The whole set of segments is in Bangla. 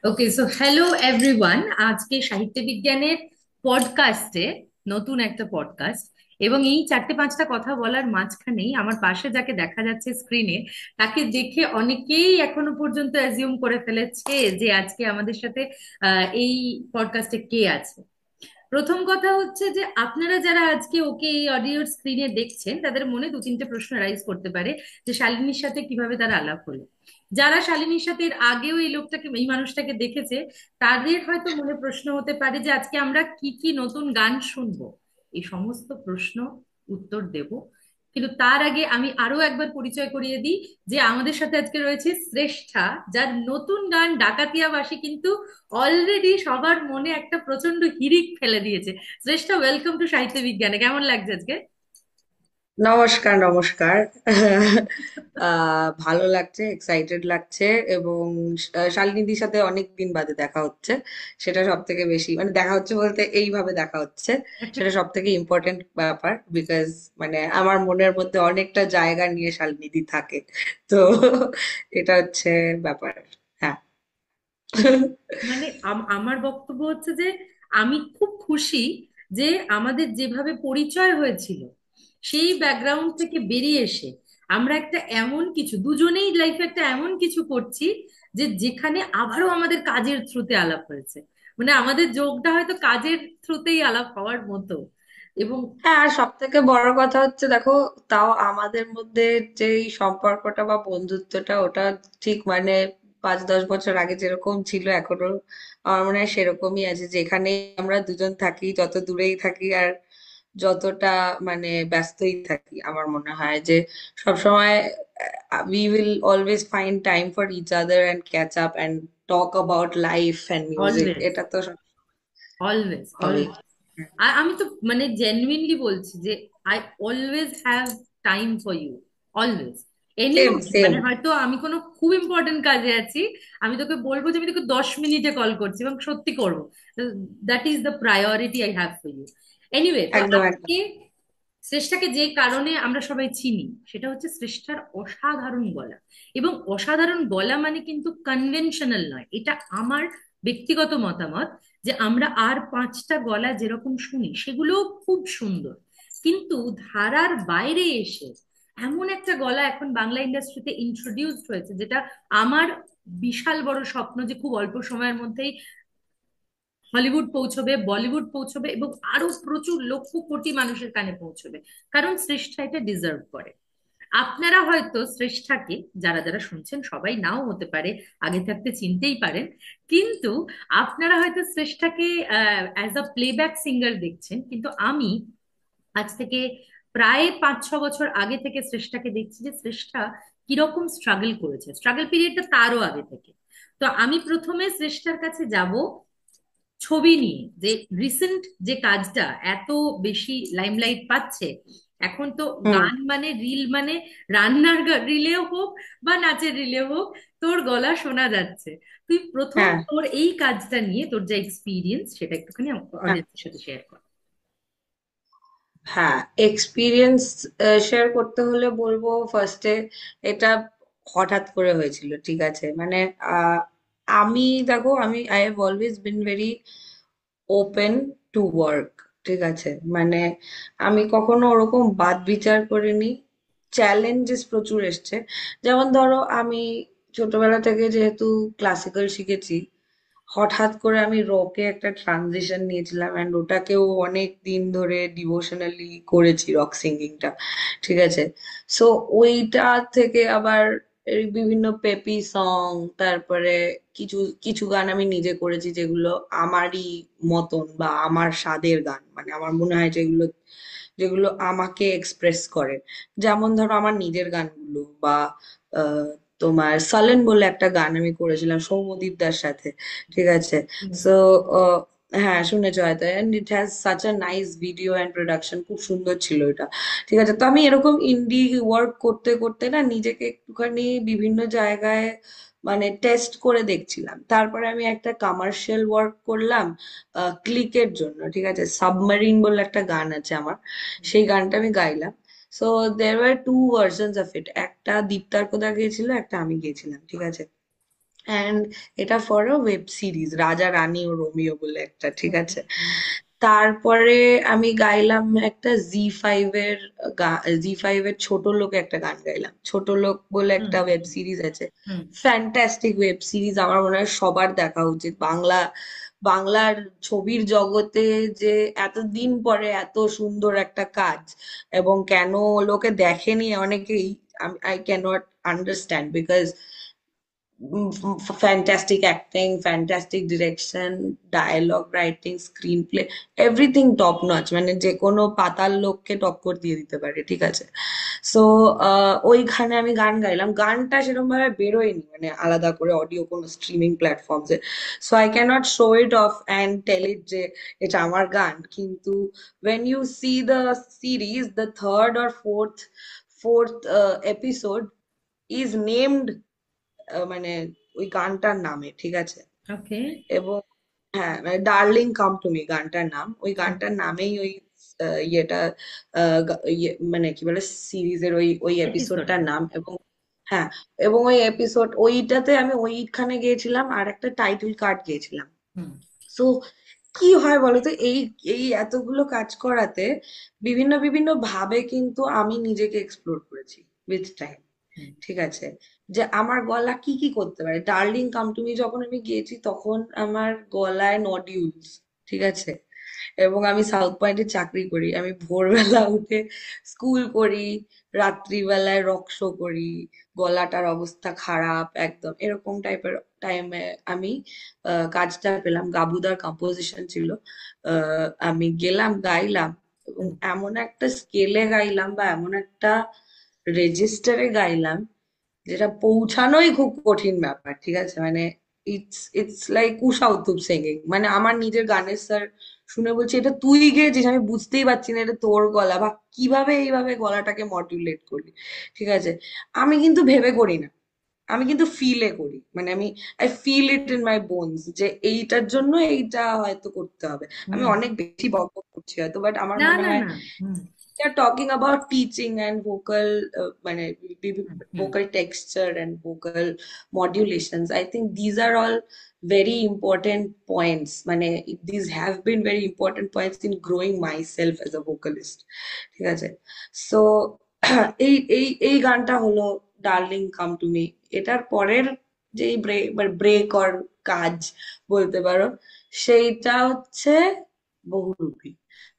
ওকে, সো হ্যালো এভরিওয়ান। আজকে সাহিত্য বিজ্ঞানের পডকাস্টে নতুন একটা পডকাস্ট, এবং এই চারটে পাঁচটা কথা বলার মাঝখানেই আমার পাশে যাকে দেখা যাচ্ছে স্ক্রিনে, তাকে দেখে অনেকেই এখনো পর্যন্ত অ্যাজিউম করে ফেলেছে যে আজকে আমাদের সাথে এই পডকাস্টে কে আছে। প্রথম কথা হচ্ছে যে আপনারা যারা আজকে ওকে এই অডিওর স্ক্রিনে দেখছেন, তাদের মনে দু তিনটে প্রশ্ন রাইজ করতে পারে যে শালিনীর সাথে কিভাবে তার আলাপ হলো। যারা শালিনীর সাথে এর আগেও এই লোকটাকে, এই মানুষটাকে দেখেছে, তাদের হয়তো মনে প্রশ্ন হতে পারে যে আজকে আমরা কি কি নতুন গান শুনবো। এই সমস্ত প্রশ্ন উত্তর দেব, কিন্তু তার আগে আমি আরো একবার পরিচয় করিয়ে দিই যে আমাদের সাথে আজকে রয়েছে শ্রেষ্ঠা, যার নতুন গান ডাকাতিয়া বাসী কিন্তু অলরেডি সবার মনে একটা প্রচন্ড হিড়িক ফেলে দিয়েছে। শ্রেষ্ঠা, ওয়েলকাম টু সাহিত্য বিজ্ঞানে। কেমন লাগছে আজকে? নমস্কার নমস্কার। ভালো লাগছে, এক্সাইটেড লাগছে। এবং শালিনীদির সাথে অনেক দিন বাদে দেখা হচ্ছে। সেটা সব থেকে বেশি, মানে দেখা হচ্ছে বলতে এইভাবে দেখা হচ্ছে, সেটা সব থেকে ইম্পর্টেন্ট ব্যাপার। বিকজ মানে আমার মনের মধ্যে অনেকটা জায়গা নিয়ে শালিনীদি থাকে। তো এটা হচ্ছে ব্যাপার। হ্যাঁ। মানে আমার বক্তব্য হচ্ছে যে আমি খুব খুশি যে আমাদের যেভাবে পরিচয় হয়েছিল সেই ব্যাকগ্রাউন্ড থেকে বেরিয়ে এসে আমরা একটা এমন কিছু, দুজনেই লাইফে একটা এমন কিছু করছি যে যেখানে আবারও আমাদের কাজের থ্রুতে আলাপ হয়েছে। মানে আমাদের যোগটা হয়তো কাজের থ্রুতেই আলাপ হওয়ার মতো। এবং হ্যাঁ, আর সব থেকে বড় কথা হচ্ছে, দেখো, তাও আমাদের মধ্যে যে এই সম্পর্কটা বা বন্ধুত্বটা, ওটা ঠিক মানে 5-10 বছর আগে যেরকম ছিল, এখনো আমার মনে হয় সেরকমই আছে। যেখানে আমরা দুজন থাকি, যত দূরেই থাকি আর যতটা মানে ব্যস্তই থাকি, আমার মনে হয় যে সবসময় we will always find time for each other and catch up and talk about life and music. Always, এটা তো সব অলওয়েজ, হবেই। অলওয়েজ। আর আমি তো মানে জেনুইনলি বলছি যে I always have time for you, always. Any same moment, same. মানে হয়তো আমি কোনো খুব ইম্পর্টেন্ট কাজে আছি, আমি তোকে বলবো যে আমি তোকে 10 মিনিটে কল করছি, এবং সত্যি করবো। That is the priority I have for you. Anyway, তো একদম একদম। আজকে শ্রেষ্ঠাকে যে কারণে আমরা সবাই চিনি সেটা হচ্ছে শ্রেষ্ঠার অসাধারণ গলা। এবং অসাধারণ গলা মানে কিন্তু কনভেনশনাল নয়, এটা আমার ব্যক্তিগত মতামত, যে আমরা আর পাঁচটা গলা যেরকম শুনি সেগুলোও খুব সুন্দর, কিন্তু ধারার বাইরে এসে এমন একটা গলা এখন বাংলা ইন্ডাস্ট্রিতে ইন্ট্রোডিউসড হয়েছে, যেটা আমার বিশাল বড় স্বপ্ন যে খুব অল্প সময়ের মধ্যেই হলিউড পৌঁছবে, বলিউড পৌঁছবে, এবং আরো প্রচুর লক্ষ কোটি মানুষের কানে পৌঁছবে। কারণ শ্রেষ্ঠা এটা ডিজার্ভ করে। আপনারা হয়তো শ্রেষ্ঠাকে, যারা যারা শুনছেন সবাই নাও হতে পারে, আগে থাকতে চিনতেই পারেন, কিন্তু আপনারা হয়তো শ্রেষ্ঠাকে অ্যাজ আ প্লেব্যাক সিঙ্গার দেখছেন, কিন্তু আমি আজ থেকে প্রায় 5-6 বছর আগে থেকে শ্রেষ্ঠাকে দেখছি যে শ্রেষ্ঠা কিরকম স্ট্রাগল করেছে, স্ট্রাগল পিরিয়ডটা তারও আগে থেকে। তো আমি প্রথমে শ্রেষ্ঠার কাছে যাব ছবি নিয়ে, যে রিসেন্ট যে কাজটা এত বেশি লাইমলাইট পাচ্ছে। এখন তো হুম। গান মানে রিল, মানে রান্নার রিলেও হোক বা নাচের রিলে হোক, তোর গলা শোনা যাচ্ছে। তুই প্রথম হ্যাঁ তোর এই কাজটা নিয়ে তোর যা এক্সপিরিয়েন্স সেটা একটুখানি হ্যাঁ অডিয়েন্সের সাথে শেয়ার কর। হ্যাঁ, এক্সপিরিয়েন্স শেয়ার করতে হলে বলবো ফার্স্টে, এটা হঠাৎ করে হয়েছিল, ঠিক আছে? মানে আহ, আমি, দেখো, I have always been very open to work, ঠিক আছে? মানে আমি কখনো ওরকম বাদ বিচার করিনি। চ্যালেঞ্জেস প্রচুর এসছে। যেমন ধরো, আমি ছোটবেলা থেকে যেহেতু ক্লাসিক্যাল শিখেছি, হঠাৎ করে আমি রকে একটা ট্রানজিশন নিয়েছিলাম, অ্যান্ড ওটাকেও অনেক দিন ধরে ডিভোশনালি করেছি, রক সিঙ্গিংটা, ঠিক আছে? সো ওইটা থেকে আবার এই বিভিন্ন পেপি সং, তারপরে কিছু কিছু গান আমি নিজে করেছি, যেগুলো আমারই মতন বা আমার স্বাদের গান, মানে আমার মনে হয় যেগুলো যেগুলো আমাকে এক্সপ্রেস করে। যেমন ধরো আমার নিজের গানগুলো, বা আহ, তোমার সালেন বলে একটা গান আমি করেছিলাম সৌম্যদীপ দার সাথে, ঠিক আছে? সো হ্যাঁ, শুনেছো হয়তো। And it has such a nice video and production, খুব সুন্দর ছিল এটা, ঠিক আছে? তো আমি এরকম ইন্ডি ওয়ার্ক করতে করতে না, নিজেকে একটুখানি বিভিন্ন জায়গায় মানে টেস্ট করে দেখছিলাম। তারপরে আমি একটা কমার্শিয়াল ওয়ার্ক করলাম ক্লিকের জন্য, ঠিক আছে? সাবমারিন বলে একটা গান আছে আমার, সেই গানটা আমি গাইলাম। So there were two versions of it, একটা দীপ্তার কোদা গিয়েছিল, একটা আমি গিয়েছিলাম, ঠিক আছে? অ্যান্ড এটা ফর আ ওয়েব সিরিজ, রাজা রানী ও রোমিও বলে একটা, ঠিক ওকে। আছে। তারপরে আমি গাইলাম একটা জি5 এর জি5 এর ছোট লোক একটা গান গাইলাম। ছোট লোক বলে হুম একটা ওয়েব সিরিজ আছে, হুম ফ্যান্টাস্টিক ওয়েব সিরিজ, আমার মনে হয় সবার দেখা উচিত। বাংলার ছবির জগতে যে এতদিন পরে এত সুন্দর একটা কাজ, এবং কেন লোকে দেখেনি অনেকেই, I can not understand, because fantastic acting, fantastic direction, dialogue writing, screenplay, everything top notch, মানে যে কোনো পাতাল লোককে টক্কর দিয়ে দিতে পারে, ঠিক আছে। সো ওইখানে আমি গান গাইলাম। গানটা সেরকম ভাবে বেরোয়নি, মানে আলাদা করে অডিও কোনো স্ট্রিমিং প্ল্যাটফর্মসে। So I can't show it off and tell it যে এটা আমার গান, কিন্তু when you see the series, the third or fourth episode is named মানে ওই গানটার নামে, ঠিক আছে। ওকে। এবং হ্যাঁ, মানে ডার্লিং কাম টু মি গানটার নাম, ওই গানটার নামেই ওই ইয়েটা, মানে কি বলে, সিরিজের ওই ওই এপিসোডটার এপিসোডটা। নাম। এবং হ্যাঁ, এবং ওই এপিসোড ওইটাতে আমি ওইখানে গিয়েছিলাম আর একটা টাইটেল কার্ড গিয়েছিলাম। হুম সো কি হয় বলতো, এই এই এতগুলো কাজ করাতে বিভিন্ন বিভিন্ন ভাবে কিন্তু আমি নিজেকে এক্সপ্লোর করেছি উইথ টাইম, হুম ঠিক আছে। যে আমার গলা কি কি করতে পারে। ডার্লিং কাম টু মি যখন আমি গিয়েছি তখন আমার গলায় নডিউলস, ঠিক আছে। এবং আমি সাউথ পয়েন্টে চাকরি করি, আমি ভোরবেলা উঠে স্কুল করি, রাত্রিবেলায় রক শো করি, গলাটার অবস্থা খারাপ একদম, এরকম টাইপের টাইমে আমি কাজটা পেলাম। গাবুদার কম্পোজিশন ছিল, আমি গেলাম গাইলাম, এবং হুম এমন একটা স্কেলে গাইলাম বা এমন একটা রেজিস্টারে গাইলাম যেটা পৌঁছানোই খুব কঠিন ব্যাপার, ঠিক আছে। মানে it's like Usha Uthup singing, মানে আমার নিজের গানের স্যার শুনে বলছে এটা তুই গেয়েছিস, আমি বুঝতেই পারছি না এটা তোর গলা, বা কিভাবে এইভাবে গলাটাকে মডুলেট করলি, ঠিক আছে। আমি কিন্তু ভেবে করি না, আমি কিন্তু ফিলে করি, মানে I feel it in my bones যে এইটার জন্য এইটা হয়তো করতে হবে। আমি হুম। অনেক বেশি বকবক করছি হয়তো, বাট আমার না মনে না হয় না। হুম we are talking about teaching and vocal মানে হুম হুম vocal texture and vocal modulations. I think these are all very important points, মানে these have been very important points in growing myself as a vocalist, ঠিক আছে। সো এই গানটা হলো ডার্লিং কাম টু মি। এটার পরের যে ব্রেক অর কাজ বলতে পারো, সেইটা হচ্ছে বহুরূপী।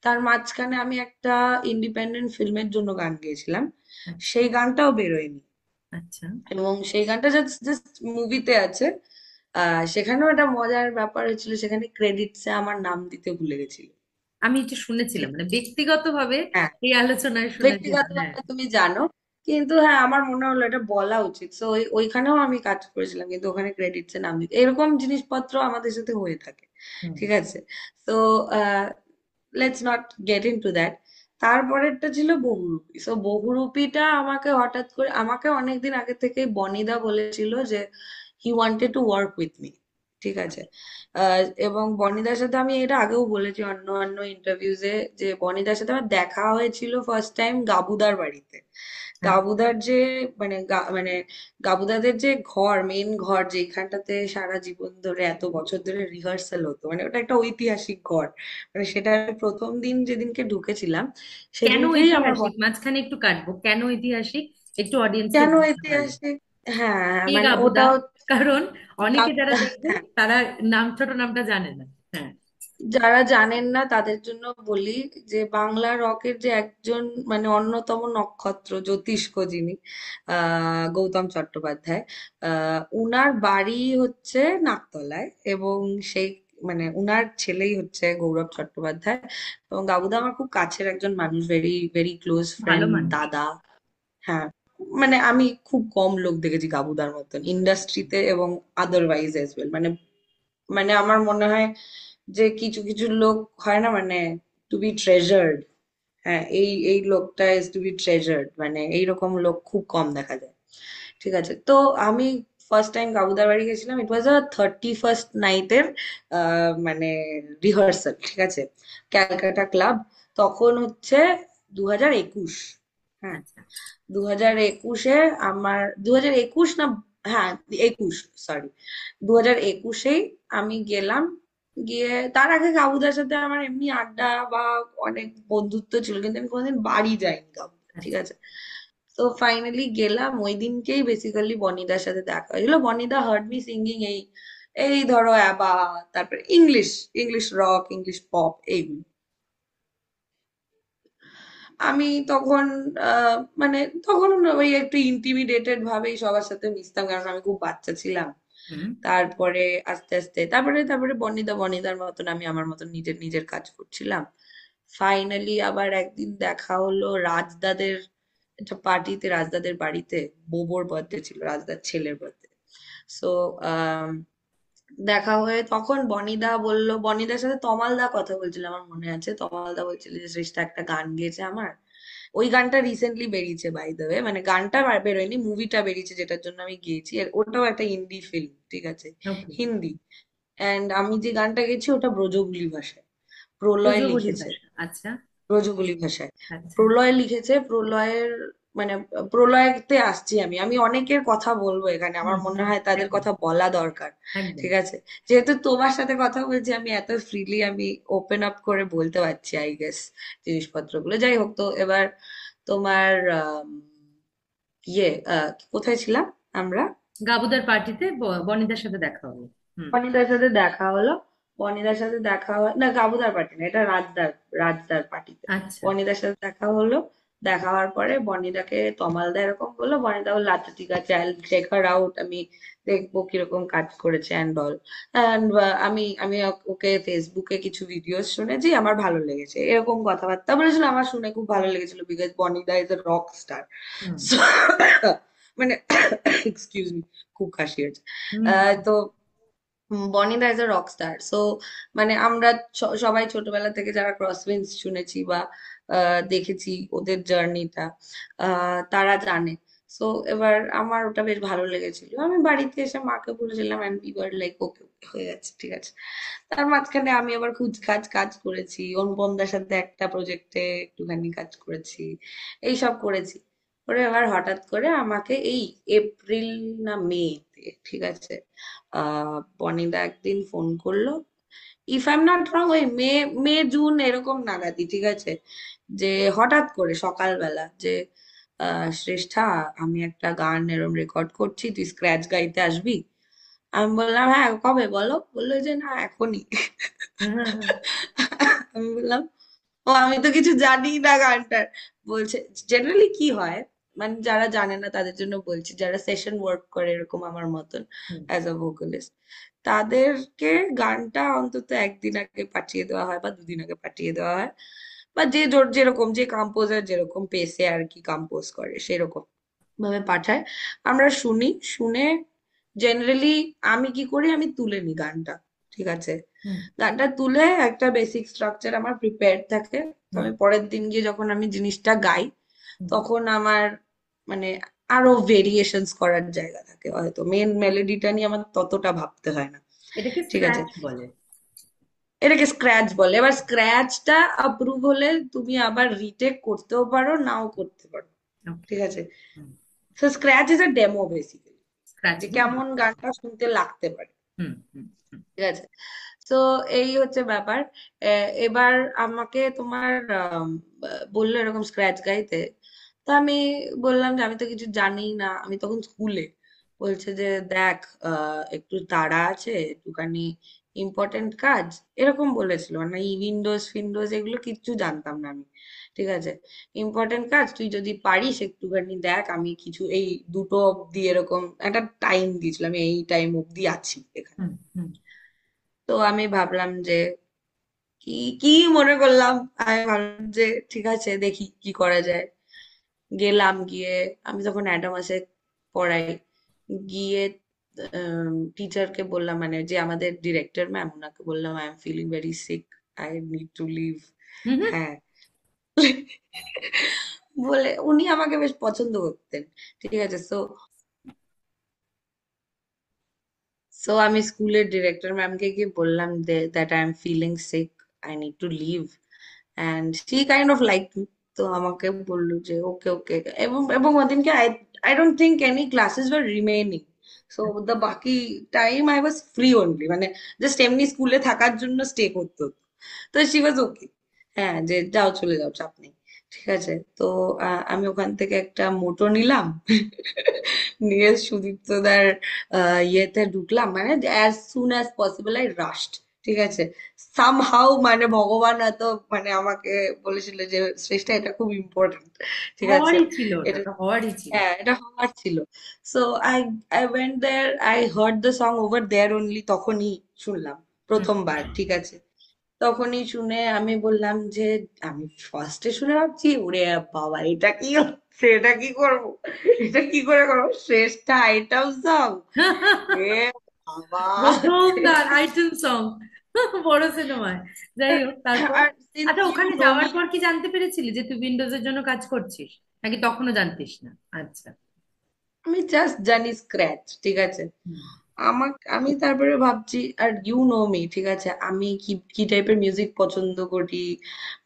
তার মাঝখানে আমি একটা ইন্ডিপেন্ডেন্ট ফিল্মের জন্য গান গেয়েছিলাম, আচ্ছা সেই গানটাও বেরোয়নি। আচ্ছা। এবং সেই গানটা জাস্ট জাস্ট মুভিতে আছে। সেখানেও একটা মজার ব্যাপার হয়েছিল, সেখানে ক্রেডিটসে আমার নাম দিতে ভুলে গেছিল, আমি এটা শুনেছিলাম, ঠিক মানে আছে। ব্যক্তিগতভাবে হ্যাঁ, এই আলোচনায় শুনেছিলাম, হ্যাঁ। ব্যক্তিগতভাবে তুমি জানো, কিন্তু হ্যাঁ আমার মনে হলো এটা বলা উচিত। তো ওইখানেও আমি কাজ করেছিলাম, কিন্তু ওখানে ক্রেডিটসে নাম দিতে, এরকম জিনিসপত্র আমাদের সাথে হয়ে থাকে, হুম ঠিক আছে। তো let's not get into that. তারপরেরটা ছিল বহুরূপী। সো বহুরূপীটা আমাকে হঠাৎ করে, আমাকে অনেকদিন আগে থেকে বনিদা বলেছিল যে he wanted to work with me, ঠিক আছে। এবং বনিদার সাথে আমি এটা আগেও বলেছি অন্য অন্য ইন্টারভিউজে, যে বনিদার সাথে আমার দেখা হয়েছিল ফার্স্ট টাইম গাবুদার বাড়িতে। হ্যাঁ। গাবুদার যে মানে গাবুদাদের যে ঘর, মেন ঘর, যেখানটাতে সারা জীবন ধরে এত বছর ধরে রিহার্সাল হতো, মানে ওটা একটা ঐতিহাসিক ঘর। মানে সেটা আমি প্রথম দিন যেদিনকে ঢুকেছিলাম কেন সেদিনকেই আমার ঐতিহাসিক, মাঝখানে একটু কাটবো, কেন ঐতিহাসিক একটু অডিয়েন্সকে কেন বলতে ভালো। ঐতিহাসিক, হ্যাঁ কে মানে গাবুদা? ওটা হচ্ছে কারণ অনেকে যারা গাবুদা। দেখবে তারা নাম, ছোট নামটা জানে না। হ্যাঁ। যারা জানেন না তাদের জন্য বলি যে বাংলা রকের যে একজন মানে অন্যতম নক্ষত্র জ্যোতিষ্ক যিনি, গৌতম চট্টোপাধ্যায়, উনার বাড়ি হচ্ছে নাকতলায়। এবং সেই মানে উনার ছেলেই হচ্ছে গৌরব চট্টোপাধ্যায়। এবং গাবুদা আমার খুব কাছের একজন মানুষ, ভেরি ভেরি ক্লোজ ভালো ফ্রেন্ড, মানুষ। দাদা। হ্যাঁ, মানে আমি খুব কম লোক দেখেছি গাবুদার মতন ইন্ডাস্ট্রিতে এবং আদারওয়াইজ এজ ওয়েল। মানে মানে আমার মনে হয় যে কিছু কিছু লোক হয় না, মানে টু বি ট্রেজার্ড। হ্যাঁ, এই এই লোকটা ইজ টু বি ট্রেজার্ড, মানে এইরকম লোক খুব কম দেখা যায়, ঠিক আছে। তো আমি ফার্স্ট টাইম গাবুদার বাড়ি গেছিলাম, ইট ওয়াজ আ 31st নাইটের মানে রিহার্সাল, ঠিক আছে, ক্যালকাটা ক্লাব। তখন হচ্ছে 2021, হ্যাঁ, আচ্ছা। 2021-এ আমার 2021 না হ্যাঁ, 21, সরি, 2021-এই আমি গেলাম। গিয়ে তার আগে কাবুদার সাথে আমার এমনি আড্ডা বা অনেক বন্ধুত্ব ছিল, কিন্তু আমি কোনোদিন বাড়ি যাইনি কাবুদার, ঠিক আচ্ছা। আছে। তো ফাইনালি গেলাম, ওই দিনকেই বেসিক্যালি বনিদার সাথে দেখা হয়েছিল। বনিদা হার্ড মি সিঙ্গিং এই এই ধরো অ্যাবা, তারপরে English, English rock, English pop, এইগুলো। আমি তখন মানে তখন ওই একটু ইন্টিমিডেটেড ভাবেই সবার সাথে মিশতাম, কারণ আমি খুব বাচ্চা ছিলাম। হুম। তারপরে আস্তে আস্তে তারপরে বনিদা বনিদার মতন, আমি আমার মতন নিজের নিজের কাজ করছিলাম। ফাইনালি আবার একদিন দেখা হলো রাজদাদের একটা পার্টিতে, রাজদাদের বাড়িতে। বোবোর বার্থডে ছিল, রাজদার ছেলের বার্থডে। সো দেখা হয়ে তখন বনিদা বলল, বনিদার সাথে তমালদা কথা বলছিল, আমার মনে আছে। তমালদা বলছিল যে সৃষ্টা একটা গান গেয়েছে আমার। ওই গানটা রিসেন্টলি বেরিয়েছে বাই দ্য ওয়ে, মানে গানটা বেরোয়নি, মুভিটা বেরিয়েছে যেটার জন্য আমি গিয়েছি। আর ওটাও একটা হিন্দি ফিল্ম, ঠিক আছে, ওকে। হিন্দি। অ্যান্ড আমি যে গানটা গেয়েছি ওটা ব্রজবুলি ভাষায়, প্রলয় ব্রজবুলি লিখেছে। ভাষা, আচ্ছা। ব্রজবুলি ভাষায় আচ্ছা। প্রলয় লিখেছে। প্রলয়ের মানে প্রলয়তে আসছি আমি, অনেকের কথা বলবো এখানে, হুম আমার মনে হুম। হয় তাদের একদম। কথা বলা দরকার, একদম। ঠিক আছে। যেহেতু তোমার সাথে কথা বলছি, আমি এত ফ্রিলি আমি ওপেন আপ করে বলতে পারছি, আই গেস, জিনিসপত্রগুলো। যাই হোক, তো এবার তোমার ইয়ে কোথায় ছিলাম আমরা? গাবুদার পার্টিতে বনিদার সাথে দেখা হলো। হুম। বনিদার সাথে দেখা হলো। বনিদার সাথে দেখা না, গাবুদার পার্টি না, এটা রাজদার, রাজদার পার্টিতে আচ্ছা। বনিদার সাথে দেখা হলো। দেখা হওয়ার পরে বনিদাকে তমালদা এরকম বললো, বনিদা বললো আচ্ছা ঠিক আছে, আই চেক হার আউট, আমি দেখবো কিরকম কাজ করেছে অ্যান্ড অল। অ্যান্ড আমি আমি ওকে ফেসবুকে কিছু ভিডিওস শুনেছি, আমার ভালো লেগেছে, এরকম কথাবার্তা বলেছিল। আমার শুনে খুব ভালো লেগেছিল, বিকজ বনিদা ইজ এ রক স্টার। হুম মানে এক্সকিউজ মি, খুব কাশি হয়েছে। হুম। তো বনিদা is a rock star. So মানে আমরা সবাই ছোটবেলা থেকে যারা ক্রসউইন্স শুনেছি বা দেখেছি ওদের জার্নিটা, তারা জানে। সো এবার আমার ওটা বেশ ভালো লেগেছিল। আমি বাড়িতে এসে মাকে বলেছিলাম, and we were like okay, হয়ে যাচ্ছে, ঠিক আছে। তার মাঝখানে আমি আবার খুচখাচ কাজ করেছি, অনুপমদার সাথে একটা প্রজেক্টে একটুখানি কাজ করেছি, এইসব করেছি। পরে এবার হঠাৎ করে আমাকে এই এপ্রিল না মেতে, ঠিক আছে, বনিদা একদিন ফোন করলো। ইফ আই এম নট রং, ওই মে, জুন এরকম নাগাদই, ঠিক আছে। যে হঠাৎ করে সকালবেলা যে শ্রেষ্ঠা, আমি একটা গান এরম রেকর্ড করছি, তুই স্ক্র্যাচ গাইতে আসবি? আমি বললাম হ্যাঁ, কবে বলো? বললো যে না, এখনই। হ্যাঁ, হ্যাঁ, হ্যাঁ। আমি বললাম ও, আমি তো কিছু জানি না গানটার। বলছে জেনারেলি কি হয়, মানে যারা জানে না তাদের জন্য বলছি, যারা সেশন ওয়ার্ক করে এরকম আমার মতন হুম অ্যাজ আ ভোকালিস্ট, তাদেরকে গানটা অন্তত একদিন আগে পাঠিয়ে দেওয়া হয় বা দুদিন আগে পাঠিয়ে দেওয়া হয়, বা যেরকম যে কম্পোজার যেরকম পেসে আর কি কম্পোজ করে সেরকম ভাবে পাঠায়। আমরা শুনি, শুনে জেনারেলি আমি কি করি, আমি তুলে নিই গানটা, ঠিক আছে। হুম গানটা তুলে একটা বেসিক স্ট্রাকচার আমার প্রিপেয়ার্ড থাকে। তো হুম আমি পরের দিন গিয়ে যখন আমি জিনিসটা গাই, হুম। তখন আমার মানে আরো ভেরিয়েশনস করার জায়গা থাকে, হয়তো মেন মেলোডিটা নিয়ে আমার ততটা ভাবতে হয় না, এটাকে ঠিক আছে। স্ক্র্যাচ বলে। এটাকে স্ক্র্যাচ বলে। এবার স্ক্র্যাচটা অ্যাপ্রুভ হলে তুমি আবার রিটেক করতেও পারো, নাও করতে পারো, ওকে। ঠিক আছে। তো scratch is a demo basically, scratch যে মানে? কেমন গানটা শুনতে লাগতে পারে, হুম হুম হুম। ঠিক আছে। তো এই হচ্ছে ব্যাপার। এবার আমাকে তোমার বললো এরকম স্ক্র্যাচ গাইতে। তো আমি বললাম যে আমি তো কিছু জানি না, আমি তখন স্কুলে। বলছে যে দেখ, একটু তাড়া আছে, একটুখানি ইম্পর্টেন্ট কাজ, এরকম বলেছিল। মানে উইন্ডোজ ফিন্ডোজ এগুলো কিচ্ছু জানতাম না আমি, ঠিক আছে। ইম্পর্টেন্ট কাজ, তুই যদি পারিস একটুখানি দেখ, আমি কিছু এই 2টো অব্দি এরকম একটা টাইম দিয়েছিলাম, আমি এই টাইম অব্দি আছি এখানে। হুম হুম তো আমি ভাবলাম যে কি কি মনে করলাম, আমি ভাবলাম যে ঠিক আছে, দেখি কি করা যায়। গেলাম, গিয়ে আমি তখন অ্যাডামাসে পড়াই। গিয়ে টিচারকে বললাম, মানে যে আমাদের ডিরেক্টর ম্যাম, ওনাকে বললাম I am feeling very sick, I need to leave. হুম হুম। হ্যাঁ, বলে উনি আমাকে বেশ পছন্দ করতেন, ঠিক আছে। সো সো আমি স্কুলের ডিরেক্টর ম্যামকে গিয়ে বললাম that I am feeling sick, I need to leave, and she kind of like me. তো আমাকে বললো যে ওকে ওকে। এবং এবং ওদিনকে I I don't think any classes were remaining, so the বাকি time I was free only, মানে জাস্ট এমনি স্কুলে থাকার জন্য স্টে করতে হতো। তো শি ওয়াজ ওকে, হ্যাঁ, যে যাও চলে যাও, চাপ নেই। ঠিক আছে, তো আমি ওখান থেকে একটা মোটো নিলাম। নিয়ে সুদীপ্তদার ইয়েতে ঢুকলাম, মানে as soon as possible I রাশড। ঠিক আছে, সামহাউ মানে ভগবান এত মানে আমাকে বলেছিল যে শ্রেষ্ঠা এটা খুব ইম্পর্টেন্ট। ঠিক আছে, হওয়ারই ছিল, ওটা এটা, তো হওয়ারই ছিল। হ্যাঁ এটা হওয়ার ছিল। So I I went there, I heard the song over there only, তখনই শুনলাম হুম। প্রথমবার। ঠিক আছে, তখনই শুনে আমি বললাম যে, আমি ফার্স্টে শুনে ভাবছি ওরে বাবা এটা কি হচ্ছে, এটা কি করবো, এটা কি করে করবো, শ্রেষ্ঠ আইটেম সং, এ বাবা। প্রথম গান আইটেম সং বড় সিনেমায়। যাই হোক, তারপর? আর সিন্স আচ্ছা, ইউ ওখানে নো যাওয়ার মি, পর কি জানতে পেরেছিলি যে তুই উইন্ডোজের জন্য কাজ করছিস, নাকি তখনও জানতিস না? আচ্ছা। আমি জাস্ট জানি স্ক্র্যাচ। ঠিক আছে, হুম। আমি তারপরে ভাবছি, আর ইউ নো মি, ঠিক আছে, আমি কি কি টাইপের মিউজিক পছন্দ করি,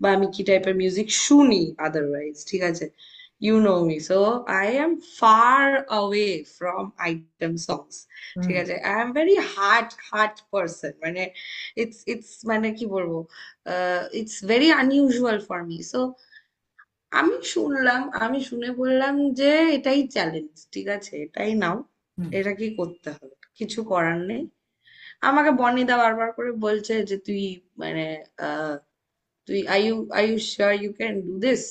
বা আমি কি টাইপের মিউজিক শুনি আদারওয়াইজ। ঠিক আছে, you know me, so I am far away from item songs. ঠিক হুম। আছে, I am very hurt hurt person, মানে ইটস মানে কি বলবো, it's very unusual for me. So আমি শুনলাম, আমি শুনে বললাম যে এটাই চ্যালেঞ্জ, ঠিক আছে, এটাই নাও, হুম। এটা কি করতে হবে, কিছু করার নেই। আমাকে বনিদা বারবার করে বলছে যে তুই মানে আহ, তুই are you sure you can do this.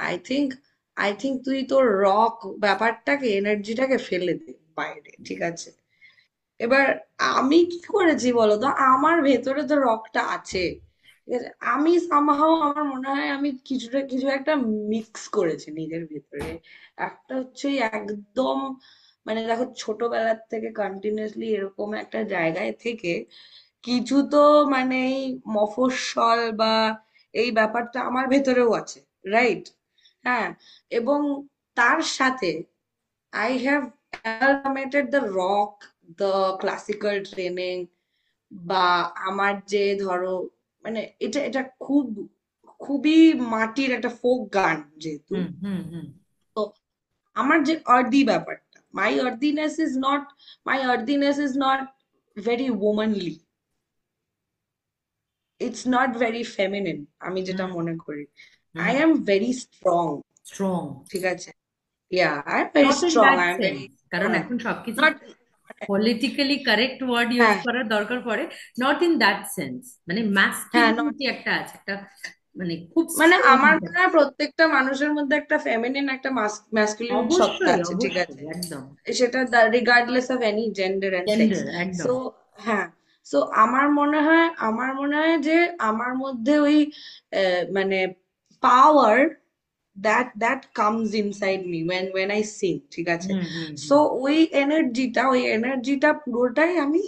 I think তুই তোর রক ব্যাপারটাকে, এনার্জিটাকে ফেলে দে বাইরে। ঠিক আছে, এবার আমি কি করেছি বলতো, আমার ভেতরে তো রকটা আছে। ঠিক আছে, আমি সামহাও আমার মনে হয় আমি কিছুটা কিছু একটা মিক্স করেছি নিজের ভেতরে। একটা হচ্ছে ওই একদম, মানে দেখো ছোটবেলার থেকে কন্টিনিউয়াসলি এরকম একটা জায়গায় থেকে কিছু তো মানে এই মফস্বল বা এই ব্যাপারটা আমার ভেতরেও আছে, রাইট? হ্যাঁ, এবং তার সাথে I have amalgamated the rock, the classical training, বা আমার যে ধরো মানে এটা এটা খুবই মাটির একটা ফোক গান যেহেতু। হুম। হুম। হুম। তো আমার যে আর্দি ব্যাপারটা, my earthiness is not very womanly, it's not very feminine, আমি যেটা হুম। মনে করি। I hmm. am very strong। Strong. ঠিক আছে, yeah, I am very not in strong, that I am sense, very কারণ firm, এখন not, সবকিছুতে পলিটিক্যালি কারেক্ট ওয়ার্ড ইউজ হ্যাঁ, করার দরকার পড়ে। নট ইন দ্যাট সেন্স, মানে হ্যাঁ, not, ম্যাসকিউলিনিটি একটা আছে, একটা মানে খুব মানে স্ট্রং। আমার মনে হয় প্রত্যেকটা মানুষের মধ্যে একটা ফেমিনিন, একটা ম্যাসকুলিন সত্তা অবশ্যই, আছে। ঠিক অবশ্যই, আছে, একদম। সেটা regardless of any gender and sex. Gender, একদম। সো হ্যাঁ, সো আমার মনে হয় যে আমার মধ্যে ওই মানে পাওয়ার, that comes inside me when I sing। ঠিক আছে, হুম। হুম। সো হুম। ওই এনার্জিটা পুরোটাই আমি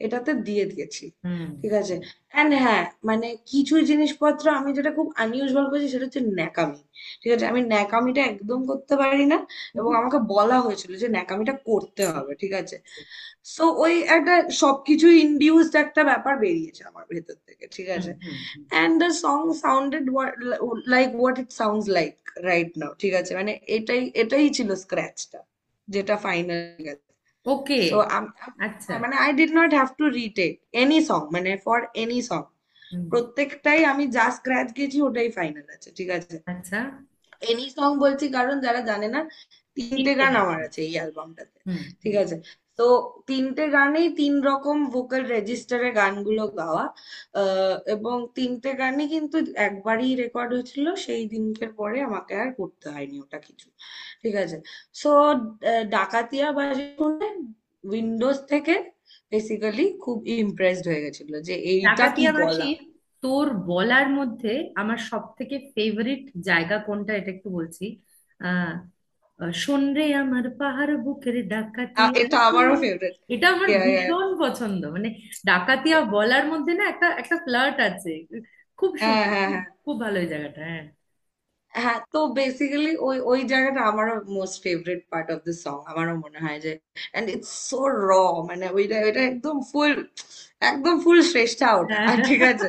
এটাতে দিয়ে দিয়েছি। হুম। ঠিক আছে, এন্ড হ্যাঁ, মানে কিছু জিনিসপত্র আমি যেটা খুব আনইউজুয়াল করেছি সেটা হচ্ছে ন্যাকামি। ঠিক আছে, আমি ন্যাকামিটা একদম করতে পারি না, এবং আমাকে বলা হয়েছিল যে ন্যাকামিটা করতে হবে। ঠিক আছে, সো ওই একটা সবকিছু ইনডিউসড একটা ব্যাপার বেরিয়েছে আমার ভেতর থেকে। ঠিক হুম। আছে, হুম। হুম। and the song sounded like what it sounds like right now। ঠিক আছে, মানে এটাই ছিল স্ক্র্যাচটা, যেটা ফাইনাল গেছে। ওকে। সো আচ্ছা। মানে I did not have to retake any song, মানে ফর এনি সং, হুম। প্রত্যেকটাই আমি যা স্ক্র্যাচ গেছি ওটাই ফাইনাল আছে। ঠিক আছে, আচ্ছা। এনি সং বলছি কারণ যারা জানে না, তিনটে তিনটে গান গান আমার আছে আছে। এই অ্যালবামটাতে। হুম। ঠিক হুম। আছে, তো তিনটে গানেই তিন রকম ভোকাল রেজিস্টারে গানগুলো গাওয়া, এবং তিনটে গানই কিন্তু একবারই রেকর্ড হয়েছিল, সেই দিনকের পরে আমাকে আর করতে হয়নি ওটা কিছু। ঠিক আছে, সো ডাকাতিয়া বাজে শুনে উইন্ডোজ থেকে বেসিক্যালি খুব ইমপ্রেসড হয়ে গেছিল যে এইটা কি ডাকাতিয়া গলা। বাসির তোর বলার মধ্যে আমার সব থেকে ফেভারিট জায়গা কোনটা, এটা একটু বলছি। আহ শোন রে আমার পাহাড় বুকের ডাকাতিয়া এটা বাসি। আমারও ফেভারিট। এটা আমার ইয়া ইয়া, ভীষণ পছন্দ, মানে ডাকাতিয়া বলার মধ্যে না একটা একটা ফ্লার্ট আছে। খুব হ্যাঁ সুন্দর, হ্যাঁ খুব হ্যাঁ খুব ভালো এই জায়গাটা, হ্যাঁ। হ্যাঁ, তো বেসিক্যালি ওই ওই জায়গাটা আমারও most favourite part of the song, আমারও মনে হয় যে, এন্ড ইটস সো র, মানে ওইটা ওইটা একদম ফুল শ্রেষ্ঠ আউট। হ্যাঁ। আর ঠিক আছে,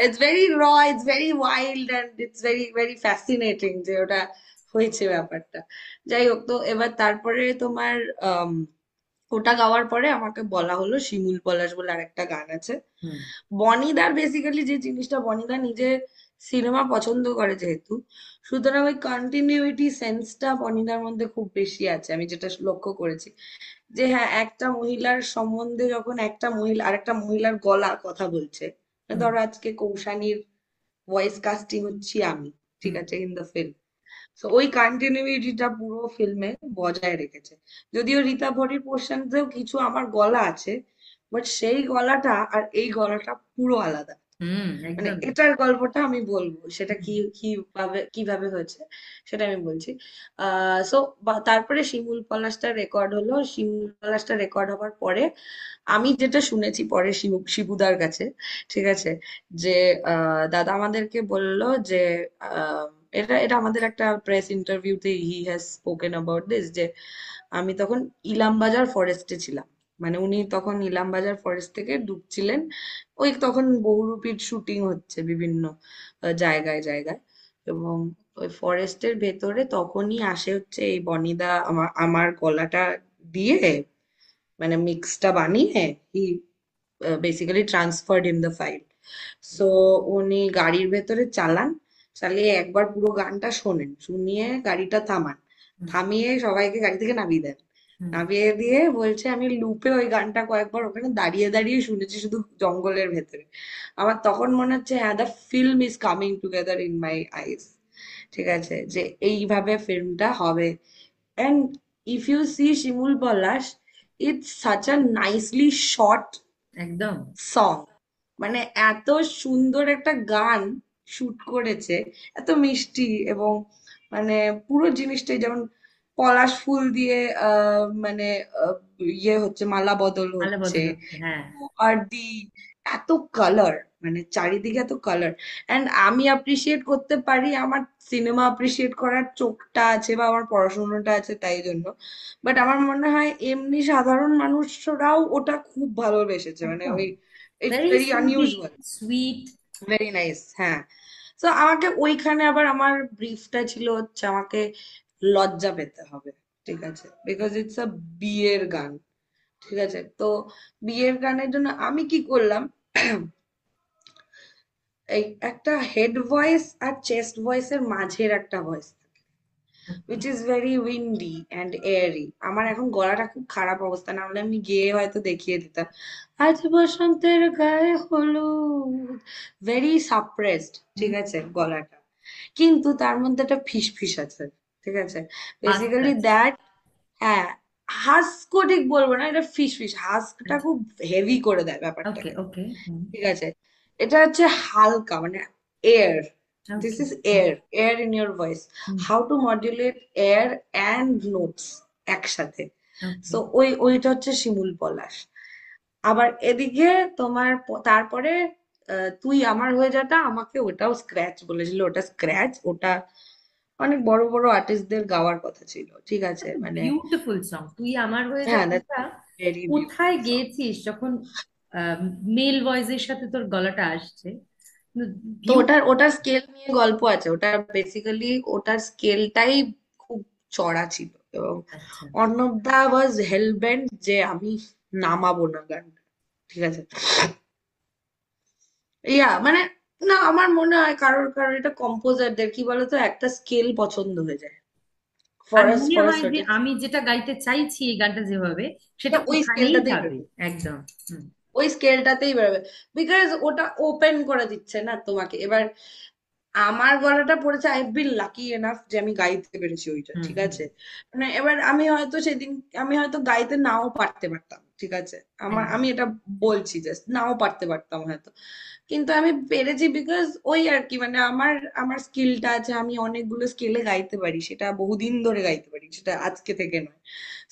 it's very raw, it's very wild, and it's very very fascinating যে ওটা হয়েছে ব্যাপারটা। যাই হোক, তো এবার তারপরে তোমার ওটা গাওয়ার পরে আমাকে বলা হলো শিমুল পলাশ বলে আরেকটা গান আছে। হুম বনিদার বেসিক্যালি যে জিনিসটা, বনিদা নিজে সিনেমা পছন্দ করে যেহেতু, সুতরাং ওই কন্টিনিউইটি সেন্সটা বনিদার মধ্যে খুব বেশি আছে, আমি যেটা লক্ষ্য করেছি। যে হ্যাঁ, একটা মহিলার সম্বন্ধে যখন একটা মহিলা আরেকটা মহিলার গলা কথা বলছে, হুম ধরো আজকে কৌশানীর ভয়েস কাস্টিং হচ্ছি আমি, ঠিক হুম আছে, ইন দ্য ফিল্ম। তো ওই কন্টিনিউইটিটা পুরো ফিল্মে বজায় রেখেছে। যদিও রীতা ভরির পোর্শনতেও কিছু আমার গলা আছে, বাট সেই গলাটা আর এই গলাটা পুরো আলাদা। মানে একদম। এটার গল্পটা আমি বলবো, সেটা হুম, কিভাবে কিভাবে হয়েছে সেটা আমি বলছি। সো তারপরে শিমুল পলাশটা রেকর্ড হলো। শিমুল পলাশটা রেকর্ড হওয়ার পরে আমি যেটা শুনেছি পরে শিবুদার কাছে, ঠিক আছে, যে দাদা আমাদেরকে বলল যে আহ, এটা এটা আমাদের একটা প্রেস ইন্টারভিউতে he has spoken about this, যে আমি তখন ইলামবাজার ফরেস্টে ছিলাম। মানে উনি তখন ইলামবাজার ফরেস্ট থেকে ঢুকছিলেন। ওই তখন বহুরূপীর শুটিং হচ্ছে বিভিন্ন জায়গায় জায়গায়। এবং ওই ফরেস্টের ভেতরে তখনই আসে হচ্ছে এই বনিদা আমার আমার গলাটা দিয়ে, মানে মিক্সটা বানিয়ে he basically transferred in the file. So উনি গাড়ির ভেতরে চালান, চালিয়ে একবার পুরো গানটা শোনেন, শুনিয়ে গাড়িটা থামান, হুম, থামিয়ে সবাইকে গাড়ি থেকে নামিয়ে দেন। হুম। নামিয়ে দিয়ে বলছে আমি লুপে ওই গানটা কয়েকবার ওখানে দাঁড়িয়ে দাঁড়িয়ে শুনেছি, শুধু জঙ্গলের ভেতরে। আমার তখন মনে হচ্ছে হ্যাঁ, the film is coming together in my eyes, ঠিক আছে, যে এইভাবে ফিল্মটা হবে। অ্যান্ড ইফ ইউ সি শিমুল পলাশ, it's such a nicely shot একদম। সং। মানে এত সুন্দর একটা গান শুট করেছে, এত মিষ্টি, এবং মানে পুরো জিনিসটাই যেমন পলাশ ফুল দিয়ে মানে আহ, ইয়ে হচ্ছে, মালা বদল আলা হচ্ছে, বদল হচ্ছে, হ্যাঁ। আর দি এত কালার, মানে চারিদিকে এত কালার। এন্ড আমি অ্যাপ্রিসিয়েট করতে পারি, আমার সিনেমা অ্যাপ্রিসিয়েট করার চোখটা আছে বা আমার পড়াশোনাটা আছে তাই জন্য। বাট আমার মনে হয় এমনি সাধারণ মানুষরাও ওটা খুব ভালোবেসেছে, মানে একদম। ওই it's very very soothing, unusual, sweet. Very nice. হ্যাঁ। তো আমাকে ওইখানে আবার আমার ব্রিফটা ছিল হচ্ছে আমাকে লজ্জা পেতে হবে, ঠিক আছে, বিকজ ইটস আ বিয়ের গান, ঠিক আছে। তো বিয়ের গানের জন্য আমি কি করলাম, এই একটা হেড ভয়েস আর চেস্ট ভয়েসের মাঝের একটা voice, which is very windy and airy। আমার এখন গলাটা খুব খারাপ অবস্থা, না হলে আমি গিয়ে হয়তো দেখিয়ে দিতাম। আজ বসন্তের গায়ে হলুদ, ভেরি সাপ্রেসড, ঠিক আছে গলাটা, কিন্তু তার মধ্যে একটা ফিসফিস আছে, ঠিক আছে, আস্তে বেসিক্যালি আস্তে। দ্যাট। হ্যাঁ, হাস্কও ঠিক বলবো না, এটা ফিসফিস, হাস্কটা খুব হেভি করে দেয় ওকে ব্যাপারটাকে, ওকে। ঠিক আছে। এটা হচ্ছে হালকা, মানে air, this okay. Is air, air in your voice, how to modulate air and notes একসাথে। ওকে। সো ওইটা হচ্ছে শিমুল পলাশ। আবার এদিকে তোমার তারপরে তুই আমার হয়ে যাটা, আমাকে ওটাও স্ক্র্যাচ বলেছিল, ওটা স্ক্র্যাচ, ওটা অনেক বড় বড় আর্টিস্টদের গাওয়ার কথা ছিল, ঠিক আছে, মানে বিউটিফুল সং, তুই আমার হয়ে যা হ্যাঁ, দ্যাটস গানটা ভেরি কোথায় বিউটিফুল সং। গেয়েছিস যখন মেল ভয়েসের সাথে তোর গলাটা আসছে? তো বিউটি। ওটার স্কেল নিয়ে গল্প আছে, ওটা বেসিক্যালি ওটার স্কেলটাই খুব চড়া ছিল, এবং আচ্ছা। অর্ণবদা ওয়াজ হেলবেন্ট যে আমি নামাবো না গানটা, ঠিক আছে। মানে না, আমার মনে হয় কারোর কারোর এটা কম্পোজারদের কি বলতো, একটা স্কেল পছন্দ হয়ে যায়, আর ফর আস মনে ফর আ হয় যে সার্টেন, আমি যেটা গাইতে চাইছি এই গানটা যেভাবে, সেটা ওটা ওই ওখানেই স্কেলটাতেই যাবে। বেরোবে, একদম। হুম ওই স্কেলটাতেই বেরোবে, বিকজ ওটা ওপেন করে দিচ্ছে না তোমাকে। এবার আমার গলাটা পড়েছে, আই বিন লাকি এনাফ যে আমি গাইতে পেরেছি ওইটা, হুম ঠিক হুম আছে। মানে এবার আমি হয়তো সেদিন, আমি হয়তো গাইতে নাও পারতে পারতাম, ঠিক আছে, একদম। আমি এটা বলছি, জাস্ট নাও পারতে পারতাম হয়তো, কিন্তু আমি পেরেছি বিকজ ওই আর কি, মানে আমার আমার স্কিলটা আছে, আমি অনেকগুলো স্কেলে গাইতে পারি, সেটা বহুদিন ধরে গাইতে পারি, সেটা আজকে থেকে নয়।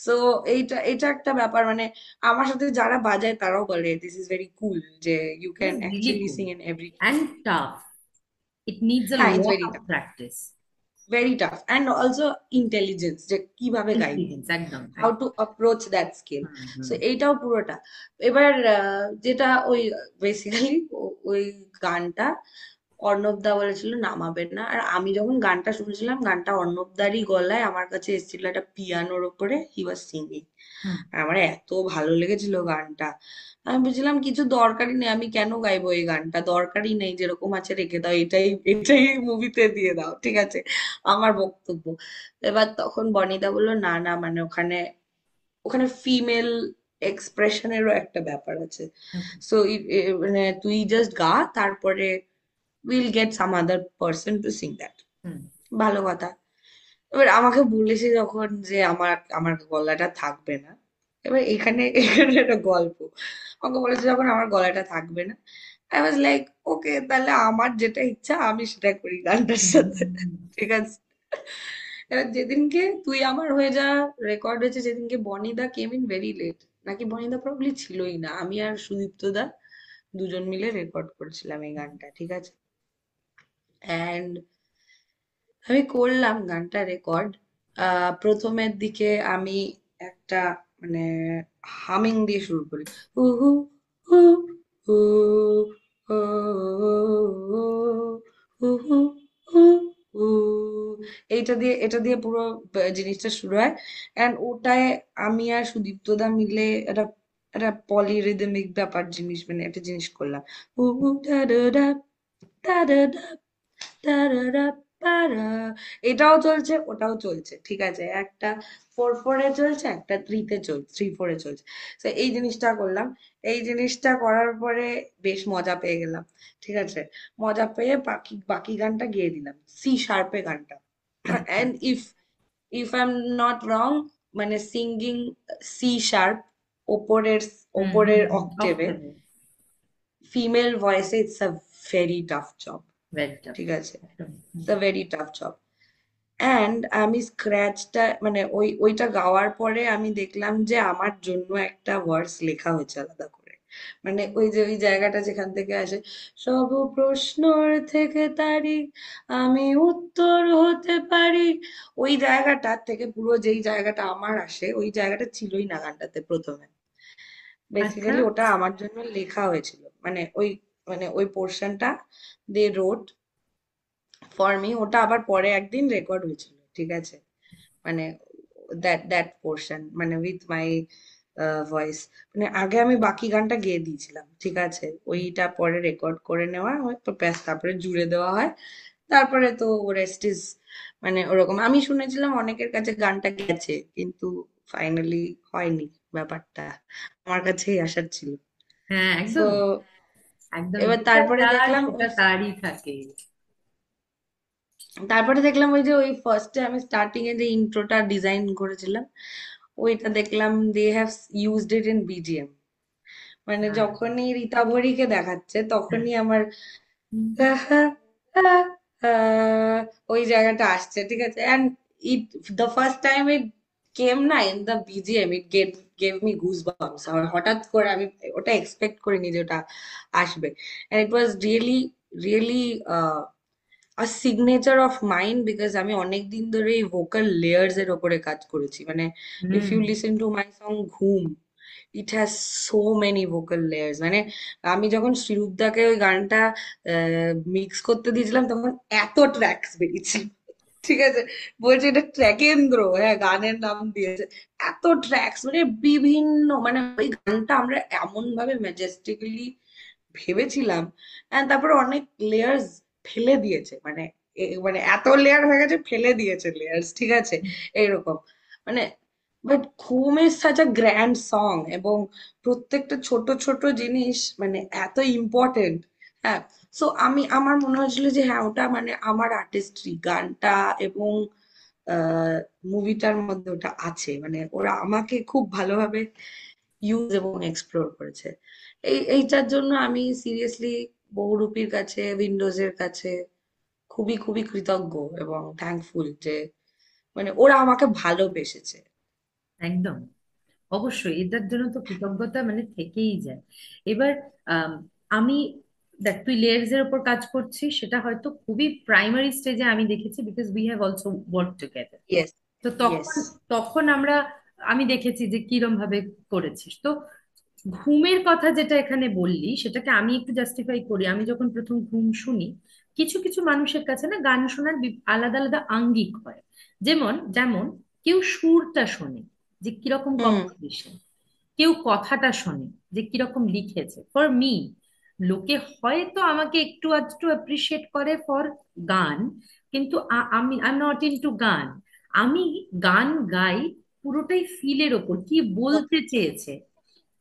সো এইটা এটা একটা ব্যাপার, মানে আমার সাথে যারা বাজায় তারাও বলে দিস ইজ ভেরি কুল, যে you it can is really actually cool sing in every key. And tough. It needs a হ্যাঁ, it's lot very of tough, practice. Very tough, and also intelligence, যে কিভাবে গাইবো, ইন্টেলিজেন্স, একদম হাউ একদম। To approach that skill. হুম হুম সো এইটাও পুরোটা। এবার যেটা ওই বেসিক্যালি ওই গানটা অর্ণব দা বলেছিল নামাবে না। আর আমি যখন গানটা শুনেছিলাম, গানটা অর্ণব দারই গলায় আমার কাছে এসেছিল একটা পিয়ানোর ওপরে, হি ওয়াজ সিঙ্গিং। হুম। আমার এত ভালো লেগেছিল গানটা, আমি বুঝলাম কিছু দরকারই নেই, আমি কেন গাইবো এই গানটা, দরকারই নেই, যেরকম আছে রেখে দাও, এটাই এটাই মুভিতে দিয়ে দাও, ঠিক আছে, আমার বক্তব্য। এবার তখন বনিদা বললো না না, মানে ওখানে ওখানে ফিমেল এক্সপ্রেশনেরও একটা ব্যাপার আছে। Okay. সো মানে তুই জাস্ট গা, তারপরে will get some other person to sing that. হুম। ভালো কথা। এবার আমাকে বলেছে যখন যে আমার আমার গলাটা থাকবে না, এবার এখানে এখানে একটা গল্প। আমাকে বলেছে যখন আমার গলাটা থাকবে না, আই ওয়াজ লাইক ওকে, তাহলে আমার যেটা ইচ্ছা আমি সেটা করি গানটার সাথে, ঠিক আছে। এবার যেদিনকে তুই আমার হয়ে যা রেকর্ড হয়েছে, যেদিনকে বনিদা কেম ইন ভেরি লেট, নাকি বনিদা প্রবলি ছিলই না, আমি আর সুদীপ্ত দা দুজন মিলে রেকর্ড করেছিলাম এই গানটা, ঠিক আছে। অ্যান্ড আমি করলাম গানটা রেকর্ড। প্রথমের দিকে আমি একটা মানে হামিং দিয়ে শুরু করি, হু হু হু হু হু হু হু হু হু, এটা দিয়ে পুরো জিনিসটা শুরু হয়। অ্যান্ড ওটায় আমি আর সুদীপ্ত দা মিলে একটা একটা পলিরিদমিক ব্যাপার জিনিস, মানে একটা জিনিস করলাম, হু হু ডা ডা ডা ডা ডা ডা তারারা পারা। এটাও চলছে ওটাও চলছে, ঠিক আছে, একটা 4/4 চলছে, একটা 3 চলছে, 3/4 চলছে। তো এই জিনিসটা করলাম। এই জিনিসটা করার পরে বেশ মজা পেয়ে গেলাম, ঠিক আছে। মজা পেয়ে বাকি বাকি গানটা গেয়ে দিলাম সি শার্পে গানটা। আচ্ছা। And if I am not wrong, মানে সিঙ্গিং সি শার্প, ওপরের হুম হুম ওপরের হুম, অক্টেভে, অক্টোবর। ফিমেল ভয়েসে, it's a very tough job, very tough. ঠিক আছে। একদম। হুম। It's a very tough job. And আমি স্ক্র্যাচটা মানে ওইটা গাওয়ার পরে আমি দেখলাম যে আমার জন্য একটা ভার্স লেখা হয়েছে আলাদা করে। মানে ওই যে ওই জায়গাটা যেখান থেকে আসে, সব প্রশ্নর থেকে তারি আমি উত্তর হতে পারি, ওই জায়গাটার থেকে পুরো যেই জায়গাটা আমার আসে, ওই জায়গাটা ছিলই না গানটাতে প্রথমে। আচ্ছা। বেসিক্যালি ওটা আমার জন্য লেখা হয়েছিল, মানে ওই পোর্শনটা দে রোড ফর মি, ওটা আবার পরে একদিন রেকর্ড হয়েছিল, ঠিক আছে। মানে দ্যাট পোর্শন মানে উইথ মাই ভয়েস, মানে আগে আমি বাকি গানটা গেয়ে দিয়েছিলাম, ঠিক আছে, ওইটা পরে রেকর্ড করে নেওয়া হয় তো ব্যাস, তারপরে জুড়ে দেওয়া হয়, তারপরে তো রেস্ট ইজ, মানে ওরকম। আমি শুনেছিলাম অনেকের কাছে গানটা গেছে, কিন্তু ফাইনালি হয়নি ব্যাপারটা, আমার কাছেই আসার ছিল। হ্যাঁ, তো একদম। একদম, এবার যেটা তারপরে তার দেখলাম সেটা তারই থাকে। ওই যে ওই ফার্স্টে আমি স্টার্টিং এ যে ইন্ট্রোটা ডিজাইন করেছিলাম, ওইটা দেখলাম they have used it in BGM. মানে হ্যাঁ। যখনই রীতা ভরিকে দেখাচ্ছে হ্যাঁ। তখনই আমার হুম। ওই জায়গাটা আসছে, ঠিক আছে। And it, the first time it came না in the BGM, it gave me goose bumps. আমার হঠাৎ করে আমি ওটা এক্সপেক্ট করিনি যে ওটা আসবে। And it was really really our signature of mind, because আমি অনেক দিন ধরে এই ভোকাল লেয়ার্স এর ওপরে কাজ করেছি। মানে if hmm. You listen to my song Ghum, it has so many vocal layers. মানে আমি যখন শ্রীরুদ্দাকে ওই গানটা মিক্স করতে দিয়েছিলাম তখন এত ট্র্যাকস বেরিয়েছিল, ঠিক আছে। বলছে এটা ট্র্যাকেন্দ্র, হ্যাঁ গানের নাম দিয়েছে। এত ট্র্যাকস, মানে বিভিন্ন, মানে ওই গানটা আমরা এমন ভাবে ম্যাজেস্টিক্যালি ভেবেছিলাম, and তারপরে অনেক লেয়ার্স ফেলে দিয়েছে, মানে মানে এত লেয়ার হয়ে গেছে, ফেলে দিয়েছে লেয়ার্স, ঠিক আছে, এইরকম। মানে বাট ঘুম is such a grand song, এবং প্রত্যেকটা ছোট ছোট জিনিস মানে এত ইম্পর্টেন্ট। হ্যাঁ। সো আমার মনে হয়েছিল যে হ্যাঁ ওটা মানে আমার আর্টিস্ট্রি গানটা, এবং মুভিটার মধ্যে ওটা আছে, মানে ওরা আমাকে খুব ভালোভাবে ইউজ এবং এক্সপ্লোর করেছে। এইটার জন্য আমি সিরিয়াসলি বহুরূপীর কাছে, উইন্ডোজের কাছে খুবই খুবই কৃতজ্ঞ এবং থ্যাঙ্কফুল যে মানে ওরা আমাকে ভালোবেসেছে। একদম। অবশ্যই এটার জন্য তো কৃতজ্ঞতা মানে থেকেই যায়। এবার আম, আমি দেখ, তুই লেয়ার্স এর উপর কাজ করছিস, সেটা হয়তো খুবই প্রাইমারি স্টেজে আমি দেখেছি, because we have also work together. Yes, তো ইয়েস। তখন তখন আমি দেখেছি যে কিরম ভাবে করেছিস। তো ঘুমের কথা যেটা এখানে বললি, সেটাকে আমি একটু জাস্টিফাই করি। আমি যখন প্রথম ঘুম শুনি, কিছু কিছু মানুষের কাছে না গান শোনার আলাদা আলাদা আঙ্গিক হয়। যেমন যেমন কেউ সুরটা শোনে যে কিরকম হুম। কম্পোজিশন, কেউ কথাটা শোনে যে কিরকম লিখেছে। ফর মি, লোকে হয়তো আমাকে একটু আধটু অ্যাপ্রিসিয়েট করে ফর গান, কিন্তু আমি আই এম নট ইনটু গান। আমি গান গাই পুরোটাই ফিলের ওপর, কি বলতে চেয়েছে।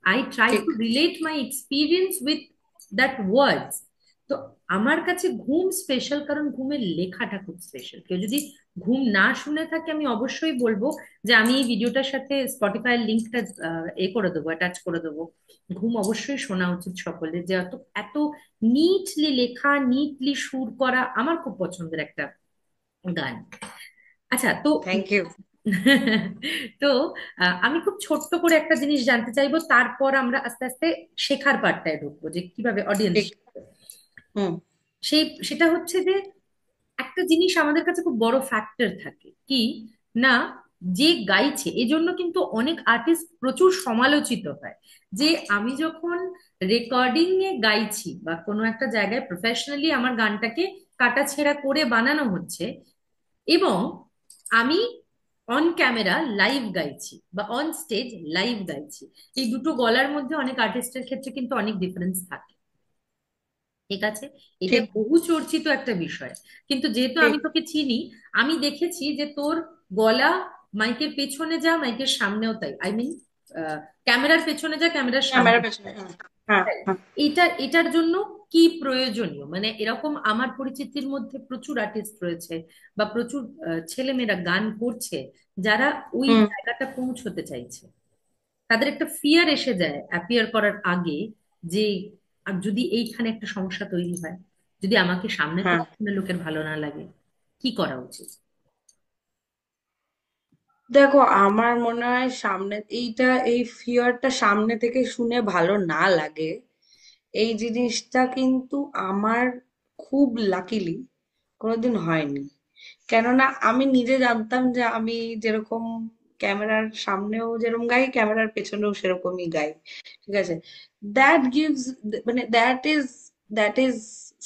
আই ট্রাই ঠিক। To relate my experience with that words. তো আমার কাছে ঘুম স্পেশাল, কারণ ঘুমের লেখাটা খুব স্পেশাল। কেউ যদি ঘুম না শুনে থাকে, আমি অবশ্যই বলবো যে আমি এই ভিডিওটার সাথে স্পটিফাই লিঙ্কটা এ করে দেবো, অ্যাটাচ করে দেবো। ঘুম অবশ্যই শোনা উচিত সকলের, যে এত এত নিটলি লেখা, নিটলি সুর করা আমার খুব পছন্দের একটা গান। আচ্ছা, তো থ্যাংক ইউ। তো আমি খুব ছোট্ট করে একটা জিনিস জানতে চাইবো, তারপর আমরা আস্তে আস্তে শেখার পার্টটায় ঢুকবো যে কিভাবে অডিয়েন্স। ঠিক। হুম। সেটা হচ্ছে যে একটা জিনিস আমাদের কাছে খুব বড় ফ্যাক্টর থাকে কি না, যে গাইছে এজন্য কিন্তু অনেক আর্টিস্ট প্রচুর সমালোচিত হয়। যে আমি যখন রেকর্ডিং এ গাইছি বা কোনো একটা জায়গায় প্রফেশনালি আমার গানটাকে কাটাছেঁড়া করে বানানো হচ্ছে, এবং আমি অন ক্যামেরা লাইভ গাইছি বা অন স্টেজ লাইভ গাইছি, এই দুটো গলার মধ্যে অনেক আর্টিস্টের ক্ষেত্রে কিন্তু অনেক ডিফারেন্স থাকে। ঠিক আছে, এটা ঠিক। বহু চর্চিত একটা বিষয়। কিন্তু যেহেতু ঠিক। আমি তোকে চিনি, আমি দেখেছি যে তোর গলা মাইকের পেছনে যা মাইকের সামনেও তাই, আই মিন ক্যামেরার পেছনে যা ক্যামেরার সামনে ক্যামেরা পেছনে, হ্যাঁ। হ্যাঁ, তাই। হ্যাঁ। এটার জন্য কি প্রয়োজনীয়, মানে এরকম আমার পরিচিতির মধ্যে প্রচুর আর্টিস্ট রয়েছে বা প্রচুর ছেলেমেয়েরা গান করছে, যারা ওই হুম। জায়গাটা পৌঁছতে চাইছে। তাদের একটা ফিয়ার এসে যায় অ্যাপিয়ার করার আগে, যে আর যদি এইখানে একটা সমস্যা তৈরি হয়, যদি আমাকে সামনে হ্যাঁ। থেকে কোনো লোকের ভালো না লাগে, কি করা উচিত? দেখো, আমার মনে হয় সামনে এইটা, এই ফিয়ারটা সামনে থেকে শুনে ভালো না লাগে, এই জিনিসটা কিন্তু আমার খুব লাকিলি কোনোদিন হয়নি। কেননা আমি নিজে জানতাম যে আমি যেরকম ক্যামেরার সামনেও যেরকম গাই, ক্যামেরার পেছনেও সেরকমই গাই। ঠিক আছে। দ্যাট গিভস, মানে that is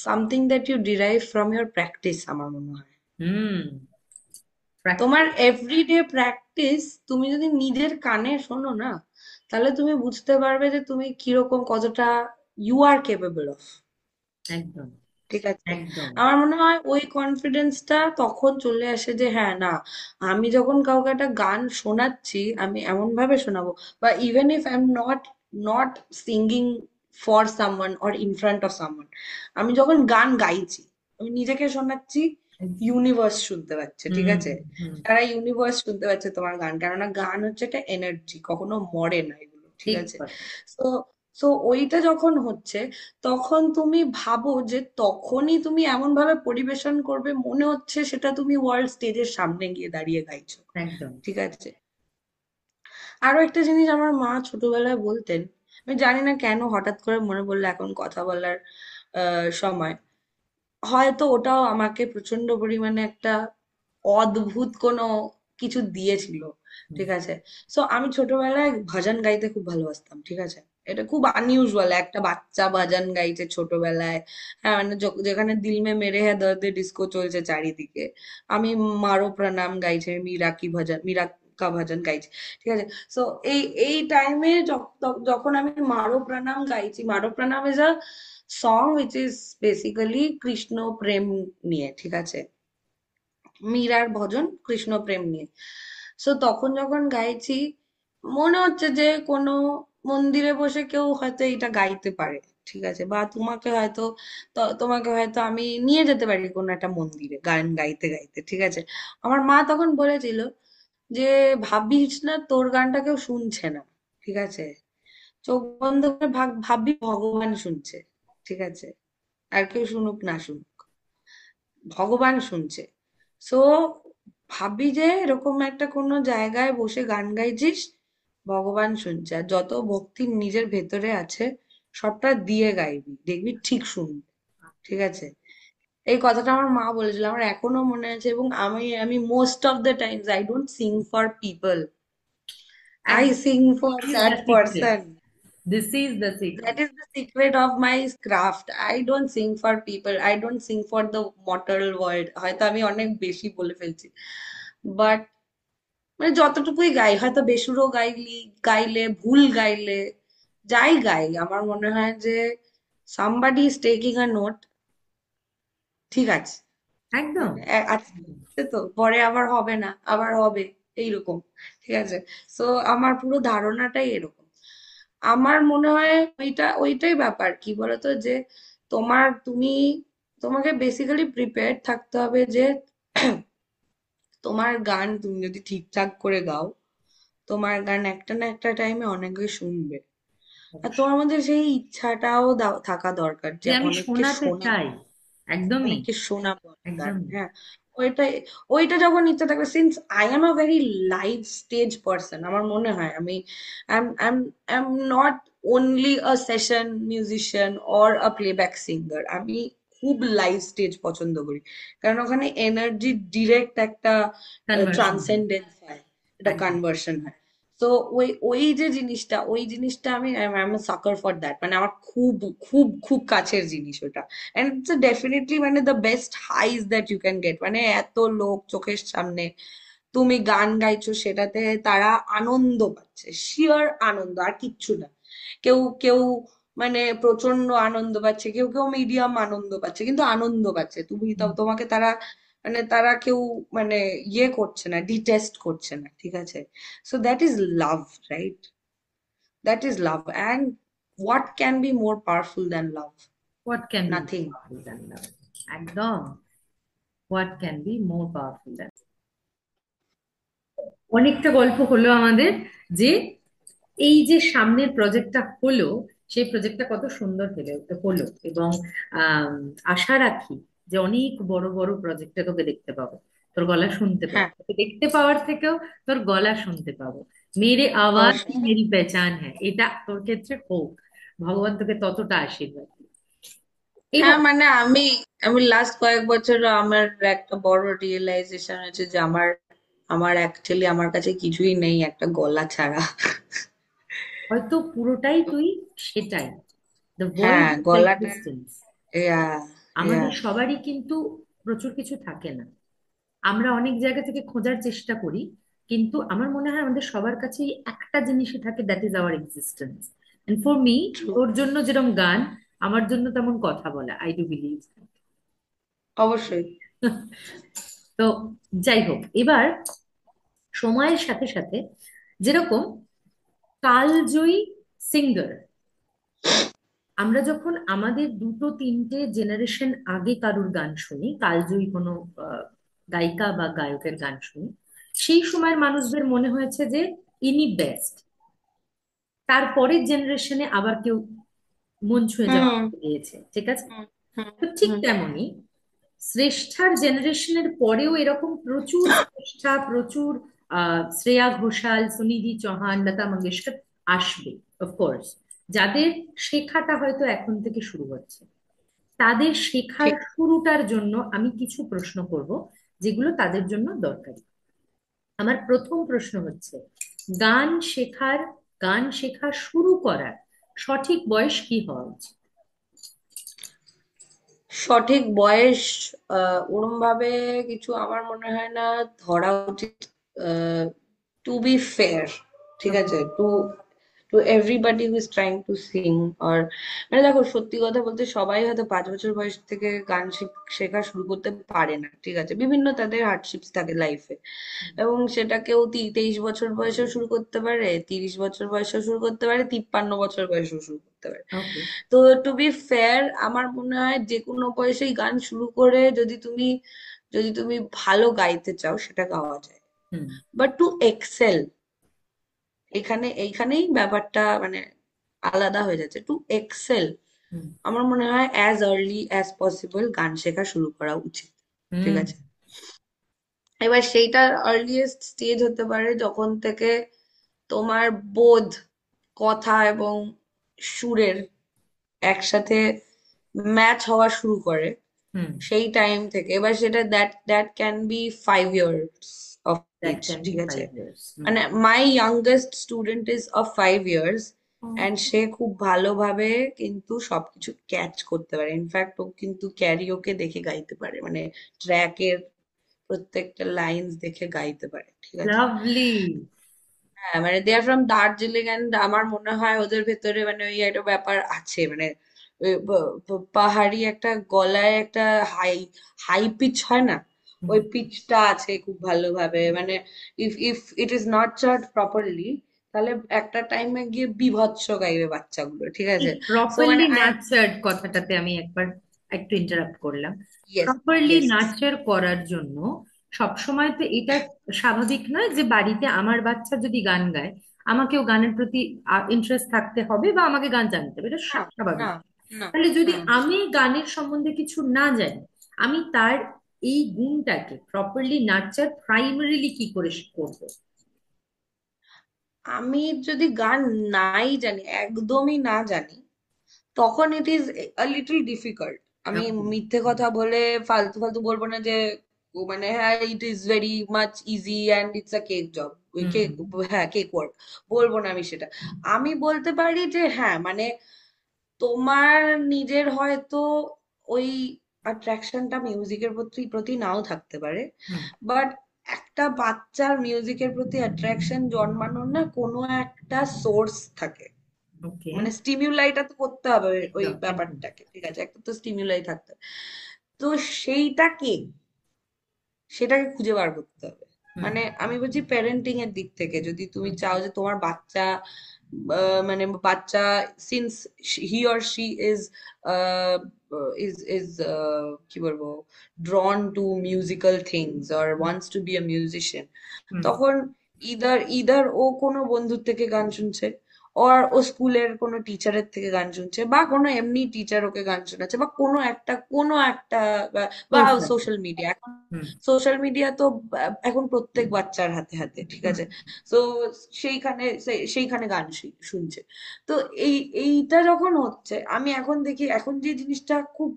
something that you derive from your practice, আমার মনে হয়। হুম। তোমার এভরিডে প্র্যাকটিস তুমি যদি নিজের কানে শোনো না, তাহলে তুমি বুঝতে পারবে যে তুমি কিরকম, কতটা ইউ আর কেপেবল অফ। একদম। ঠিক আছে। একদম। আমার মনে হয় ওই কনফিডেন্সটা তখন চলে আসে যে হ্যাঁ, না, আমি যখন কাউকে একটা গান শোনাচ্ছি, আমি এমন ভাবে শোনাবো, বা even if I am not singing for someone or in front of someone, আমি যখন গান গাইছি, আমি নিজেকে শোনাচ্ছি, ইউনিভার্স শুনতে পাচ্ছে। ঠিক হুম। আছে। হুম। সারা ইউনিভার্স শুনতে পাচ্ছে তোমার গান, কেননা গান হচ্ছে একটা এনার্জি, কখনো মরে না এগুলো। ঠিক ঠিক আছে। কথা। তো সো ওইটা যখন হচ্ছে, তখন তুমি ভাবো যে তখনই তুমি এমন ভাবে পরিবেশন করবে, মনে হচ্ছে সেটা তুমি ওয়ার্ল্ড স্টেজের সামনে গিয়ে দাঁড়িয়ে গাইছো। একদম। ঠিক আছে। আরো একটা জিনিস আমার মা ছোটবেলায় বলতেন, আমি জানি না কেন হঠাৎ করে মনে পড়লো এখন কথা বলার সময়, হয়তো ওটাও আমাকে প্রচন্ড পরিমাণে একটা অদ্ভুত কোনো কিছু দিয়েছিল। হুম। ঠিক আছে। সো আমি ছোটবেলায় ভজন গাইতে খুব ভালোবাসতাম। ঠিক আছে। এটা খুব আনইউজুয়াল, একটা বাচ্চা ভজন গাইছে ছোটবেলায়। হ্যাঁ, মানে যেখানে দিল মে মেরে হ্যায় দর্দে ডিস্কো চলছে চারিদিকে, আমি মারো প্রণাম গাইছে, মীরা কি ভজন, মীরা কা ভজন গাইছে। ঠিক আছে। সো এই এই টাইমে যখন আমি মারো প্রণাম গাইছি, Maro Pranam is a song which is basically Krishna প্রেম নিয়ে। ঠিক আছে। মীরার ভজন কৃষ্ণ প্রেম নিয়ে। সো তখন যখন গাইছি, মনে হচ্ছে যে কোনো মন্দিরে বসে কেউ হয়তো এটা গাইতে পারে। ঠিক আছে। বা তোমাকে হয়তো আমি নিয়ে যেতে পারি কোনো একটা মন্দিরে গান গাইতে গাইতে। ঠিক আছে। আমার মা তখন বলেছিল যে ভাবিস না তোর গানটা কেউ শুনছে না। ঠিক আছে। চোখ বন্ধ করে ভাববি ভগবান শুনছে। ঠিক আছে। আর কেউ শুনুক না শুনুক, ভগবান শুনছে। সো ভাবি যে এরকম একটা কোনো জায়গায় বসে গান গাইছিস, ভগবান শুনছে, আর যত ভক্তি নিজের ভেতরে আছে সবটা দিয়ে গাইবি, দেখবি ঠিক শুনবে। ঠিক আছে। এই কথাটা আমার মা বলেছিল, আমার এখনো মনে আছে। এবং আমি most of the times I don't sing for people, I একদম। Sing for is that the secret. Person. This is the That secret. is the secret of my craft. I don't sing for people. I don't sing for the mortal world. হয়তো আমি অনেক বেশি বলে ফেলছি। বাট মানে যতটুকুই গাই, হয়তো বেসুরো গাইলে, ভুল গাইলে, যাই গাই, আমার মনে হয় যে somebody is taking a note, ঠিক আছে, একদম। মানে আজকে তো পরে আবার হবে না, আবার হবে, এইরকম, ঠিক আছে। সো আমার পুরো ধারণাটাই এরকম। আমার মনে হয় ওইটাই ব্যাপার, কি বলতো, যে তুমি তোমাকে বেসিক্যালি প্রিপেয়ার্ড থাকতে হবে যে তোমার গান তুমি যদি ঠিকঠাক করে গাও, তোমার গান একটা না একটা টাইমে অনেকে শুনবে। আর অবশ্যই। তোমার মধ্যে সেই ইচ্ছাটাও থাকা দরকার যে যে আমি অনেককে শোনাতে শোনাবো, চাই। একদমই। অনেককে শোনাবো আমি গান, একদমই। হ্যাঁ। ওইটাই, ওইটা যখন ইচ্ছা থাকবে, since I am a very live stage person, আমার মনে হয় আমি I am not only a session musician or a playback singer, আমি খুব লাইভ স্টেজ পছন্দ করি। কারণ ওখানে এনার্জি ডিরেক্ট একটা কনভার্সন। ট্রান্সেন্ডেন্স হয়, একটা একদম। কনভার্সন হয়। তো ওই যে জিনিসটা, ওই জিনিসটা আমি I am sucker for that, মানে আমার খুব খুব খুব কাছের জিনিস ওটা। এন্ড ইটস ডেফিনেটলি মানে the best highs that you can get, মানে এত লোক চোখের সামনে তুমি গান গাইছো, সেটাতে তারা আনন্দ পাচ্ছে, শিওর আনন্দ, আর কিচ্ছু না। কেউ কেউ মানে প্রচন্ড আনন্দ পাচ্ছে, কেউ কেউ মিডিয়াম আনন্দ পাচ্ছে, কিন্তু আনন্দ পাচ্ছে। তোমাকে তারা মানে তারা কেউ মানে ইয়ে করছে না, ডিটেস্ট করছে না, ঠিক আছে। So that is love, right? That is love, and what can be more powerful than love? What can be Nothing. Powerful than love. একদম। What can be more powerful than. অনেকটা গল্প হলো আমাদের, যে এই যে সামনের প্রজেক্টটা হলো, সেই প্রজেক্টটা কত সুন্দর হলো। এবং আম, আশা রাখি যে অনেক বড় বড় প্রজেক্টে তোকে দেখতে পাবো, তোর গলা শুনতে পাবো, হ্যাঁ, তোকে দেখতে পাওয়ার থেকেও তোর গলা শুনতে পাবো। মেরে আওয়াজ হি অবশ্যই। মেরি পেহচান হ্যাঁ, এটা তোর ক্ষেত্রে হোক। ভগবান তোকে ততটা আশীর্বাদ দিক। এবং হ্যাঁ, মানে আমি আমি লাস্ট কয়েক বছর আমার একটা বড় রিয়েলাইজেশন হয়েছে যে আমার আমার অ্যাকচুয়ালি আমার কাছে কিছুই নেই একটা গলা ছাড়া। হয়তো পুরোটাই তুই সেটাই, দ্য ওয়ার্ল্ড হ্যাঁ, অফ গলাটা, এক্সিস্টেন্স। ইয়া, ইয়া, আমাদের সবারই কিন্তু প্রচুর কিছু থাকে না। আমরা অনেক জায়গা থেকে খোঁজার চেষ্টা করি, কিন্তু আমার মনে হয় আমাদের সবার কাছেই একটা জিনিসই থাকে, that is our existence. And for me, true, তোর জন্য যেরকম গান, আমার জন্য তেমন কথা বলা, আই ডু বিলিভ। অবশ্যই। তো যাই হোক, এবার সময়ের সাথে সাথে যেরকম কালজয়ী সিঙ্গার, আমরা যখন আমাদের দুটো তিনটে জেনারেশন আগে কারুর গান শুনি, কালজয়ী কোনো গায়িকা বা গায়কের গান শুনি, সেই সময়ের মানুষদের মনে হয়েছে যে ইনি বেস্ট। তারপরের জেনারেশনে আবার কেউ মন ছুঁয়ে যাওয়া হুম, গিয়েছে, ঠিক আছে। হুম, হুম, তো ঠিক হুম। তেমনই শ্রেষ্ঠার জেনারেশনের পরেও এরকম প্রচুর শ্রেষ্ঠা, প্রচুর শ্রেয়া ঘোষাল, সুনিধি চৌহান, লতা মঙ্গেশকর আসবে, অফকোর্স, যাদের শেখাটা হয়তো এখন থেকে শুরু হচ্ছে। তাদের শেখার ঠিক। শুরুটার জন্য আমি কিছু প্রশ্ন করব, যেগুলো তাদের জন্য দরকারি। আমার প্রথম প্রশ্ন হচ্ছে, গান শেখার, গান শেখা শুরু করার সঠিক বয়স কি হওয়া উচিত? সঠিক বয়স ওরম ভাবে কিছু আমার মনে হয় না ধরা উচিত। টু বি ফেয়ার, ঠিক আছে, to to everybody who is trying to sing, আর মানে দেখো, সত্যি কথা বলতে সবাই হয়তো 5 বছর বয়স থেকে গান শেখা শুরু করতে পারে না, ঠিক আছে, বিভিন্ন তাদের হার্ডশিপস থাকে লাইফে। এবং সেটা কেউ 23 বছর বয়সেও শুরু করতে পারে, 30 বছর বয়সেও শুরু করতে পারে, 53 বছর বয়সেও শুরু করতে পারে। ওকে। তো টু বি ফেয়ার, আমার মনে হয় যে কোনো বয়সেই গান শুরু করে যদি তুমি ভালো গাইতে চাও, সেটা গাওয়া যায়। হুম। বাট টু এক্সেল, এইখানেই ব্যাপারটা মানে আলাদা হয়ে যাচ্ছে। টু এক্সেল, হুম। আমার মনে হয় অ্যাজ আর্লি অ্যাজ পসিবল গান শেখা শুরু করা উচিত, ঠিক হুম। আছে। এবার সেইটার আর্লিয়েস্ট স্টেজ হতে পারে যখন থেকে তোমার বোধ, কথা এবং সুরের একসাথে ম্যাচ হওয়া শুরু করে, হুম। সেই টাইম থেকে। এবার সেটা that can be 5 years of that age, can be ঠিক আছে। 5 ইয়ার্স। হুম। মানে my youngest student is of 5 years, and সে খুব ভালোভাবে কিন্তু সবকিছু ক্যাচ করতে পারে। ইনফ্যাক্ট ও কিন্তু ক্যারিওকে দেখে গাইতে পারে, মানে ট্র্যাকের প্রত্যেকটা লাইন্স দেখে গাইতে পারে, ঠিক আছে। লাভলি। হ্যাঁ মানে দে আর ফ্রম দার্জিলিং, এন্ড আমার মনে হয় ওদের ভেতরে মানে ওই একটা ব্যাপার আছে, মানে ওই পাহাড়ি একটা গলায় একটা হাই হাই পিচ হয় না, ওই পিচটা আছে খুব ভালোভাবে, মানে if if it is not chart properly, তাহলে একটা টাইমে গিয়ে বীভৎস গাইবে বাচ্চাগুলো, ঠিক এই আছে। সো মানে প্রপারলি আই, নার্চার্ড কথাটাতে আমি একবার একটু ইন্টারাপ্ট করলাম। Yes, properly yes. নার্চার করার জন্য সবসময় তো এটা স্বাভাবিক নয় যে বাড়িতে আমার বাচ্চা যদি গান গায় আমাকেও গানের প্রতি ইন্টারেস্ট থাকতে হবে বা আমাকে গান জানতে হবে, এটা না, স্বাভাবিক। না, না, তাহলে যদি না। আমি গানের সম্বন্ধে কিছু না জানি, আমি তার এই গুণটাকে প্রপারলি নার্চার প্রাইমারিলি কি করে করবো? আমি যদি গান নাই জানি, একদমই না জানি, তখন it is a little difficult. আমি Okay. মিথ্যে কথা বলে ফালতু ফালতু বলবো না যে ও মানে হ্যাঁ ইট is very much easy and it's a cake job, ওই হুম। কেক, হ্যাঁ কেক ওয়ার্ক, বলবো না আমি সেটা। আমি বলতে পারি যে হ্যাঁ মানে তোমার নিজের হয়তো ওই অ্যাট্রাকশনটা মিউজিকের প্রতি প্রতি নাও থাকতে পারে, হুম। বাট একটা বাচ্চার মিউজিকের প্রতি অ্যাট্রাকশন জন্মানোর না কোনো একটা সোর্স থাকে, ওকে। মানে স্টিমিউলাইটা তো করতে হবে ওই ওই একদম একদম। ব্যাপারটাকে, ঠিক আছে, একটা তো স্টিমিউলাই থাকতে হবে। তো সেইটা কি, সেটাকে খুঁজে বার করতে হবে। হুম। মানে আমি বলছি প্যারেন্টিং এর দিক থেকে, যদি তুমি হুম। চাও যে তোমার বাচ্চা মানে বাচ্চা since he or she is কি বলবো, drawn to musical things or hmm. wants to be a musician, হুম। তখন ইদার ও কোনো বন্ধুর থেকে গান শুনছে, ওর ও স্কুলের কোনো টিচারের থেকে গান শুনছে, বা কোনো এমনি টিচার ওকে গান শোনাচ্ছে, বা কোনো একটা বা বা Source আছে। Social media. এখন হুম। সোশ্যাল মিডিয়া তো এখন প্রত্যেক বাচ্চার হাতে হাতে, ঠিক হুম। আছে। তো সেইখানে গান শুনছে। তো এইটা যখন হচ্ছে, আমি এখন দেখি এখন যে জিনিসটা খুব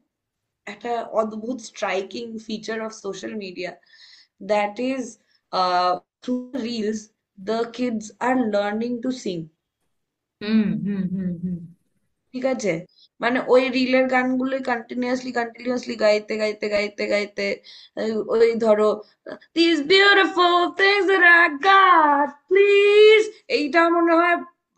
একটা অদ্ভুত striking feature of social media, that is through reels the kids are learning to sing, hmm. Hmm. Hmm. Hmm. ঠিক আছে। মানে ওই রিলের গানগুলো কন্টিনিউয়াসলি কন্টিনিউয়াসলি গাইতে গাইতে গাইতে গাইতে ওই ধরো this beautiful things that I got please, এইটা মনে হয়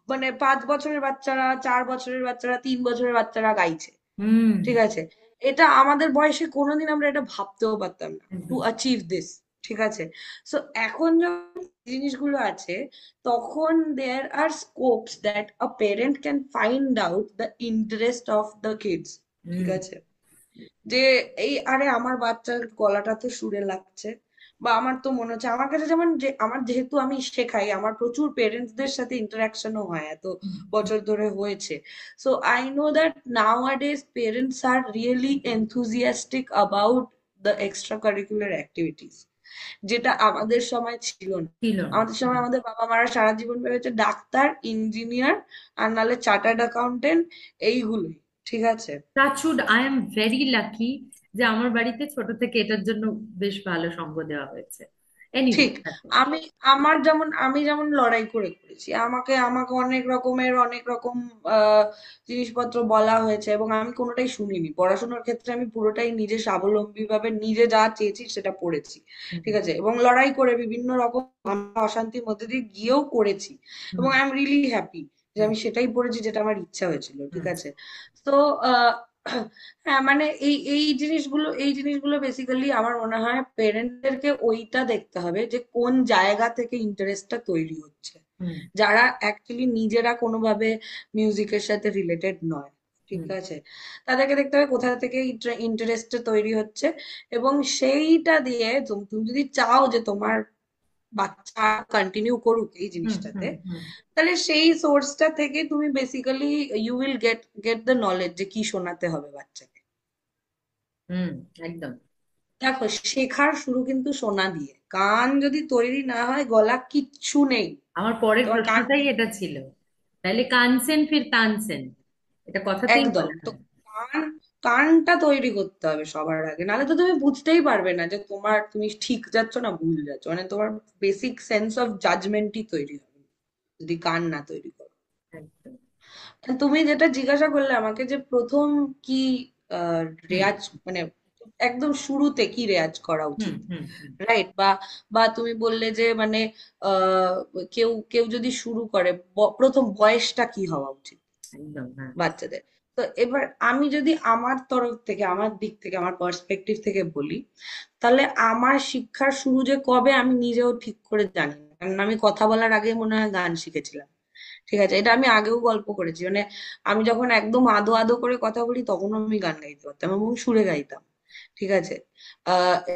মানে 5 বছরের বাচ্চারা, 4 বছরের বাচ্চারা, 3 বছরের বাচ্চারা গাইছে, হুম। ঠিক আছে। এটা আমাদের বয়সে কোনোদিন আমরা এটা ভাবতেও পারতাম না, টু একদম। অ্যাচিভ দিস, ঠিক আছে। সো এখন যখন জিনিসগুলো আছে, তখন there are scopes that a parent can find out the interest of the kids, ঠিক হুম। আছে। যে এই আরে আমার বাচ্চার গলাটা তো সুরে লাগছে, বা আমার তো মনে হচ্ছে আমার কাছে, যেমন যে আমার যেহেতু আমি শেখাই, আমার প্রচুর পেরেন্টসদের সাথে ইন্টারাকশনও হয়, এত বছর ধরে হয়েছে। So I know that now a days parents are really enthusiastic about the extra curricular activities, যেটা আমাদের সময় ছিল না। ছিল না। আমাদের সময় আমাদের বাবা মারা সারা জীবন ভেবেছে ডাক্তার, ইঞ্জিনিয়ার, আর নাহলে চার্টার্ড অ্যাকাউন্টেন্ট, এইগুলোই, ঠিক আছে। Touch wood, I am very lucky যে আমার বাড়িতে ছোট থেকে এটার জন্য বেশ ভালো সঙ্গ দেওয়া হয়েছে। এনিওয়ে। ঠিক। আমি আমি যেমন লড়াই করে করেছি, আমাকে আমাকে অনেক রকম জিনিসপত্র বলা হয়েছে, এবং আমি কোনোটাই শুনিনি। পড়াশোনার ক্ষেত্রে আমি পুরোটাই নিজে স্বাবলম্বী ভাবে নিজে যা চেয়েছি সেটা পড়েছি, ঠিক আছে, এবং লড়াই করে বিভিন্ন রকম ঝামেলা, অশান্তির মধ্যে দিয়ে গিয়েও করেছি, এবং আই এম রিয়েলি হ্যাপি যে আমি সেটাই পড়েছি যেটা আমার ইচ্ছা হয়েছিল, ঠিক আছে। তো হ্যাঁ মানে এই জিনিসগুলো বেসিক্যালি আমার মনে হয় পেরেন্টদেরকে ওইটা দেখতে হবে যে কোন জায়গা থেকে ইন্টারেস্টটা তৈরি হচ্ছে, যারা অ্যাকচুয়ালি নিজেরা কোনোভাবে মিউজিকের সাথে রিলেটেড নয়, ঠিক আছে। তাদেরকে দেখতে হবে কোথা থেকে ইন্টারেস্টটা তৈরি হচ্ছে, এবং সেইটা দিয়ে তুমি যদি চাও যে তোমার বাচ্চা কন্টিনিউ করুক এই জিনিসটাতে, তাহলে সেই সোর্সটা থেকে তুমি basically you will get the knowledge যে কি শোনাতে হবে বাচ্চাকে। হুম। একদম। দেখো, শেখার শুরু কিন্তু শোনা দিয়ে, কান যদি তৈরি না হয় গলা কিচ্ছু নেই। আমার পরের তোমার কান, প্রশ্নটাই এটা ছিল। তাহলে কানসেন ফির তানসেন, এটা কথাতেই একদম বলা তো, হয়। কান, কানটা তৈরি করতে হবে সবার আগে, নাহলে তো তুমি বুঝতেই পারবে না যে তুমি ঠিক যাচ্ছ না ভুল যাচ্ছ, মানে তোমার বেসিক সেন্স অফ জাজমেন্টই তৈরি হবে না যদি কান না তৈরি করো। একদম। তুমি যেটা জিজ্ঞাসা করলে আমাকে যে প্রথম কি আহ, হুম রেয়াজ মানে একদম শুরুতে কি রেয়াজ করা হুম উচিত, হুম হুম। রাইট? বা বা তুমি বললে যে মানে আহ কেউ কেউ যদি শুরু করে প্রথম বয়সটা কি হওয়া উচিত একদম, হ্যাঁ। বাচ্চাদের। তো এবার আমি যদি আমার তরফ থেকে, আমার দিক থেকে, আমার পার্সপেক্টিভ থেকে বলি, তাহলে আমার শিক্ষার শুরু যে কবে আমি নিজেও ঠিক করে জানি না, কারণ আমি কথা বলার আগে মনে হয় গান শিখেছিলাম। ঠিক আছে, এটা আমি আগেও গল্প করেছি, মানে আমি যখন একদম আদো আদো করে কথা বলি তখনও আমি গান গাইতে পারতাম এবং সুরে গাইতাম। ঠিক আছে।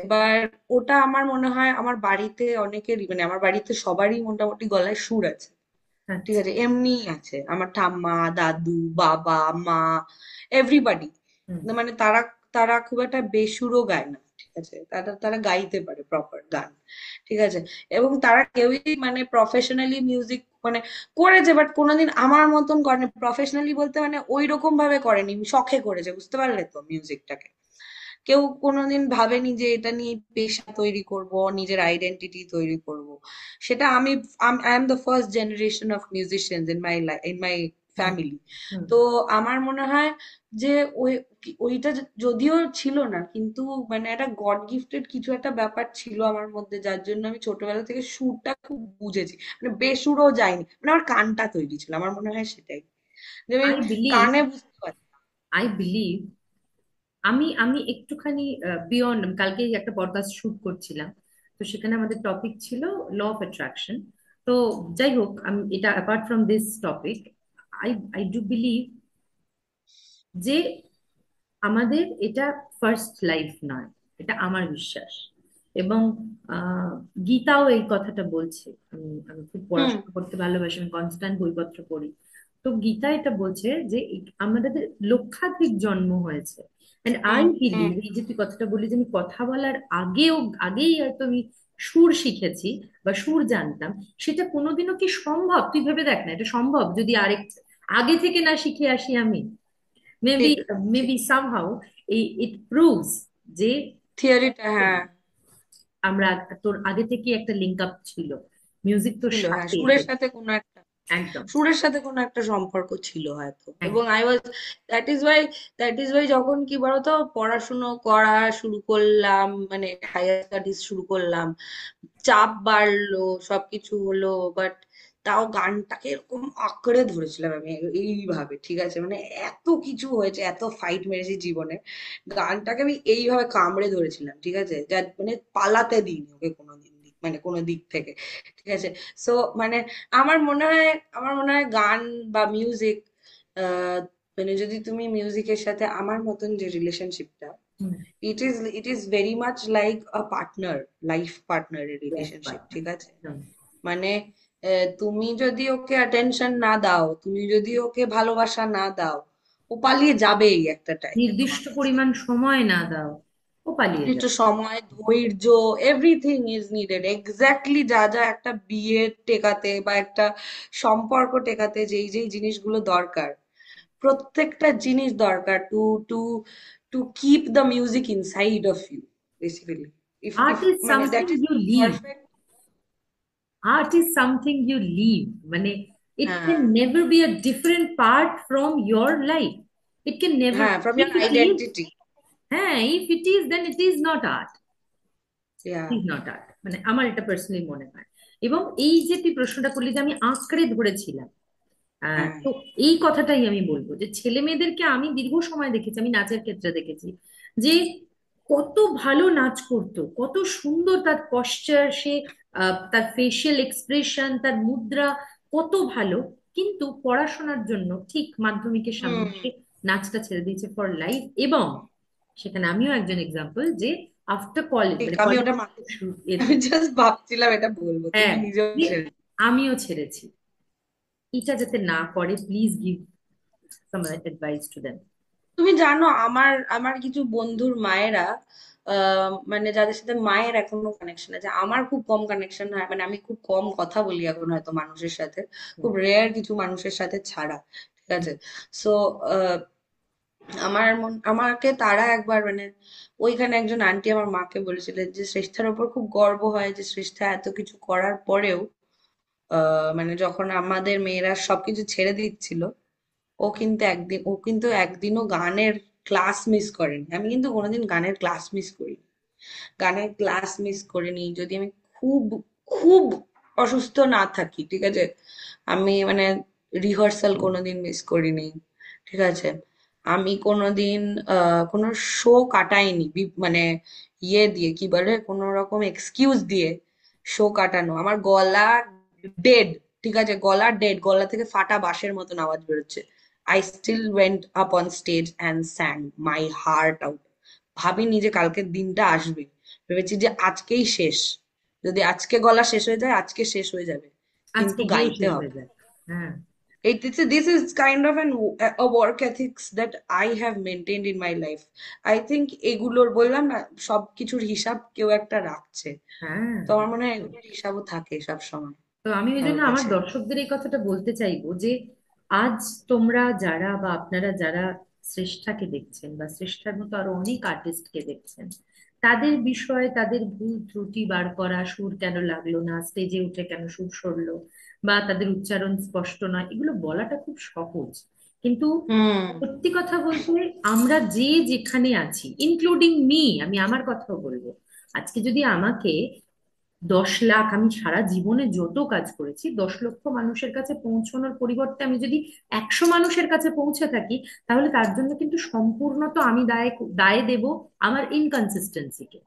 এবার ওটা আমার মনে হয় আমার বাড়িতে অনেকেরই, মানে আমার বাড়িতে সবারই মোটামুটি গলায় সুর আছে। ঠিক আচ্ছা। আছে, এমনিই আছে, আমার ঠাম্মা, দাদু, বাবা, মা, এভরিবাডি। হুম। মানে তারা তারা খুব একটা বেসুরো গায় না। ঠিক আছে, তারা তারা গাইতে পারে প্রপার গান। ঠিক আছে। এবং তারা কেউই মানে প্রফেশনালি মিউজিক মানে করেছে, বাট কোনোদিন আমার মতন করেনি। প্রফেশনালি বলতে মানে ওই রকম ভাবে করেনি, শখে করেছে, বুঝতে পারলে তো মিউজিকটাকে। কেউ কোনোদিন ভাবেনি যে এটা নিয়ে পেশা তৈরি করব, নিজের আইডেন্টিটি তৈরি করব। সেটা আমি, I am the first generation of musicians in my hmm family. Hmm. তো আমার মনে হয় যে ওই ওইটা যদিও ছিল না, কিন্তু মানে একটা গড গিফটেড কিছু একটা ব্যাপার ছিল আমার মধ্যে, যার জন্য আমি ছোটবেলা থেকে সুরটা খুব বুঝেছি, মানে বেসুরও যায়নি, মানে আমার কানটা তৈরি ছিল, আমার মনে হয় সেটাই, যে আমি আই বিলিভ কানে বুঝতে পারি। আই বিলিভ আমি আমি একটুখানি বিয়ন্ড, কালকেই একটা পডকাস্ট শুট করছিলাম, তো সেখানে আমাদের টপিক ছিল ল অফ অ্যাট্রাকশন। তো যাই হোক, আমি এটা apart from this topic, I I do believe যে আমাদের এটা ফার্স্ট লাইফ নয়, এটা আমার বিশ্বাস। এবং আহ, গীতাও এই কথাটা বলছে। আমি খুব হুম পড়াশোনা করতে ভালোবাসি, আমি কনস্ট্যান্ট বইপত্র পড়ি। তো গীতা এটা বলছে যে আমাদের লক্ষাধিক জন্ম হয়েছে। And I hmm hmm believe, এই যে তুই কথাটা বলি যে আমি কথা বলার আগেই হয়তো আমি সুর শিখেছি বা সুর জানতাম, সেটা কোনোদিনও কি সম্ভব? তুই ভেবে দেখ না, এটা সম্ভব যদি আরেক আগে থেকে না শিখে আসি আমি। মেবি ঠিক ঠিক। মেবি সামহাউ ইট প্রুভস যে থিওরিটা, হ্যাঁ। আমরা, তোর আগে থেকে একটা লিঙ্ক আপ ছিল মিউজিক তোর ছিল, হ্যাঁ, সাথে সুরের সাথে কোনো একটা, একদম সুরের সাথে কোনো একটা সম্পর্ক ছিল হয়তো। এবং একদম। I was, that is Y, যখন কি বলতো পড়াশুনো করা শুরু করলাম, মানে হায়ার স্টাডিজ শুরু করলাম, চাপ বাড়লো, সবকিছু হলো, বাট তাও গানটাকে এরকম আঁকড়ে ধরেছিলাম আমি এইভাবে। ঠিক আছে, মানে এত কিছু হয়েছে, এত ফাইট মেরেছি জীবনে, গানটাকে আমি এইভাবে কামড়ে ধরেছিলাম। ঠিক আছে, যা মানে পালাতে দিইনি ওকে কোনোদিন, মানে কোনো দিক থেকে। ঠিক আছে। সো মানে আমার মনে হয় গান বা মিউজিক, আহ মানে যদি তুমি মিউজিকের সাথে আমার মতন যে রিলেশনশিপটা, hmm. It is very much like a partner, life পার্টনারের লাইফ রিলেশনশিপ। পার্টনার। ঠিক আছে। একদম। মানে তুমি যদি ওকে অ্যাটেনশন না দাও, তুমি যদি ওকে ভালোবাসা না দাও, ও পালিয়ে যাবেই একটা টাইমে তোমার নির্দিষ্ট কাছ থেকে। পরিমাণ সময় না দাও, ও পালিয়ে নির্দিষ্ট যাবে। সময়, ধৈর্য, এভরিথিং ইজ নিডেড, এক্স্যাক্টলি যা যা একটা বিয়ে টেকাতে বা একটা সম্পর্ক টেকাতে যেই যেই জিনিসগুলো দরকার, প্রত্যেকটা জিনিস দরকার to to to keep the music inside of you, basically. If art is মানে that something is you the live. Perfect. Art is something you live, মানে ইট ক্যান হ্যাঁ, never be a different part from your life. It can never, হ্যাঁ, from if your it is, identity. হ্যাঁ, if it is then it is not art. Yeah. Is not art, মানে আমার এটা পার্সোনালি মনে হয়। এবং এই যে তুই প্রশ্নটা করলি যে আমি আঁকড়ে ধরেছিলাম, হ্যাঁ। তো এই কথাটাই আমি বলবো যে ছেলে মেয়েদেরকে আমি দীর্ঘ সময় দেখেছি, আমি নাচের ক্ষেত্রে দেখেছি যে কত ভালো নাচ করতো, কত সুন্দর তার পশ্চার, সে তার ফেশিয়াল এক্সপ্রেশন, তার মুদ্রা কত ভালো, কিন্তু পড়াশোনার জন্য ঠিক মাধ্যমিকের সামনে হুম। সে নাচটা ছেড়ে দিয়েছে ফর লাইফ। এবং সেখানে আমিও একজন এক্সাম্পল যে আফটার কলেজ, ঠিক, মানে আমি কলেজ, ওটা আমি জাস্ট ভাবছিলাম এটা বলবো, তুমি হ্যাঁ, নিজেও যে ছেড়ে। আমিও ছেড়েছি। এটা যাতে না করে, please give some advice to them. তুমি জানো আমার আমার কিছু বন্ধুর মায়েরা, মানে যাদের সাথে মায়ের এখনো কানেকশন আছে, আমার খুব কম কানেকশন হয়, মানে আমি খুব কম কথা বলি এখন হয়তো মানুষের সাথে, খুব রেয়ার কিছু মানুষের সাথে ছাড়া। ঠিক আছে। সো আমাকে তারা একবার মানে, ওইখানে একজন আন্টি আমার মাকে বলেছিলেন যে শ্রেষ্ঠার ওপর খুব গর্ব হয় যে শ্রেষ্ঠা এত কিছু করার পরেও, মানে যখন আমাদের মেয়েরা সবকিছু ছেড়ে দিচ্ছিল, ও কিন্তু একদিনও গানের ক্লাস মিস করেনি। আমি কিন্তু কোনোদিন গানের ক্লাস মিস করিনি। গানের ক্লাস মিস করিনি। যদি আমি খুব খুব অসুস্থ না থাকি, ঠিক আছে, আমি মানে রিহার্সাল কোনোদিন মিস করিনি, ঠিক আছে। আমি কোনোদিন কোনো শো কাটাইনি, মানে ইয়ে দিয়ে, কি বলে, কোনো রকম এক্সকিউজ দিয়ে শো কাটানো। আমার গলা ডেড, ঠিক আছে, গলা ডেড, গলা থেকে ফাটা বাঁশের মতন আওয়াজ বেরোচ্ছে। I still went up on stage and sang my heart out. ভাবিনি যে কালকের দিনটা আসবে, ভেবেছি যে আজকেই শেষ, যদি আজকে গলা শেষ হয়ে যায় আজকে শেষ হয়ে যাবে, কিন্তু আজকে গিয়েও গাইতে শেষ হয়ে হবে। যায়। হ্যাঁ। This is kind of a work ethics that I have maintained in my life. I think এগুলোর বললাম না, সবকিছুর হিসাব কেউ একটা রাখছে। হ্যাঁ। তো আমার মনে হয় এগুলোর হিসাবও থাকে সব সময় তো আমি ওই জন্য কারোর আমার কাছে। দর্শকদের এই কথাটা বলতে চাইবো যে আজ তোমরা যারা বা আপনারা যারা শ্রেষ্ঠাকে দেখছেন বা শ্রেষ্ঠার মতো আরো অনেক আর্টিস্টকে দেখছেন, তাদের বিষয়ে তাদের ভুল ত্রুটি বার করা, সুর কেন লাগলো না, স্টেজে উঠে কেন সুর সরলো, বা তাদের উচ্চারণ স্পষ্ট নয়, এগুলো বলাটা খুব সহজ। কিন্তু হুম। সত্যি কথা বলতে, আমরা যে যেখানে আছি, ইনক্লুডিং মি, আমি আমার কথাও বলবো, আজকে যদি আমাকে 10 লাখ, আমি সারা জীবনে যত কাজ করেছি, 10 লক্ষ মানুষের কাছে পৌঁছানোর পরিবর্তে আমি যদি 100 মানুষের কাছে পৌঁছে থাকি, তাহলে তার জন্য কিন্তু সম্পূর্ণ তো আমি দায় দায় দেব আমার ইনকনসিস্টেন্সিকে।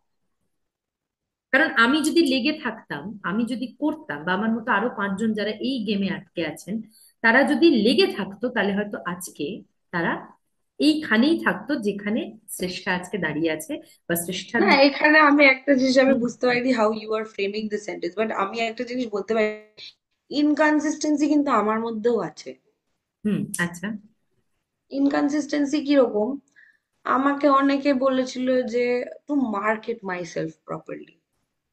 কারণ আমি যদি লেগে থাকতাম, আমি যদি করতাম, বা আমার মতো আরো 5 জন যারা এই গেমে আটকে আছেন, তারা যদি লেগে থাকতো, তাহলে হয়তো আজকে তারা এইখানেই থাকতো যেখানে শ্রেষ্ঠা আজকে দাঁড়িয়ে আছে, বা শ্রেষ্ঠার না, মতো। এখানে আমি একটা জিনিস আমি বুঝতে পারি how you are framing this sentence, but আমি একটা জিনিস বলতে পারি, ইনকনসিস্টেন্সি কিন্তু আমার মধ্যেও আছে। হুম। আচ্ছা। ইনকনসিস্টেন্সি কিরকম? আমাকে অনেকে বলেছিল যে to market my self properly,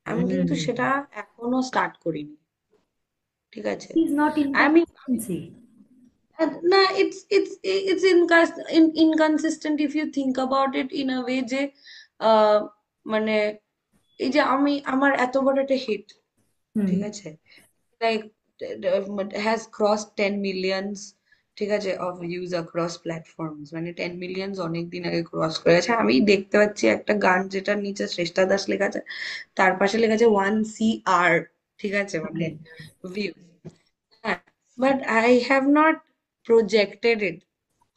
আমি কিন্তু সেটা হুম। এখনো স্টার্ট করিনি, ঠিক আছে। Is not আমি inconsistency. না, it's inconsistent if you think about it in a way যে আহ, মানে এই যে আমি আমার এত বড় একটা হিট, হুম। ঠিক আছে, লাইক হ্যাজ ক্রস 10 মিলিয়নস, ঠিক আছে, অফ ভিউজ অ্যাক্রস প্ল্যাটফর্মস, মানে 10 মিলিয়নস অনেক দিন আগে ক্রস করেছে। আমি দেখতে পাচ্ছি একটা গান যেটার নিচে শ্রেষ্ঠা দাস লেখা আছে, তার পাশে লেখা আছে 1 CR, ঠিক আছে, মানে ওকে। ভিউজ। হ্যাঁ, but I have not projected it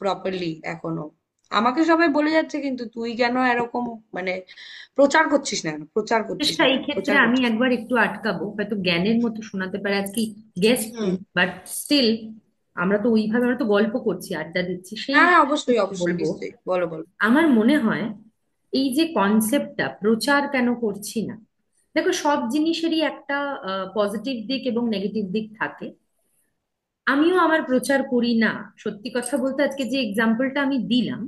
properly এখনো। আমাকে সবাই বলে যাচ্ছে কিন্তু তুই কেন এরকম, মানে প্রচার করছিস না কেন, প্রচার করছিস চেষ্টা, না এই কেন, ক্ষেত্রে প্রচার আমি করছিস না একবার একটু আটকাবো, হয়তো জ্ঞানের মতো শোনাতে পারে আজকে গেস্ট, কেন? বাট স্টিল আমরা তো ওইভাবে, আমরা তো গল্প করছি, আড্ডা দিচ্ছি, সেই হ্যাঁ, অবশ্যই অবশ্যই, বলবো। নিশ্চয়ই, বলো বলো। আমার মনে হয় এই যে কনসেপ্টটা, প্রচার কেন করছি না, দেখো সব জিনিসেরই একটা পজিটিভ দিক এবং নেগেটিভ দিক থাকে। আমিও আমার প্রচার করি না। সত্যি কথা বলতে, আজকে যে এক্সাম্পলটা আমি দিলাম,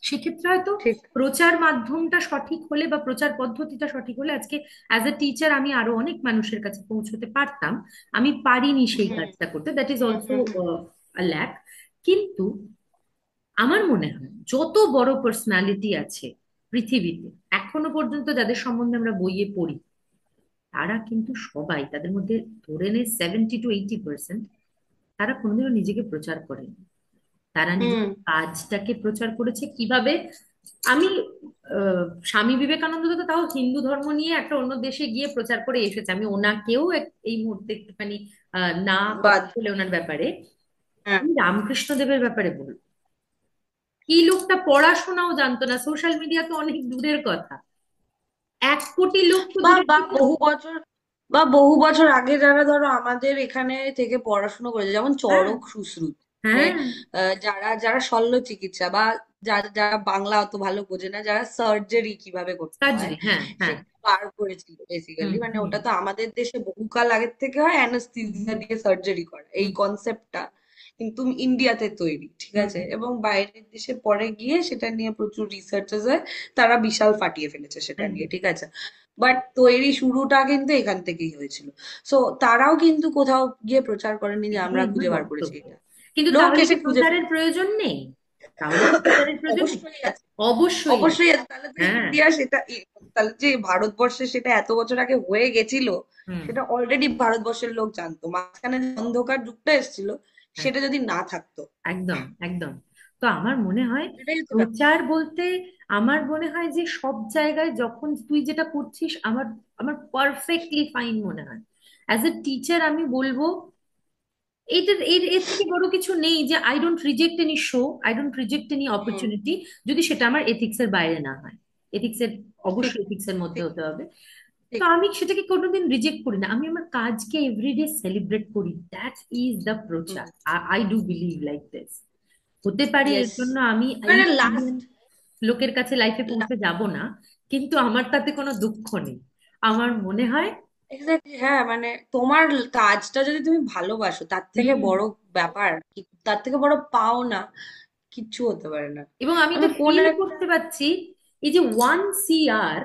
সেক্ষেত্রে হয়তো ঠিক। প্রচার মাধ্যমটা সঠিক হলে বা প্রচার পদ্ধতিটা সঠিক হলে আজকে অ্যাজ এ টিচার আমি আরো অনেক মানুষের কাছে পৌঁছতে পারতাম। আমি পারিনি সেই হুম কাজটা করতে, that is hmm also hmm hmm. Lack. কিন্তু আমার মনে হয় যত বড় পার্সোনালিটি আছে পৃথিবীতে, এখনো পর্যন্ত যাদের সম্বন্ধে আমরা বইয়ে পড়ি, তারা কিন্তু সবাই, তাদের মধ্যে ধরে নে 70 to 80%, তারা কোনোদিনও নিজেকে প্রচার করেনি। তারা নিজের হুম। কাজটাকে প্রচার করেছে কিভাবে। আমি স্বামী বিবেকানন্দ তো তাও হিন্দু ধর্ম নিয়ে একটা অন্য দেশে গিয়ে প্রচার করে এসেছে, আমি ওনাকেও এই মুহূর্তে একটুখানি না কথা বাদ। বলে ওনার ব্যাপারে। হ্যাঁ। আমি রামকৃষ্ণ দেবের ব্যাপারে বলবো, কি লোকটা পড়াশোনাও জানতো না, সোশ্যাল মিডিয়া তো অনেক দূরের কথা, 1 কোটি লোক তো বা দূরের বা কথা। বহু বছর বা বহু বছর আগে যারা ধরো আমাদের এখানে থেকে পড়াশোনা করেছে, যেমন হ্যাঁ। চরক সুশ্রুত, মানে হ্যাঁ। যারা যারা শল্য চিকিৎসা বা যারা যারা বাংলা অত ভালো বোঝে না, যারা সার্জারি কিভাবে করতে হয় সার্জারি। হ্যাঁ। হ্যাঁ। সেটা বার করেছিল হুম। বেসিক্যালি। মানে হুম। ওটা তো আমাদের দেশে বহুকাল আগের থেকে হয়, অ্যানাস্থিজিয়া দিয়ে সার্জারি করা, এই হুম। কনসেপ্টটা কিন্তু ইন্ডিয়াতে তৈরি, ঠিক হুম। আছে, এবং বাইরের দেশে পরে গিয়ে সেটা নিয়ে প্রচুর রিসার্চেস হয়, তারা বিশাল ফাটিয়ে ফেলেছে সেটা নিয়ে, একদম। ঠিক আছে। বাট তৈরি শুরুটা কিন্তু এখান থেকেই হয়েছিল। সো তারাও কিন্তু কোথাও গিয়ে প্রচার করেনি যে এটাই আমরা আমার খুঁজে বার করেছি বক্তব্য। এটা, কিন্তু লোক তাহলে এসে কি খুঁজে প্রচারের ফেলেছে। প্রয়োজন নেই? তাহলে কি প্রচারের প্রয়োজন নেই? অবশ্যই আছে। অবশ্যই আছে। অবশ্যই আছে, তাহলে তো হ্যাঁ। ইন্ডিয়া সেটা তাহলে যে ভারতবর্ষে সেটা এত বছর আগে হয়ে গেছিল, হুম। সেটা অলরেডি ভারতবর্ষের লোক জানতো। মাঝখানে যে অন্ধকার যুগটা এসেছিল, সেটা যদি না থাকতো। একদম একদম। তো আমার মনে হয় এটাই হচ্ছে ব্যাপার। প্রচার বলতে, আমার মনে হয় যে সব জায়গায় যখন তুই যেটা করছিস, আমার আমার পারফেক্টলি ফাইন মনে হয়। অ্যাজ এ টিচার আমি বলবো, এটার এর এর থেকে বড় কিছু নেই যে I don't reject any show, I don't reject any hmm. Opportunity, যদি সেটা আমার এথিক্সের বাইরে না হয়। এথিক্সের, ঠিক, অবশ্যই এথিক্সের মধ্যে ঠিক, হতে হবে। তো ঠিক। আমি সেটাকে কোনোদিন রিজেক্ট করি না, আমি আমার কাজকে এভরিডে সেলিব্রেট করি, দ্যাট ইজ দ্য প্রচার। Hmm. I do believe like this. হতে পারে এর ইয়েস। জন্য আমি এই মানে লাস্ট, billion লোকের কাছে লাইফে পৌঁছে যাব না, কিন্তু আমার তাতে কোনো দুঃখ নেই। আমার মনে হয় এক্স্যাক্টলি, হ্যাঁ, মানে তোমার কাজটা যদি তুমি ভালোবাসো, তার থেকে হুম, বড় ব্যাপার তার থেকে বড় পাও না কিচ্ছু হতে পারে না। এবং আমি আমি এটা কোন ফিল একটা, করতে পারছি, এই যে 1 CR,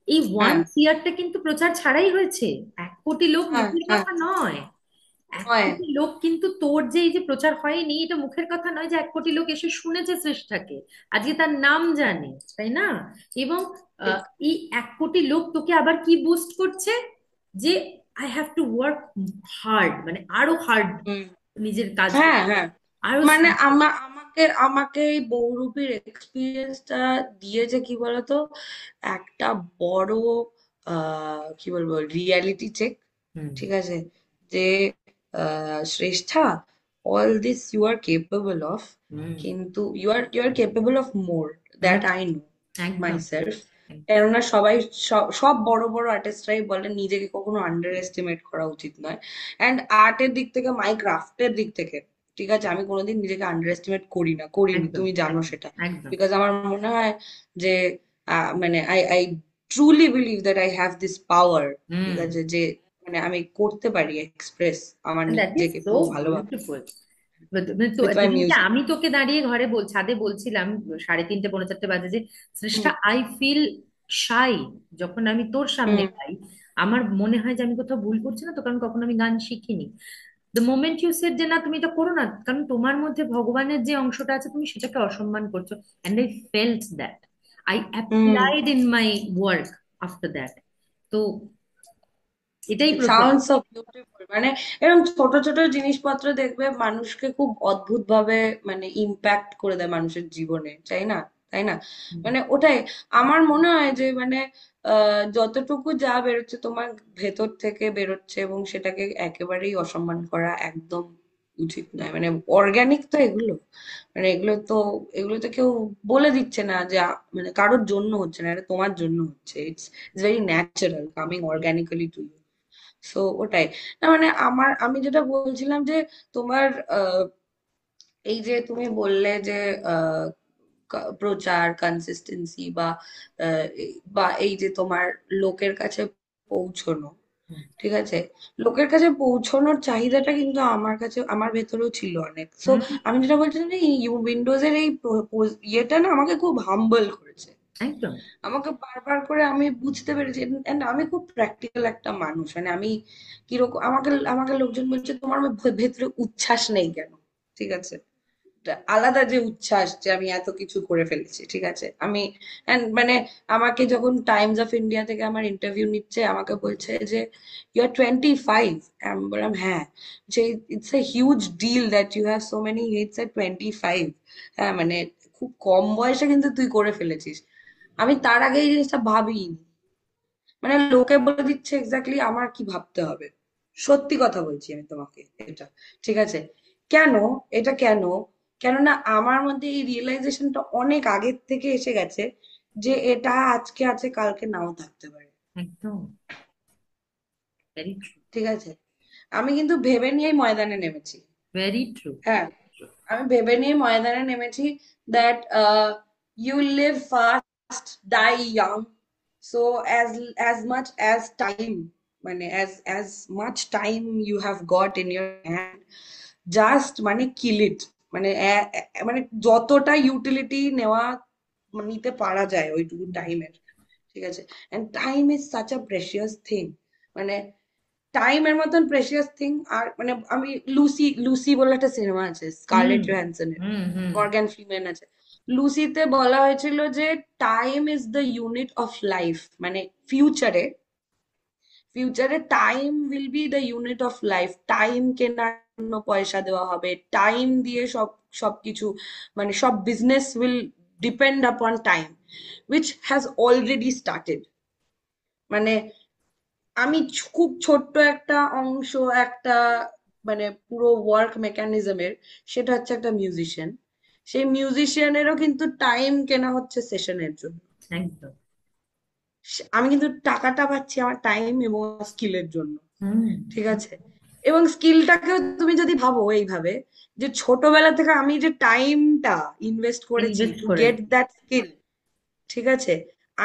এই ওয়ান হ্যাঁ, সিআরটা কিন্তু প্রচার ছাড়াই হয়েছে। 1 কোটি লোক হ্যাঁ, মুখের হ্যাঁ, কথা নয়। এক নয়, কোটি লোক কিন্তু তোর যে এই যে প্রচার হয়নি, এটা মুখের কথা নয় যে 1 কোটি লোক এসে শুনেছে শ্রেষ্ঠাকে, আজকে তার নাম জানে, তাই না? এবং ঠিক, এই 1 কোটি লোক তোকে আবার কি বুস্ট করছে, যে I have to work hard, মানে আরো হার্ড হুম, নিজের কাজ হ্যাঁ, করতে, হ্যাঁ। আরো মানে serious। আমাকে আমাকে এই বহুরূপীর এক্সপিরিয়েন্সটা দিয়েছে কি বলতো, একটা বড় কি বলবো, রিয়ালিটি চেক। হুম ঠিক আছে, যে Shreshtha, all this you are capable of, hmm কিন্তু you are capable of more, hmm, that I know my একদম সেলফ। একদম কেননা সবাই, সব বড় বড় আর্টিস্টরাই বলে নিজেকে কখনো আন্ডার এস্টিমেট করা উচিত নয়। অ্যান্ড আর্টের দিক থেকে, মাই ক্রাফটের দিক থেকে, ঠিক আছে, আমি কোনোদিন নিজেকে আন্ডার এস্টিমেট করি না, করিনি, একদম তুমি জানো একদম সেটা। একদম। বিকজ আমার মনে হয় যে মানে I truly believe that I have this পাওয়ার। ঠিক হুম, আছে, যে মানে আমি করতে পারি এক্সপ্রেস আমার দ্যাট ইজ নিজেকে সো পুরো ভালোভাবে বিউটিফুল। উইথ মাই যেদিনকে মিউজিক। আমি তোকে দাঁড়িয়ে ঘরে ছাদে বলছিলাম, 3:30 পৌনে 4টে বাজে, যে হুম, সৃষ্টা আই ফিল শাই যখন আমি তোর সামনে হুম, গাই, আমার মনে হয় যে আমি কোথাও ভুল করছি না তো, কারণ কখনো আমি গান শিখিনি। দ্য মোমেন্ট ইউ সেড যে না তুমি এটা করো না, কারণ তোমার মধ্যে ভগবানের যে অংশটা আছে তুমি সেটাকে অসম্মান করছো, and I felt that, I hmm. Applied in my work after that. তো এটাই ইট প্রচার। Sounds so beautiful. মানে এরকম ছোট ছোট জিনিসপত্র দেখবে মানুষকে খুব অদ্ভুত ভাবে মানে ইম্প্যাক্ট করে দেয় মানুষের জীবনে, তাই না? তাই না? হুম, মানে ওটাই আমার মনে হয় যে মানে যতটুকু যা বেরোচ্ছে তোমার ভেতর থেকে বেরোচ্ছে, এবং সেটাকে একেবারেই অসম্মান করা একদম উচিত নয়। মানে অর্গানিক তো এগুলো, মানে এগুলো তো কেউ বলে দিচ্ছে না যে মানে কারোর জন্য হচ্ছে না, এটা তোমার জন্য হচ্ছে। It's very natural coming organically to you. So ওটাই। না মানে আমি যেটা বলছিলাম যে তোমার এই যে তুমি বললে যে আহ, প্রচার, কনসিস্টেন্সি, বা এই যে তোমার লোকের কাছে পৌঁছনো, হুম, ঠিক আছে, লোকের কাছে পৌঁছানোর চাহিদাটা কিন্তু আমার কাছে, আমার ভেতরেও ছিল অনেক। সো হুম, আমি যেটা বলছিলাম যে উইন্ডোজ এর এই ইয়েটা না আমাকে খুব হাম্বল করেছে। একদম। আমাকে বারবার করে আমি বুঝতে পেরেছি। এন্ড আমি খুব প্র্যাকটিক্যাল একটা মানুষ, মানে আমি কিরকম, আমাকে আমাকে লোকজন বলছে তোমার ভেতরে উচ্ছ্বাস নেই কেন? ঠিক আছে, একটা আলাদা যে উচ্ছ্বাস, যে আমি এত কিছু করে ফেলেছি, ঠিক আছে, আমি and মানে আমাকে যখন টাইমস অফ ইন্ডিয়া থেকে আমার ইন্টারভিউ নিচ্ছে, আমাকে বলছে যে ইউ আর 25। আমি বললাম হ্যাঁ। যে it's a huge deal that you have so many hits at 25। হ্যাঁ, মানে খুব কম বয়সে কিন্তু তুই করে ফেলেছিস। আমি তার আগে এই জিনিসটা ভাবিনি। মানে লোকে বলে দিচ্ছে এক্স্যাক্টলি আমার কি ভাবতে হবে। সত্যি কথা বলছি আমি তোমাকে এটা, ঠিক আছে। কেন? এটা কেন? কেননা আমার মধ্যে এই রিয়েলাইজেশনটা অনেক আগের থেকে এসে গেছে যে এটা আজকে আছে, কালকে নাও থাকতে পারে। একদম ভেরি ট্রু। ঠিক আছে, আমি কিন্তু ভেবে নিয়েই ময়দানে নেমেছি। Very true. হ্যাঁ, আমি ভেবে নিয়ে ময়দানে নেমেছি that you live fast, die young. So as much as time, মানে as much time you have got in your hand, just মানে কিল ইট। মানে মানে যতটা ইউটিলিটি নিতে পারা যায় ওইটুকু টাইমের। ঠিক আছে, and time is such a precious thing. মানে টাইমের মতন প্রেশিয়াস থিং আর মানে আমি লুসি, লুসি বলে একটা সিনেমা আছে হুম স্কারলেট জোহানসনের, হুম হুম মর্গ্যান ফ্রিম্যান আছে। লুসিতে বলা হয়েছিল যে time is the unit of life. মানে ফিউচারে, ফিউচারে time will be the unit of life. Time কেনার জন্য পয়সা দেওয়া হবে, টাইম দিয়ে সবকিছু, মানে সব বিজনেস উইল ডিপেন্ড আপন time, which has already started. মানে আমি খুব ছোট্ট একটা অংশ, একটা মানে পুরো ওয়ার্ক মেকানিজমের, সেটা হচ্ছে একটা মিউজিশিয়ান। সেই মিউজিশিয়ানেরও কিন্তু টাইম কেনা হচ্ছে সেশনের জন্য। একদম। আমি কিন্তু টাকাটা পাচ্ছি আমার টাইম এবং স্কিলের জন্য। হুম। ঠিক আছে? এবং স্কিলটাকেও তুমি যদি ভাবো এইভাবে, যে ছোটবেলা থেকে আমি যে টাইমটা ইনভেস্ট করেছি ইনভেস্ট টু করে। গেট দ্যাট স্কিল, ঠিক আছে,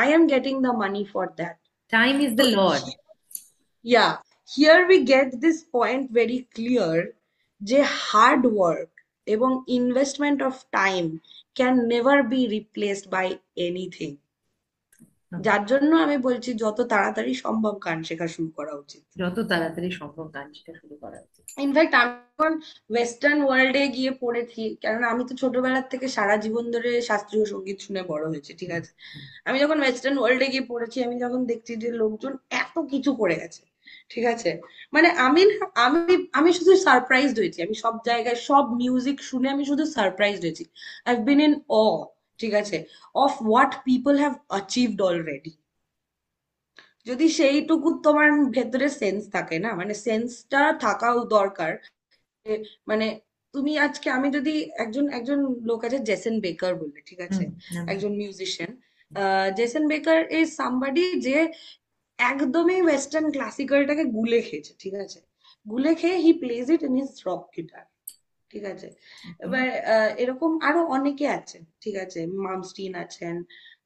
I am getting the money for that. Time is তো the lord. yeah, here we get this point very clear, যে হার্ড ওয়ার্ক এবং investment of time can never be replaced by anything. যার জন্য আমি বলছি যত তাড়াতাড়ি সম্ভব গান শেখা শুরু করা উচিত। যত তাড়াতাড়ি সম্ভব গান শেখা শুরু করা উচিত। ইনফ্যাক্ট আমি এখন ওয়েস্টার্ন ওয়ার্ল্ডে গিয়ে পড়েছি, কারণ আমি তো ছোটবেলার থেকে সারা জীবন ধরে শাস্ত্রীয় সঙ্গীত শুনে বড় হয়েছে, ঠিক আছে? আমি যখন ওয়েস্টার্ন ওয়ার্ল্ডে গিয়ে পড়েছি, আমি যখন দেখছি যে লোকজন এত কিছু করে গেছে, ঠিক আছে, মানে আমি আমি শুধু সারপ্রাইজড হয়েছি। আমি সব জায়গায় সব মিউজিক শুনে আমি শুধু সারপ্রাইজড হয়েছি। আই হ্যাভ বিন ইন অ, ঠিক আছে, of what people have achieved already. যদি সেইটুকু তোমার ভেতরে সেন্স থাকে না, মানে সেন্সটা থাকাও দরকার, যে মানে তুমি আজকে, আমি যদি একজন একজন লোক আছে জেসন বেকার বলে, ঠিক হুম। আছে, হুম। একজন মিউজিশিয়ান। জেসন বেকার ইজ সামবাডি যে একদমই ওয়েস্টার্ন ক্লাসিক্যালটাকে গুলে খেয়েছে, ঠিক আছে, গুলে খেয়ে he plays it in his rock guitar, ঠিক আছে। এবার এরকম আরো অনেকে আছেন, ঠিক আছে, মামস্টিন আছেন,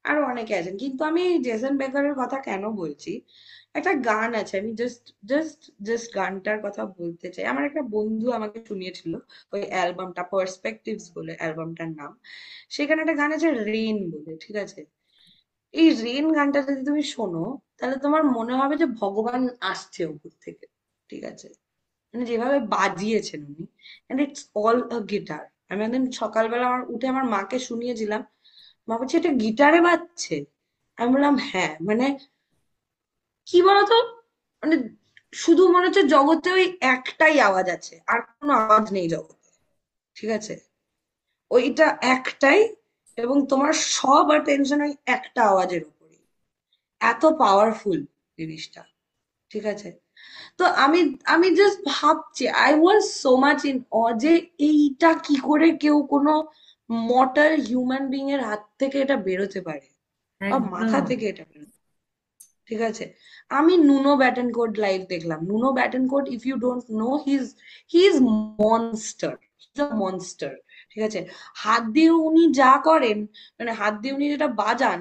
আরো অনেকে আছেন, কিন্তু আমি জেসন বেকারের কথা কেন বলছি, একটা গান আছে, আমি জাস্ট গানটার কথা বলতে চাই। আমার একটা বন্ধু আমাকে শুনিয়েছিল ওই অ্যালবামটা, পার্সপেক্টিভস বলে অ্যালবামটার নাম। সেখানে একটা গান আছে রেইন বলে, ঠিক আছে। এই রেন গানটা যদি তুমি শোনো, তাহলে তোমার মনে হবে যে ভগবান আসছে উপর থেকে, ঠিক আছে, মানে যেভাবে বাজিয়েছেন উনি, and it's all a guitar. আমি একদিন সকালবেলা আমার উঠে আমার মাকে শুনিয়েছিলাম, মা বলছে এটা গিটারে বাজছে। আমি বললাম হ্যাঁ, মানে কি বলতো, মানে শুধু মনে হচ্ছে জগতে ওই একটাই আওয়াজ আছে, আর কোনো আওয়াজ নেই জগতে, ঠিক আছে, ওইটা একটাই, এবং তোমার সব টেনশন ওই একটা আওয়াজের উপরে। এত পাওয়ারফুল জিনিসটা, ঠিক আছে। তো আমি আমি জাস্ট ভাবছি, I was so much in uh, যে এইটা কি করে কেউ কোনো মর্টাল হিউম্যান বিং এর হাত থেকে এটা বেরোতে পারে, বা মাথা একদম। থেকে এটা বেরোতে, ঠিক আছে। আমি নুনো ব্যাটেনকোট লাইভ দেখলাম। Nuno Bettencourt, if you don't know, he is monster, monster, ঠিক আছে। হাত দিয়ে উনি যা করেন, মানে হাত দিয়ে উনি যেটা বাজান,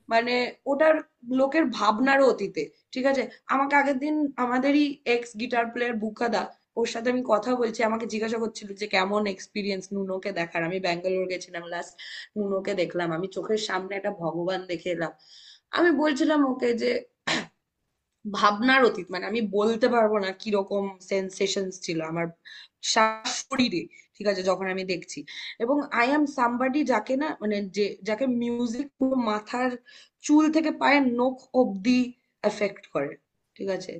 মানে ওটার লোকের ভাবনারও অতীতে, ঠিক আছে। আমাকে আগের দিন আমাদেরই এক্স গিটার প্লেয়ার বুকাদা, ওর সাথে আমি কথা বলছি, আমাকে জিজ্ঞাসা করছিল যে কেমন এক্সপিরিয়েন্স নুনোকে দেখার। আমি ব্যাঙ্গালোর গেছিলাম লাস্ট, নুনোকে দেখলাম, আমি চোখের সামনে একটা ভগবান দেখে এলাম। আমি বলছিলাম ওকে যে ভাবনার অতীত, মানে আমি বলতে পারবো না কিরকম সেন্সেশনস ছিল আমার শরীরে, ঠিক আছে, যখন আমি দেখছি। এবং আই অ্যাম সামবাডি যাকে না, মানে যে যাকে মিউজিক পুরো মাথার চুল থেকে পায়ের নখ অব্দি এফেক্ট করে, ঠিক আছে।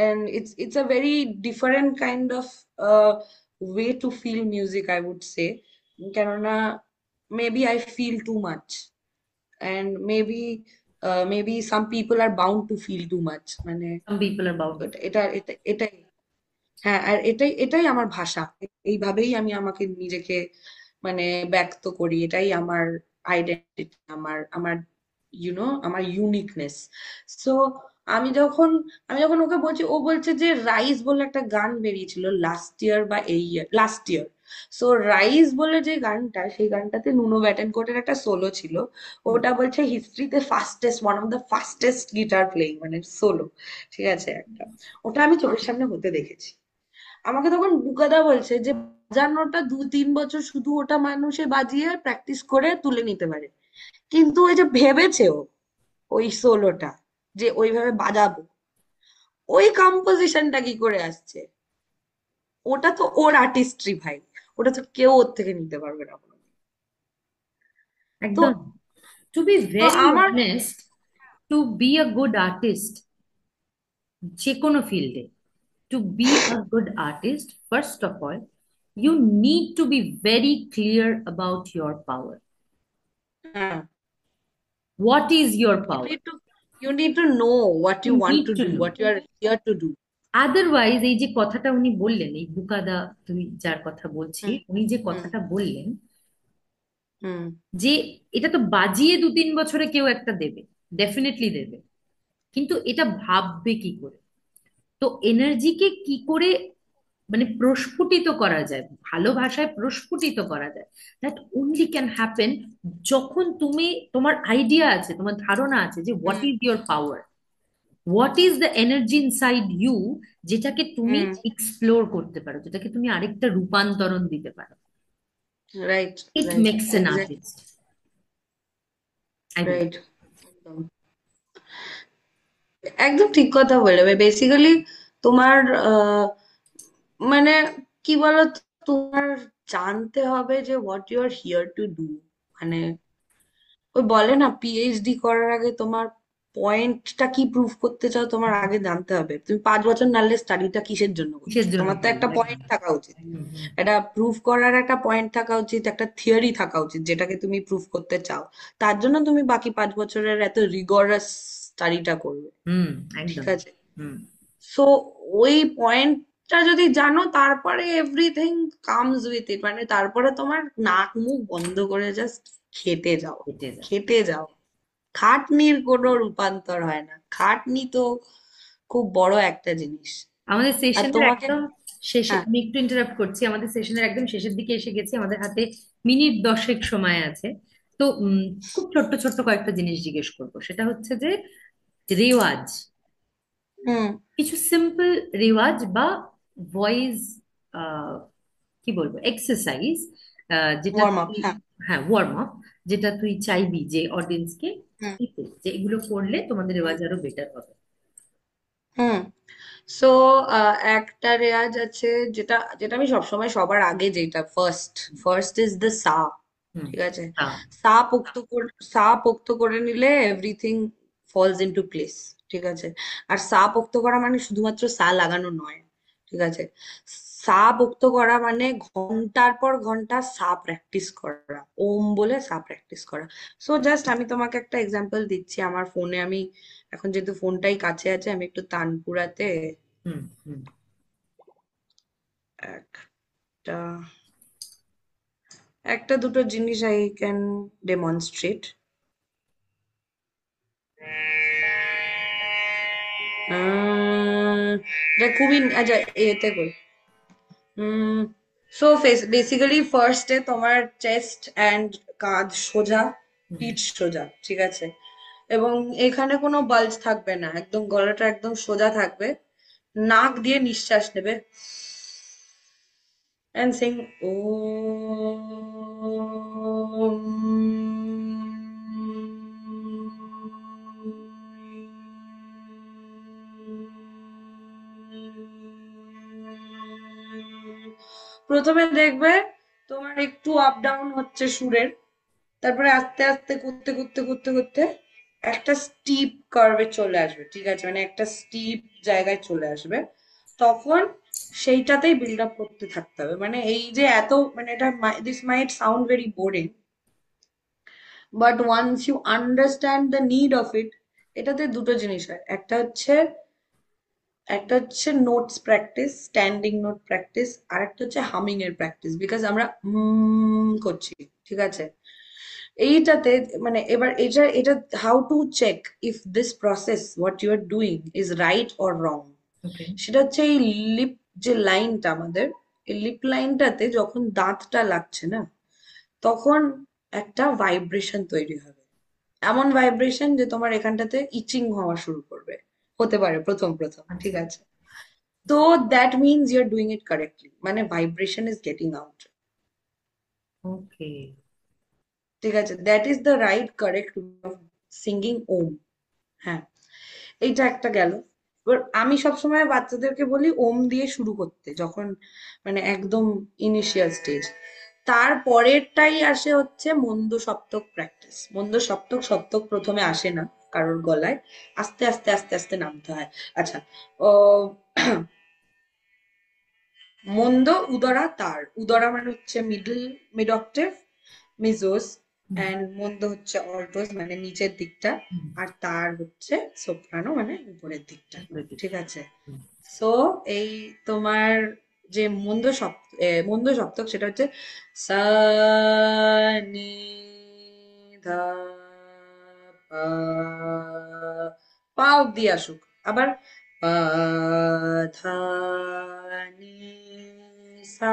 And it's a very different kind of way to feel music, I would say. কেননা maybe I feel too much, and maybe some people are bound to feel too much, মানে সাম পিপল আর বাউন্ড। এটাই। হ্যাঁ, আর এটাই আমার ভাষা। এইভাবেই আমি আমাকে নিজেকে মানে ব্যক্ত করি, এটাই আমার আইডেন্টিটি, আমার আমার ইউনিকনেস। সো আমি যখন আমি যখন ওকে বলছি, ও বলছে যে রাইজ বলে একটা গান বেরিয়েছিল লাস্ট ইয়ার বা এই ইয়ার, লাস্ট ইয়ার। সো রাইজ বলে যে গানটা, সেই গানটাতে নুনো ব্যাটেনকোটের একটা সোলো ছিল। ওটা বলছে হিস্ট্রিতে fastest, one of the fastest guitar playing, মানে সোলো, ঠিক আছে একটা। ওটা আমি চোখের সামনে হতে দেখেছি। আমাকে তখন বুকাদা বলছে যে বাজানোটা 2-3 বছর শুধু ওটা মানুষে বাজিয়ে প্র্যাকটিস করে তুলে নিতে পারে, কিন্তু ওই যে ভেবেছে ও ওই সোলোটা যে ওইভাবে বাজাবো, ওই কম্পোজিশনটা কি করে আসছে, ওটা তো ওর আর্টিস্ট্রি ভাই, ওটা তো কেউ ওর থেকে নিতে পারবে না কোনোদিন। তো একদম। টু বি তো ভেরি আমার honest, to be a good artist, যে কোনো ফিল্ডে, to be a good artist, first of all you need to be very clear about your power. হ্যাঁ, what is your you power? need to you need to know what you you want need to to do, no. what you are here to do. Otherwise এই যে কথাটা উনি বললেন, এই বুকাদা, তুই যার কথা বলছি, হুম, উনি যে হুম, কথাটা বললেন হুম, যে এটা তো বাজিয়ে 2-3 বছরে কেউ একটা দেবে, ডেফিনেটলি দেবে, কিন্তু এটা ভাববে কি করে? তো এনার্জিকে কি করে মানে প্রস্ফুটিত করা যায়, ভালো ভাষায় প্রস্ফুটিত করা যায়, দ্যাট অনলি ক্যান হ্যাপেন যখন তুমি, তোমার আইডিয়া আছে, তোমার ধারণা আছে যে what hmm, is your power, what is the energy inside you, যেটাকে তুমি হুম, এক্সপ্লোর করতে পারো, যেটাকে তুমি আরেকটা রূপান্তরণ দিতে পারো। right, it right, makes an exactly, artist, I believe. right. একদম একদম ঠিক কথা বলে, বেসিক্যালি তোমার মানে কি বলতো, তোমার জানতে হবে যে what you are here to do. মানে ওই বলে না, পিএইচডি করার আগে তোমার পয়েন্টটা কি প্রুভ করতে চাও তোমার আগে জানতে হবে। তুমি 5 বছর নাহলে স্টাডিটা কিসের জন্য কিসের করছো, জন্য তোমার তো করবো, একটা একদম পয়েন্ট থাকা উচিত, একদম হুম। একটা প্রুফ করার একটা পয়েন্ট থাকা উচিত, একটা থিওরি থাকা উচিত যেটাকে তুমি প্রুফ করতে চাও। তার জন্য তুমি বাকি 5 বছরের এত রিগরাস স্টাডিটা করবে। হুম, ঠিক একদম। আছে, হুম। সো ওই পয়েন্টটা যদি জানো তারপরে এভরিথিং কামস উইথ ইট, মানে তারপরে তোমার নাক মুখ বন্ধ করে জাস্ট খেটে যাও, কেটে যায়। খেটে যাও। খাটনির কোনো রূপান্তর হয় না, খাটনি তো খুব বড় একটা জিনিস। আমাদের আর সেশনের তোমাকে, একদম শেষে, হ্যাঁ, আমি একটু ইন্টারাপ্ট করছি, আমাদের সেশনের একদম শেষের দিকে এসে গেছি, আমাদের হাতে মিনিট 10 সময় আছে। তো খুব ছোট্ট ছোট্ট কয়েকটা জিনিস জিজ্ঞেস করবো, সেটা হচ্ছে যে রেওয়াজ, হুম, কিছু সিম্পল রেওয়াজ বা ভয়েস, কি বলবো, এক্সারসাইজ, যেটা ওয়ার্ম আপ, তুই, হ্যাঁ, হ্যাঁ ওয়ার্ম আপ, যেটা তুই চাইবি যে অডিয়েন্সকে হুম, দিতে, যে এগুলো করলে তোমাদের হুম, রেওয়াজ আরো বেটার হবে। হুম। সো একটা রেয়াজ আছে যেটা যেটা আমি সবসময় সবার আগে, যেটা ফার্স্ট ফার্স্ট ইজ দ্য সা। হুম। ঠিক আছে, তা। সা পোক্ত করে নিলে এভরিথিং ফলস ইনটু প্লেস। ঠিক আছে, আর সা পোক্ত করা মানে শুধুমাত্র সা লাগানো নয়। ঠিক আছে, সা পোক্ত করা মানে ঘন্টার পর ঘন্টা সা প্র্যাকটিস করা, ওম বলে সা প্র্যাকটিস করা। সো জাস্ট আমি তোমাকে একটা এক্সাম্পল দিচ্ছি। আমার ফোনে আমি এখন যেহেতু ফোনটাই কাছে আছে, আমি একটু তানপুরাতে হুম। হুম। একটা একটা দুটো জিনিস আই ক্যান ডেমনস্ট্রেট। এটা খুবই, আচ্ছা, এতে করি। সো বেসিক্যালি ফার্স্টে তোমার চেস্ট অ্যান্ড কাঁধ সোজা, হুম। পিঠ সোজা, ঠিক আছে, এবং এখানে কোনো বাল্জ থাকবে না, একদম গলাটা একদম সোজা থাকবে। নাক দিয়ে নিঃশ্বাস নেবে and sing প্রথমে দেখবে তোমার একটু আপ ডাউন হচ্ছে সুরের, তারপরে আস্তে আস্তে করতে করতে করতে করতে একটা স্টিপ কার্ভে চলে আসবে। ঠিক আছে, মানে একটা স্টিপ জায়গায় চলে আসবে। তখন সেইটাতেই বিল্ড আপ করতে থাকতে হবে। মানে এই যে এত, মানে এটা, this might sound very boring, but once you understand the need of it, এটাতে দুটো জিনিস হয়। একটা হচ্ছে notes practice, standing note practice, আর একটা হচ্ছে হামিং এর প্র্যাকটিস, বিকজ আমরা করছি। ঠিক আছে, এইটাতে মানে এবার এটা এটা how to check if this process what you are doing is right or wrong. Okay. সেটা হচ্ছে এই লিপ, যে লাইনটা আমাদের, এই লিপ লাইনটাতে যখন দাঁতটা লাগছে না, তখন একটা ভাইব্রেশন তৈরি হবে। এমন ভাইব্রেশন যে তোমার এখানটাতে ইচিং হওয়া শুরু করবে, হতে পারে প্রথম প্রথম। ঠিক আচ্ছা। আছে, তো that means you are doing it correctly, মানে vibration is getting out. Okay. ঠিক আছে, that is the right correct of singing Om. হ্যাঁ, এইটা একটা গেল। এবার আমি সবসময় বাচ্চাদেরকে বলি ওম দিয়ে শুরু করতে, যখন মানে একদম ইনিশিয়াল স্টেজ। তার পরেরটাই আসে হচ্ছে মন্দ সপ্তক প্র্যাকটিস। মন্দ সপ্তক, সপ্তক প্রথমে আসে না। কারোর গলায়, আস্তে আস্তে আস্তে আস্তে নামতে হয়। আচ্ছা, ও মন্দ উদরা তার, উদরা মানে হচ্ছে mid octave, mezzos, hmm, and মন্দ হচ্ছে অল্টোস মানে নিচের দিকটা, হুম, আর তার হচ্ছে সোপ্রানো মানে উপরের দিকটা। উপরের দিকটা। ঠিক আছে? হুম, সো এই তোমার যে মন্দ সপ্তক সেটা হচ্ছে সা, নি, ধা, পা, পা অব্দি আসুক, আবার পা, ধা, নি, সা।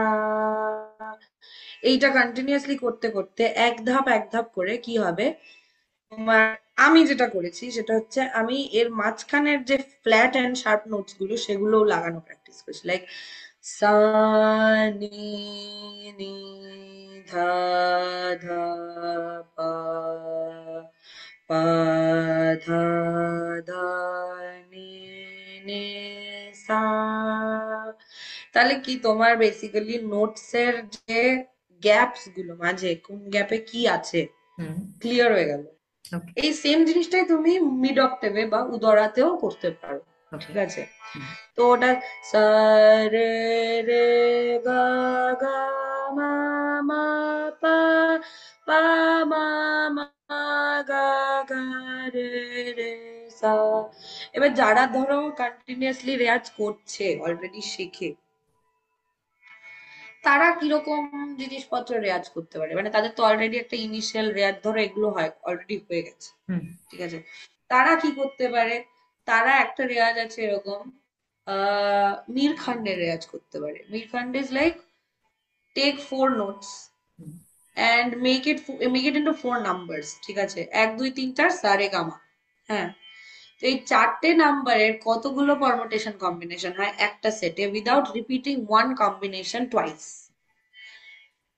এইটা কন্টিনিউয়াসলি করতে করতে এক ধাপ করে কি হবে তোমার, আমি যেটা করেছি সেটা হচ্ছে আমি এর মাঝখানের যে ফ্ল্যাট এন্ড শার্প নোটস গুলো সেগুলো লাগানো প্র্যাকটিস করছি, লাইক সা, নি, নি, ধা, ধা, পা, পা, ধা, ধা, নি, নি, সা। তাহলে কি তোমার বেসিক্যালি নোটস এর যে গ্যাপস গুলো, মাঝে কোন গ্যাপে কি আছে, হুম, ক্লিয়ার হয়ে গেল। ওকে, এই সেম জিনিসটাই তুমি মিড অক্টেভে বা উদরাতেও করতে পারো। ওকে, ঠিক আছে? তো ওটা সা, রে, রে, গা, গা, মা, মা, পা, পা, মা, মা, গা, গা, রে, রে, সা। এবার যারা ধরো কন্টিনিউয়াসলি রেয়াজ করছে, অলরেডি শিখে, তারা কিরকম জিনিসপত্র রেয়াজ করতে পারে, মানে তাদের তো অলরেডি একটা ইনিশিয়াল রেয়াজ ধরো এগুলো হয়, অলরেডি হয়ে গেছে। হুম, ঠিক আছে? তারা কি করতে পারে, তারা একটা রেওয়াজ আছে এরকম, মিরখান্ডের রেওয়াজ করতে পারে। Merukhand is like take 4 notes hmm, and make it into 4 numbers. ঠিক আছে? 1 2 3 4 সা রে গা মা। হ্যাঁ, তো এই 4টে নাম্বারের কতগুলো পারমুটেশন কম্বিনেশন হয় একটা সেটে without repeating one combination twice,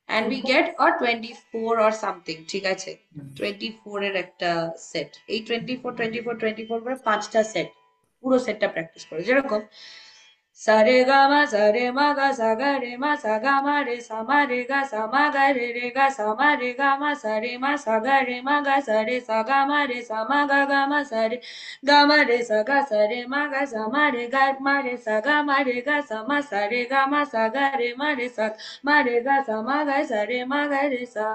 and we এরকম। get a 24 or something। ঠিক আছে? হুম, 24 এর একটা সেট, এই 24 করে 5টা সেট, পুরো সেটটা প্র্যাকটিস করে, যেরকম সারে গা মা সারে মা গা সা গা রে মা সা গা মা রে সা মা রে গা সা মা গা রে গা সা মা রে গা মা সা রে মা সা গা রে মা গা সা রে সা গা মা রে সা মা গা মা সা রে গা মা রে সা গা সা রে মা গা সা মা রে গা মা রে সা গা মা রে গা সা মা সা রে গা মা সা গা রে মা রে সা মা রে গা সা মা গা সা রে মা গা রে সা।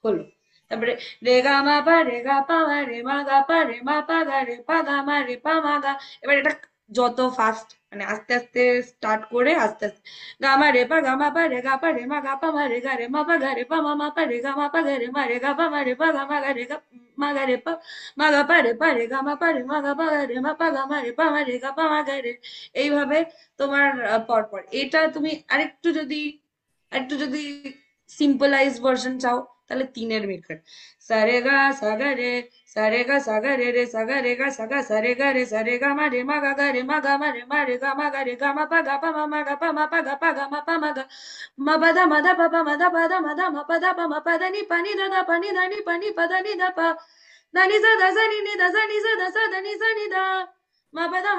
হলো। তারপরে রে গা মা পা রে গা পা মা রে মা গা পা রে মা পা গা রে পা গা মা রে পা মা গা। এবার এটা যত ফাস্ট মানে আস্তে আস্তে স্টার্ট করে আস্তে আস্তে গা মা রে পা গা মা পা রে গা পা রে মা গা পা মা রে গা রে মা পা গা রে পা মা মা পা রে গা মা পা গা রে মা রে গা পা মা রে পা গা মা গা রে গা মা গা রে পা মা গা পা রে গা মা পা রে মা গা পা গা রে মা পা গা মা রে পা মা রে গা পা মা গা রে। এইভাবে তোমার পরপর এটা তুমি আরেকটু যদি সিম্পলাইজ ভার্সন চাও তাহলে 3-এর মেথড, সারে গা সাগা রে, সারে গা সাগা রে সাগা রে গা সাগা সারে গা মা রে মা গা গা রে মা গা মা রে মা রে গা মা গা রে গা মা পা গা পা মা মা গা পা মা পা গা পা গা মা পা মা গা মা পা দা মা দা পা পা মা দা পা দা মা দা মা পা দা পা মা পা দা নি পা নি দা দা পা নি দা নি পা নি পা দা নি দা পা দা নি za da za ni da za ni za da za da ni za ni da ma pa da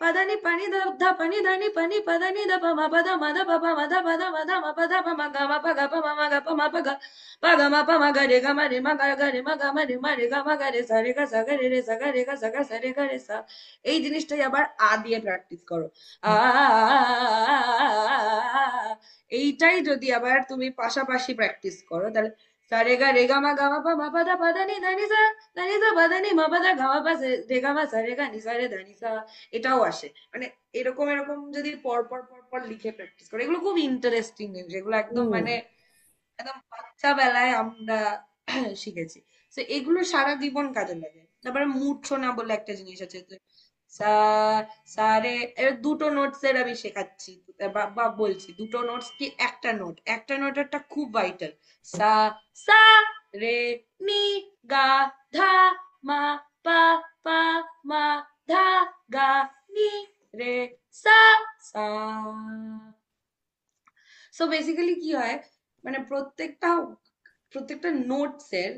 pa da ni pa ni da da pa ni da ni pa ni pa da ni da pa ma pa da ma da pa pa ma da pa da ma da ma pa da pa ma ga ma pa ga pa ma ga pa ma pa ga ma pa ma ga re ga ma re ma ga re ma ga ma re ga ma ga re sa re ga sa ga re sa ga re ga sa ga sa re ga re sa। এই জিনিসটাই আবার আ দিয়ে প্র্যাকটিস করো, আ, হুম, এইটাই যদি আবার তুমি পাশাপাশি প্র্যাকটিস করো তাহলে সারে গা রে গা মা মা পা দা নি ধা নি সা ধা নি সা পা দা নি মা পা দা গা মা পা রে গা মা সা রে গা নি সা রে ধা নি সা। এটাও আসে, মানে এরকম এরকম যদি পর পর লিখে প্র্যাকটিস করো, এগুলো খুব ইন্টারেস্টিং জিনিস, এগুলো একদম হুম, মানে একদম বাচ্চা বেলায় আমরা শিখেছি। তো এগুলো সারা জীবন কাজে লাগে। তারপরে মূর্ছনা বলে একটা জিনিস আছে, সা, সা রে, এবার দুটো নোটস এর আমি শেখাচ্ছি বা বলছি, দুটো নোটস কি একটা নোট একটা খুব ভাইটাল, সা, সা রে নি গা ধা মা পা পা মা ধা গা নি রে সা, সা। সো বেসিক্যালি কি হয়, মানে প্রত্যেকটা নোটস এর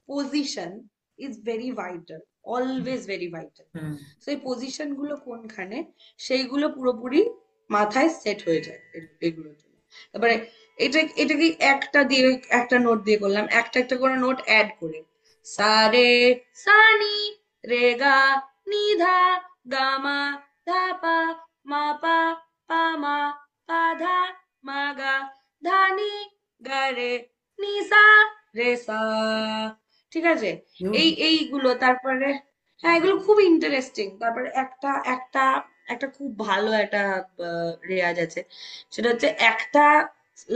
position is very vital, always very vital. Hmm, so এই পজিশন গুলো কোনখানে সেইগুলো পুরোপুরি মাথায় সেট হয়ে যায় এগুলোর জন্য। তারপরে এটাকে একটা নোট দিয়ে করলাম, একটা একটা করে নোট অ্যাড করে, সা রে সা নি রে গা নি ধা গা মা ধা পা মা পা পা মা পা ধা মা গা ধা নি গা রে নি সা রে সা। ঠিক আছে, এইগুলো তারপরে, হ্যাঁ এগুলো খুব ইন্টারেস্টিং। তারপরে একটা একটা একটা খুব ভালো একটা রেয়াজ আছে, সেটা হচ্ছে একটা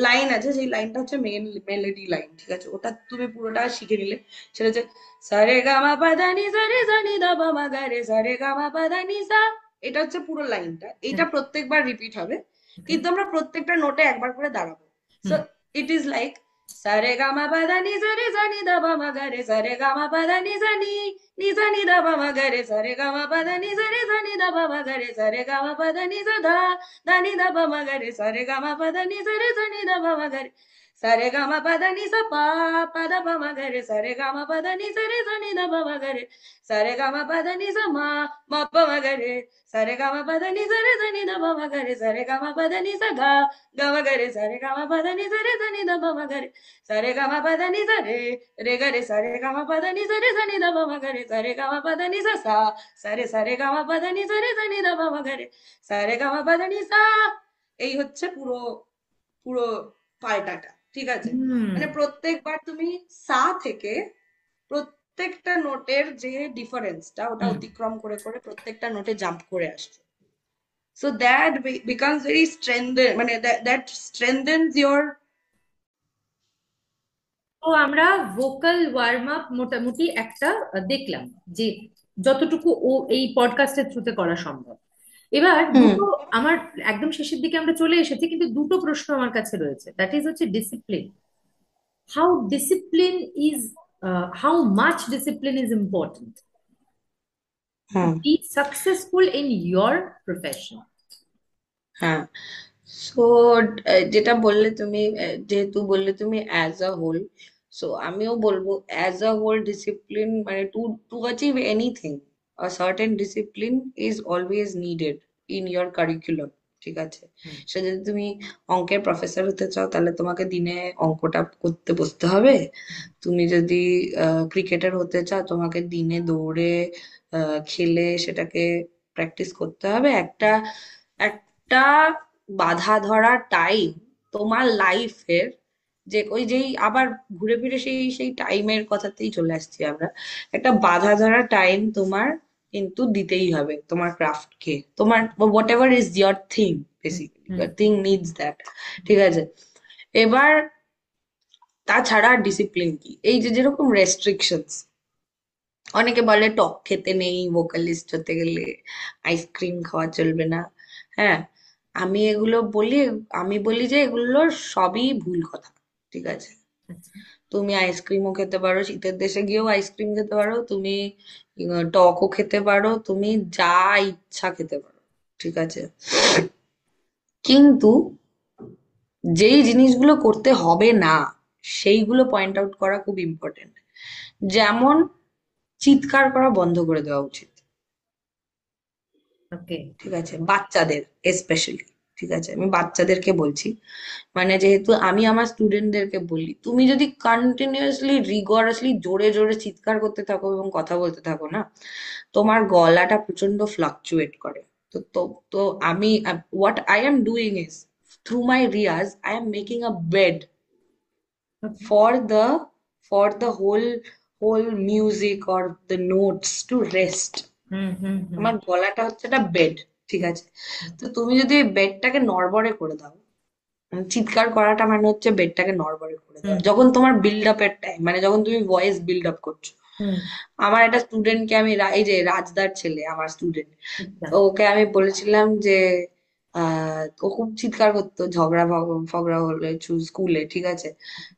লাইন আছে, সেই লাইনটা হচ্ছে মেন মেলোডি লাইন, ঠিক আছে, ওটা তুমি পুরোটা শিখে নিলে সেটা হচ্ছে সারে গামা পাদানি সারে জানি দা বা মা গা রে সারে গামা পাদানি সা। এটা হচ্ছে পুরো লাইনটা, এটা প্রত্যেকবার রিপিট হবে, ওকে। কিন্তু আমরা প্রত্যেকটা নোটে একবার করে দাঁড়াবো। সো ইট ইজ লাইক সারে গামা পাদানি সারে জানি দা বা মা গা রে সারে গামা পাদানি জানি নি জানি দা বা মা গা রে সারে গামা পাদানি সারে জানি দা বা মা গা রে সারে গামা পাদানি সা ধা ধানি দা বা মা গা রে সারে গামা পাদানি সারে জানি দা বা মা গা রে সারে গামা পাদানি সা পা পা দা বা মা গা রে সারে গামা পাদানি সারে জানি দা বা মা গা রে সারে গামা পাদানি সা মা মা পা মা গা রে সারে গামা পাদানি সারে জানি দা বা মা গা রে সারে গামা পাদানি সা গা গা মা গা রে সারে গামা পাদানি সারে জানি দা বা মা গা রে সারে গামা পাদানি সা রে রে গা রে সারে গামা পাদানি সারে জানি দা বা মা গা রে সারে গামা পাদানি সা সা সারে সারে গামা পাদানি সারে জানি দা বা মা গা রে সারে গামা পাদানি সা। এই হচ্ছে পুরো পুরো পাল্টাটা, ঠিক আছে। হুম। মানে প্রত্যেকবার তুমি সা থেকে প্রত্যেকটা নোটের যে ডিফারেন্সটা ওটা হুম। অতিক্রম করে করে প্রত্যেকটা নোটে জাম্প করে আসছো। So that becomes very strengthen, মানে দ্যাট স্ট্রেংথেন্স ইয়োর। তো আমরা ভোকাল ওয়ার্ম আপ মোটামুটি একটা দেখলাম, যে যতটুকু ও এই পডকাস্টের থ্রুতে করা সম্ভব। এবার হুম। দুটো, আমার একদম শেষের দিকে আমরা চলে এসেছি, কিন্তু দুটো প্রশ্ন আমার কাছে রয়েছে, দ্যাট ইজ হচ্ছে discipline. How discipline is, how much discipline is important to hmm. Be successful in your profession? হ্যাঁ, সো যেটা বললে তুমি, যেহেতু বললে তুমি অ্যাজ আ হোল, সো আমিও বলবো অ্যাজ আ হোল ডিসিপ্লিন, মানে to to achieve anything a certain discipline is always needed in your curriculum, ঠিক আছে। সে যদি তুমি অঙ্কের প্রফেসর হতে চাও তাহলে তোমাকে দিনে অঙ্কটা করতে বসতে হবে। তুমি যদি ক্রিকেটার হতে চাও তোমাকে দিনে দৌড়ে খেলে সেটাকে প্র্যাকটিস করতে হবে। একটা একটা বাধা ধরা টাইম তোমার লাইফের, যে ওই যেই আবার ঘুরে ফিরে সেই সেই টাইমের কথাতেই চলে আসছি আমরা, একটা বাধা ধরা টাইম তোমার কিন্তু দিতেই হবে তোমার ক্রাফটকে, তোমার what ever is your thing, basically your thing needs that, ঠিক আছে। এবার তাছাড়া ডিসিপ্লিন কি, এই যে যেরকম রেস্ট্রিকশনস, অনেকে বলে টক খেতে নেই ভোকালিস্ট হতে গেলে, আইসক্রিম খাওয়া চলবে না। হ্যাঁ, আমি এগুলো বলি, আমি বলি যে এগুলো সবই ভুল কথা, ঠিক আছে। তুমি আইসক্রিমও খেতে পারো, শীতের দেশে গিয়েও আইসক্রিম খেতে পারো তুমি, টকও খেতে পারো, তুমি যা ইচ্ছা খেতে পারো, ঠিক আছে। কিন্তু যেই জিনিসগুলো করতে হবে না সেইগুলো পয়েন্ট আউট করা খুব ইম্পর্টেন্ট। যেমন চিৎকার করা বন্ধ করে দেওয়া উচিত, ওকে। ঠিক আছে, বাচ্চাদের স্পেশালি, ঠিক আছে, আমি বাচ্চাদেরকে বলছি। মানে যেহেতু আমি আমার স্টুডেন্টদেরকে বলি, তুমি যদি কন্টিনিউয়াসলি রিগরাসলি জোরে জোরে চিৎকার করতে থাকো এবং কথা বলতে থাকো না, তোমার গলাটা প্রচন্ড ফ্লাকচুয়েট করে। তো তো তো আমি, what I am doing is, through my riyaz I am making a bed okay. for the whole music or the notes to rest. Hmm hmm hmm. আমার গলাটা হচ্ছে একটা বেড, ঠিক আছে। তো তুমি যদি ওই বেডটাকে নড়বড়ে করে দাও, চিৎকার করাটা মানে হচ্ছে বেডটাকে নড়বড়ে করে দাও হুম যখন তোমার বিল্ড আপের টাইম, মানে যখন তুমি ভয়েস বিল্ড আপ করছো। হুম। আমার একটা স্টুডেন্টকে আমি এই যে রাজদার ছেলে আমার স্টুডেন্ট, আচ্ছা। ওকে আমি বলেছিলাম যে ও খুব চিৎকার করতো ঝগড়া ফগড়া হলে স্কুলে, ঠিক আছে।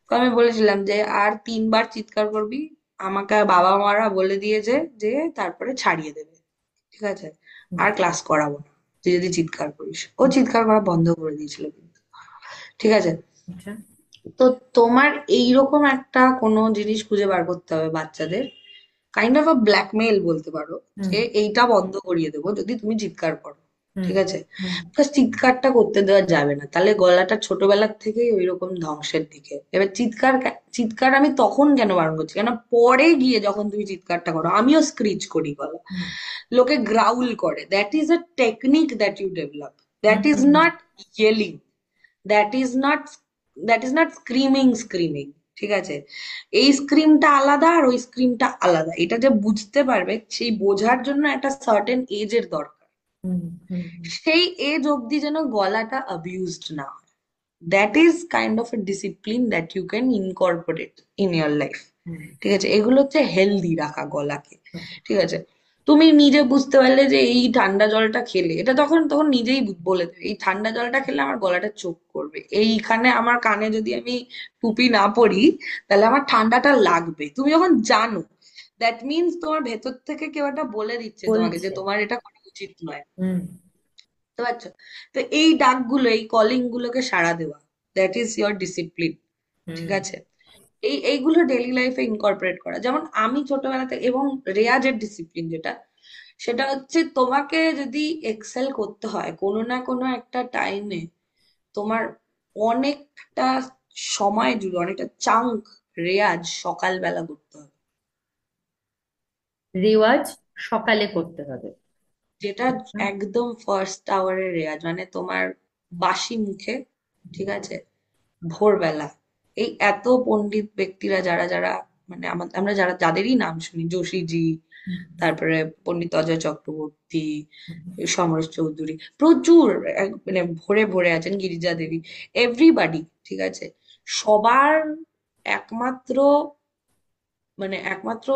তো আমি বলেছিলাম যে আর 3বার চিৎকার করবি, আমাকে বাবা মারা বলে দিয়েছে যে তারপরে ছাড়িয়ে দেবে, ঠিক আছে, হুম। আর ক্লাস করাবো না তুই যদি চিৎকার করিস। ও চিৎকার করা বন্ধ করে দিয়েছিল কিন্তু, ঠিক আছে। আচ্ছা। তো তোমার এইরকম একটা কোনো জিনিস খুঁজে বার করতে হবে বাচ্চাদের, কাইন্ড অফ আ ব্ল্যাকমেইল বলতে পারো, হুম। যে এইটা বন্ধ করিয়ে দেবো যদি তুমি চিৎকার করো, হুম ঠিক আছে? হুম প্লাস চিৎকারটা করতে দেওয়া যাবে না, তাহলে গলাটা ছোটবেলার থেকেই ওইরকম ধ্বংসের দিকে। এবার চিৎকার আমি তখন কেন বারণ করছি, কেন পরে গিয়ে যখন তুমি চিৎকারটা করো, আমিও স্ক্রিচ করি গলা, হুম লোকে গ্রাউল করে, that is a technique that you develop, that is hmm not yelling, that is not that is not screaming screaming. ঠিক আছে? এই স্ক্রিমটা আলাদা আর ওই স্ক্রিমটা আলাদা, এটা যে বুঝতে পারবে, সেই বোঝার জন্য একটা সার্টেন এজের দরকার। হুম হুম সেই এজ অবধি যেন গলাটা অ্যাবিউজড না হয়, that is kind of a discipline that you can incorporate in your life. Hmm ঠিক আছে? এগুলো হচ্ছে হেলদি রাখা গলাকে। ঠিক আছে? তুমি নিজে বুঝতে পারলে যে এই ঠান্ডা জলটা খেলে, এটা তখন তখন নিজেই বলে দেবে, এই ঠান্ডা জলটা খেলে আমার গলাটা চোক করবে, এইখানে আমার কানে যদি আমি টুপি না পরি তাহলে আমার ঠান্ডাটা লাগবে। তুমি যখন জানো, দ্যাট মিনস তোমার ভেতর থেকে কেউ একটা বলে দিচ্ছে তোমাকে যে বলছে। তোমার এটা করা উচিত নয়। হুম বুঝতে পারছো? তো এই ডাকগুলো, এই কলিং গুলোকে সাড়া দেওয়া, দ্যাট ইজ ইয়োর ডিসিপ্লিন। ঠিক হুম আছে? এইগুলো ডেইলি লাইফে ইনকর্পোরেট করা, যেমন আমি ছোটবেলা থেকে, এবং রেয়াজের ডিসিপ্লিন যেটা, সেটা হচ্ছে তোমাকে যদি এক্সেল করতে হয় কোনো না কোনো একটা টাইমে, তোমার অনেকটা সময় জুড়ে, অনেকটা চাঙ্ক রেয়াজ সকালবেলা করতে হবে। রেওয়াজ সকালে করতে হবে। যেটা আচ্ছা। একদম ফার্স্ট আওয়ারের রেয়াজ, মানে তোমার বাসি মুখে। ঠিক আছে? ভোরবেলা। এই এত পণ্ডিত ব্যক্তিরা যারা যারা, মানে আমরা যারা যাদেরই নাম শুনি, যোশীজি, তারপরে পণ্ডিত অজয় চক্রবর্তী, সমরেশ চৌধুরী, প্রচুর মানে ভরে ভরে আছেন, গিরিজা দেবী, এভরিবাডি। ঠিক আছে? সবার একমাত্র, একমাত্র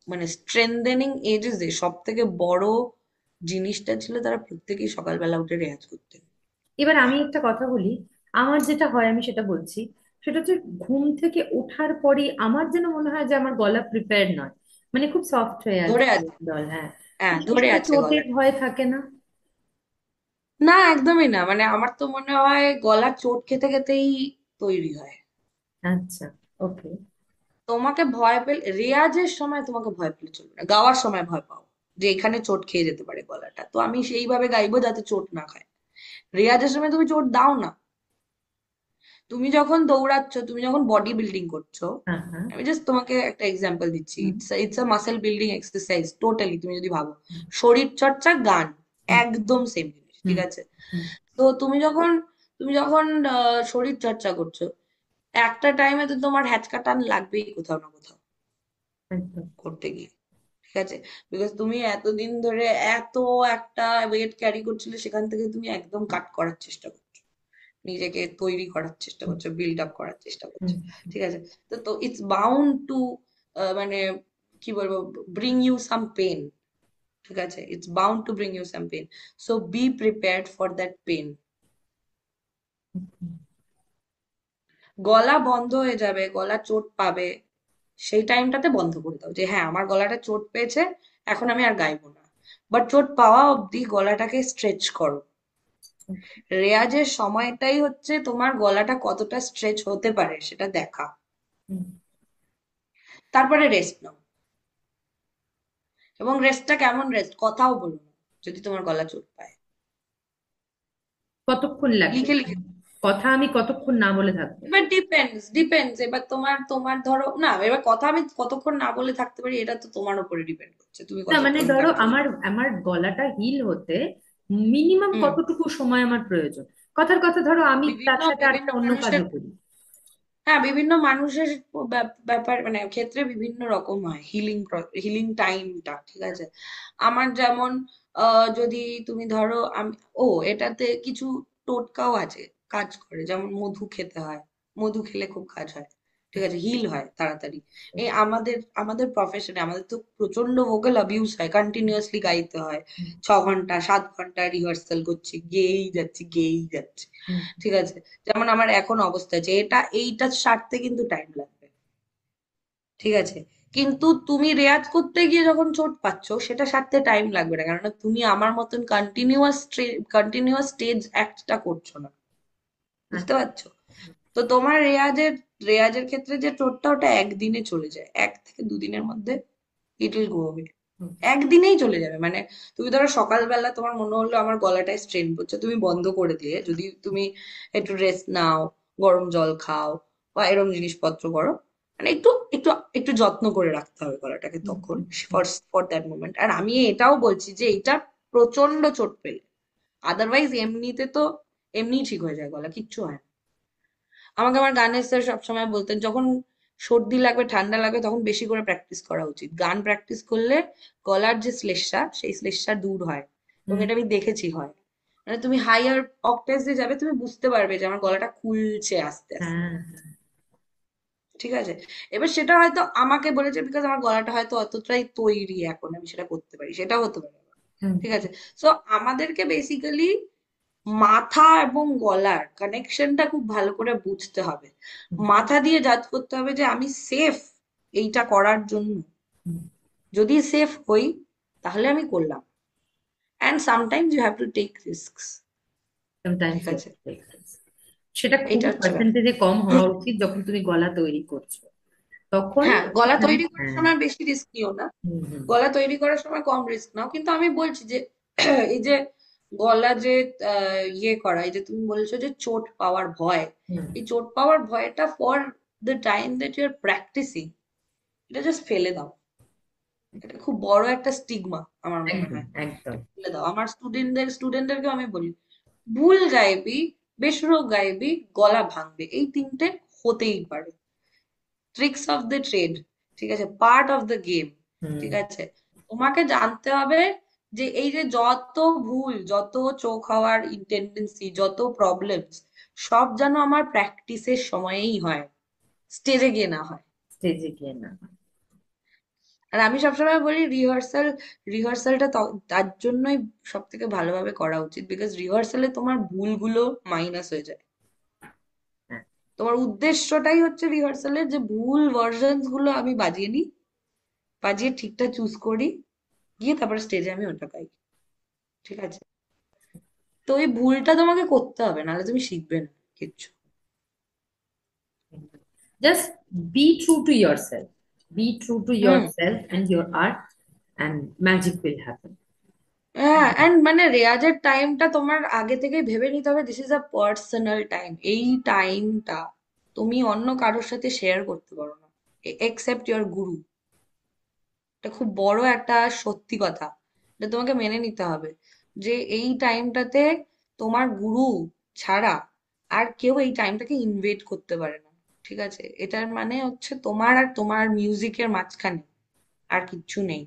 মানে স্ট্রেংথেনিং এজেস এ সব থেকে বড় জিনিসটা ছিল, তারা প্রত্যেকেই সকালবেলা উঠে রেয়াজ করতেন। এবার আমি একটা কথা বলি, আমার যেটা হয় আমি সেটা বলছি। সেটা হচ্ছে ঘুম থেকে ওঠার পরে আমার যেন মনে হয় যে আমার গলা প্রিপেয়ার নয়, মানে খুব সফট হয়ে আছে ধরে আছে। দল। হ্যাঁ, তো হ্যাঁ, সেই ধরে সময় আছে চোটের গলাটা। ভয় থাকে না? না, একদমই না, মানে আমার তো মনে হয় গলা চোট খেতে খেতেই তৈরি হয়। আচ্ছা, ওকে। তোমাকে ভয় পেলে, রেয়াজের সময় তোমাকে ভয় পেলে চলবে না, গাওয়ার সময় ভয় পাও যে এখানে চোট খেয়ে যেতে পারে গলাটা, তো আমি সেইভাবে গাইবো যাতে চোট না খায়। রেয়াজের সময় তুমি চোট দাও না। তুমি যখন দৌড়াচ্ছ, তুমি যখন বডি বিল্ডিং করছো, হ্যাঁ হ্যাঁ। আমি জাস্ট তোমাকে একটা এক্সাম্পল দিচ্ছি, হুম it's a muscle building exercise totally. তুমি যদি ভাবো, শরীর চর্চা, গান হুম একদম সেম জিনিস। হুম ঠিক আছে? হুম তো তুমি যখন শরীর চর্চা করছো, একটা টাইমে তো তোমার হ্যাচকা টান লাগবেই কোথাও না কোথাও একদম। করতে গিয়ে। ঠিক আছে? বিকজ তুমি এতদিন ধরে এত একটা ওয়েট ক্যারি করছিলে, সেখান থেকে তুমি একদম কাট করার চেষ্টা করছো, নিজেকে তৈরি করার চেষ্টা হুম করছো, বিল্ড আপ করার চেষ্টা হুম করছো। ঠিক আছে? তো তো ইটস বাউন্ড টু, মানে কি বলবো, ব্রিং ইউ সাম পেন। ঠিক আছে? It's bound to bring you some pain, so be prepared for that pain. Hmm. গলা বন্ধ হয়ে যাবে, গলা চোট পাবে, সেই টাইমটাতে বন্ধ করে দাও যে হ্যাঁ আমার গলাটা চোট পেয়েছে, এখন আমি আর গাইবো না। বাট চোট পাওয়া অবধি গলাটাকে স্ট্রেচ করো। রেয়াজের সময়টাই হচ্ছে তোমার গলাটা কতটা স্ট্রেচ হতে পারে সেটা দেখা। হুম। তারপরে রেস্ট নাও, এবং রেস্টটা কেমন রেস্ট, কথাও বলো না যদি তোমার গলা চোট পায়। কতক্ষণ লাগবে? লিখে লিখে। কথা আমি কতক্ষণ না বলে থাকবো? এবার ডিপেন্ডস, এবার তোমার ধরো না, এবার কথা আমি কতক্ষণ না বলে থাকতে পারি এটা তো তোমার উপরে ডিপেন্ড করছে, তুমি না মানে কতক্ষণ ধরো থাকতে আমার চাও। আমার গলাটা হিল হতে মিনিমাম হুম। কতটুকু সময় আমার প্রয়োজন? কথার কথা, ধরো আমি বিভিন্ন তার সাথে বিভিন্ন আটটা অন্য মানুষের, কাজও করি। হ্যাঁ, বিভিন্ন মানুষের ব্যাপার, মানে ক্ষেত্রে বিভিন্ন রকম হয় হিলিং টাইমটা। ঠিক আছে? আমার যেমন, যদি তুমি ধরো আমি, এটাতে কিছু টোটকাও আছে, কাজ করে, যেমন মধু খেতে হয়, মধু খেলে খুব কাজ হয়। ঠিক আছে? হিল হয় তাড়াতাড়ি। এই আমাদের আমাদের প্রফেশনে আমাদের তো প্রচন্ড ভোকাল অ্যাবিউজ হয়, কন্টিনিউয়াসলি গাইতে হয়, 6 ঘন্টা 7 ঘন্টা রিহার্সাল করছি, গেয়েই যাচ্ছি। হুম, ঠিক আছে? যেমন আমার এখন অবস্থা আছে, এইটা সারতে কিন্তু টাইম লাগবে। ঠিক আছে? কিন্তু তুমি রেয়াজ করতে গিয়ে যখন চোট পাচ্ছ, সেটা সারতে টাইম লাগবে না, কারণ তুমি আমার মতন কন্টিনিউয়াস স্টেজ অ্যাক্টটা করছো না। বুঝতে আচ্ছা। পারছো? তো তোমার রেয়াজের ক্ষেত্রে যে চোটটা, ওটা একদিনে চলে যায়, 1 থেকে 2 দিনের মধ্যে ইট উইল গো অ্যাওয়ে। হুম, একদিনেই চলে যাবে। মানে তুমি ধরো সকালবেলা তোমার মনে হলো আমার গলাটায় স্ট্রেন পড়ছে, তুমি বন্ধ করে দিয়ে যদি তুমি একটু রেস্ট নাও, গরম জল খাও বা এরকম জিনিসপত্র করো, মানে একটু একটু একটু যত্ন করে রাখতে হবে গলাটাকে হুম, তখন, হুম, হুম, ফর ফর দ্যাট মোমেন্ট। আর আমি এটাও বলছি যে এটা প্রচন্ড চোট পেলে, আদারওয়াইজ এমনিতে তো এমনিই ঠিক হয়ে যায় গলা, কিচ্ছু হয় না। আমাকে আমার গানের স্যার সবসময় বলতেন, যখন সর্দি লাগবে ঠান্ডা লাগবে তখন বেশি করে প্র্যাকটিস করা উচিত। গান প্র্যাকটিস করলে গলার যে শ্লেষ্মা সেই শ্লেষ্মা দূর হয়, এবং হুম, এটা আমি দেখেছি হয়। মানে তুমি হাইয়ার অক্টেভস এ যাবে, তুমি বুঝতে পারবে যে আমার গলাটা খুলছে আস্তে আস্তে। হ্যাঁ, ঠিক আছে, এবার সেটা হয়তো আমাকে বলেছে বিকজ আমার গলাটা হয়তো অতটাই তৈরি এখন আমি সেটা করতে পারি, সেটা হতে পারে। হুম, ঠিক আছে, সো আমাদেরকে বেসিক্যালি মাথা এবং গলার কানেকশনটা খুব ভালো করে বুঝতে হবে। হুম, মাথা দিয়ে জাজ করতে হবে যে আমি সেফ এইটা করার জন্য। হুম, যদি সেফ হই তাহলে আমি করলাম। And sometimes you have to take risks. sometimes ঠিক you have আছে, to take risks. সেটা এটা খুবই হচ্ছে ব্যাপার। পার্সেন্টেজে কম হওয়া উচিত যখন তুমি গলা তৈরি করছো, তখন হ্যাঁ, গলা সেখানে তৈরি করার হ্যাঁ। সময় বেশি রিস্ক নিও না, হুম, হুম, গলা তৈরি করার সময় কম রিস্ক নাও। কিন্তু আমি বলছি যে এই যে গলা যে ইয়ে করা, এই যে তুমি বলছো যে চোট পাওয়ার ভয়, হুম, এই চোট পাওয়ার ভয়টা for the time that you are practicing, এটা জাস্ট ফেলে দাও। এটা খুব বড় একটা স্টিগমা আমার মনে একদম, হয়। একদম। ফেলে দাও। আমার স্টুডেন্টদেরকেও আমি বলি, ভুল গাইবি, বেসুরো গাইবি, গলা ভাঙবে, এই তিনটে হতেই পারে। ট্রিক্স অফ দ্য ট্রেড, ঠিক আছে, পার্ট অফ দ্য গেম। হুম, ঠিক আছে, তোমাকে জানতে হবে যে এই যে যত ভুল, যত চোখ হওয়ার টেন্ডেন্সি, যত প্রবলেমস, সব যেন আমার প্র্যাকটিসের সময়েই হয়, স্টেজে গিয়ে না হয়। স্টেজে গিয়ে না। আর আমি সবসময় বলি রিহার্সালটা তার জন্যই সব থেকে ভালোভাবে করা উচিত, বিকজ রিহার্সালে তোমার ভুলগুলো মাইনাস হয়ে যায়। হ্যাঁ, তোমার উদ্দেশ্যটাই হচ্ছে রিহার্সালের যে ভুল ভার্সনস গুলো আমি বাজিয়ে নিই, বাজিয়ে ঠিকটা চুজ করি, গিয়ে তারপরে স্টেজে আমি ওটা গাই। ঠিক আছে, তো ওই ভুলটা তোমাকে করতে হবে, নাহলে তুমি শিখবে না কিচ্ছু। Just be true to your self, be true to your hmm. Self and your art, and magic will happen. হ্যাঁ, এন্ড মানে রেয়াজের টাইমটা তোমার আগে থেকেই ভেবে নিতে হবে, this is a personal time. এই টাইমটা তুমি অন্য কারোর সাথে শেয়ার করতে পারো না, এক্সেপ্ট ইওর গুরু। এটা খুব বড় একটা সত্যি কথা, এটা তোমাকে মেনে নিতে হবে, যে এই টাইমটাতে তোমার গুরু ছাড়া আর কেউ এই টাইমটাকে ইনভেট করতে পারে না। ঠিক আছে, এটার মানে হচ্ছে তোমার আর তোমার মিউজিকের মাঝখানে আর কিচ্ছু নেই।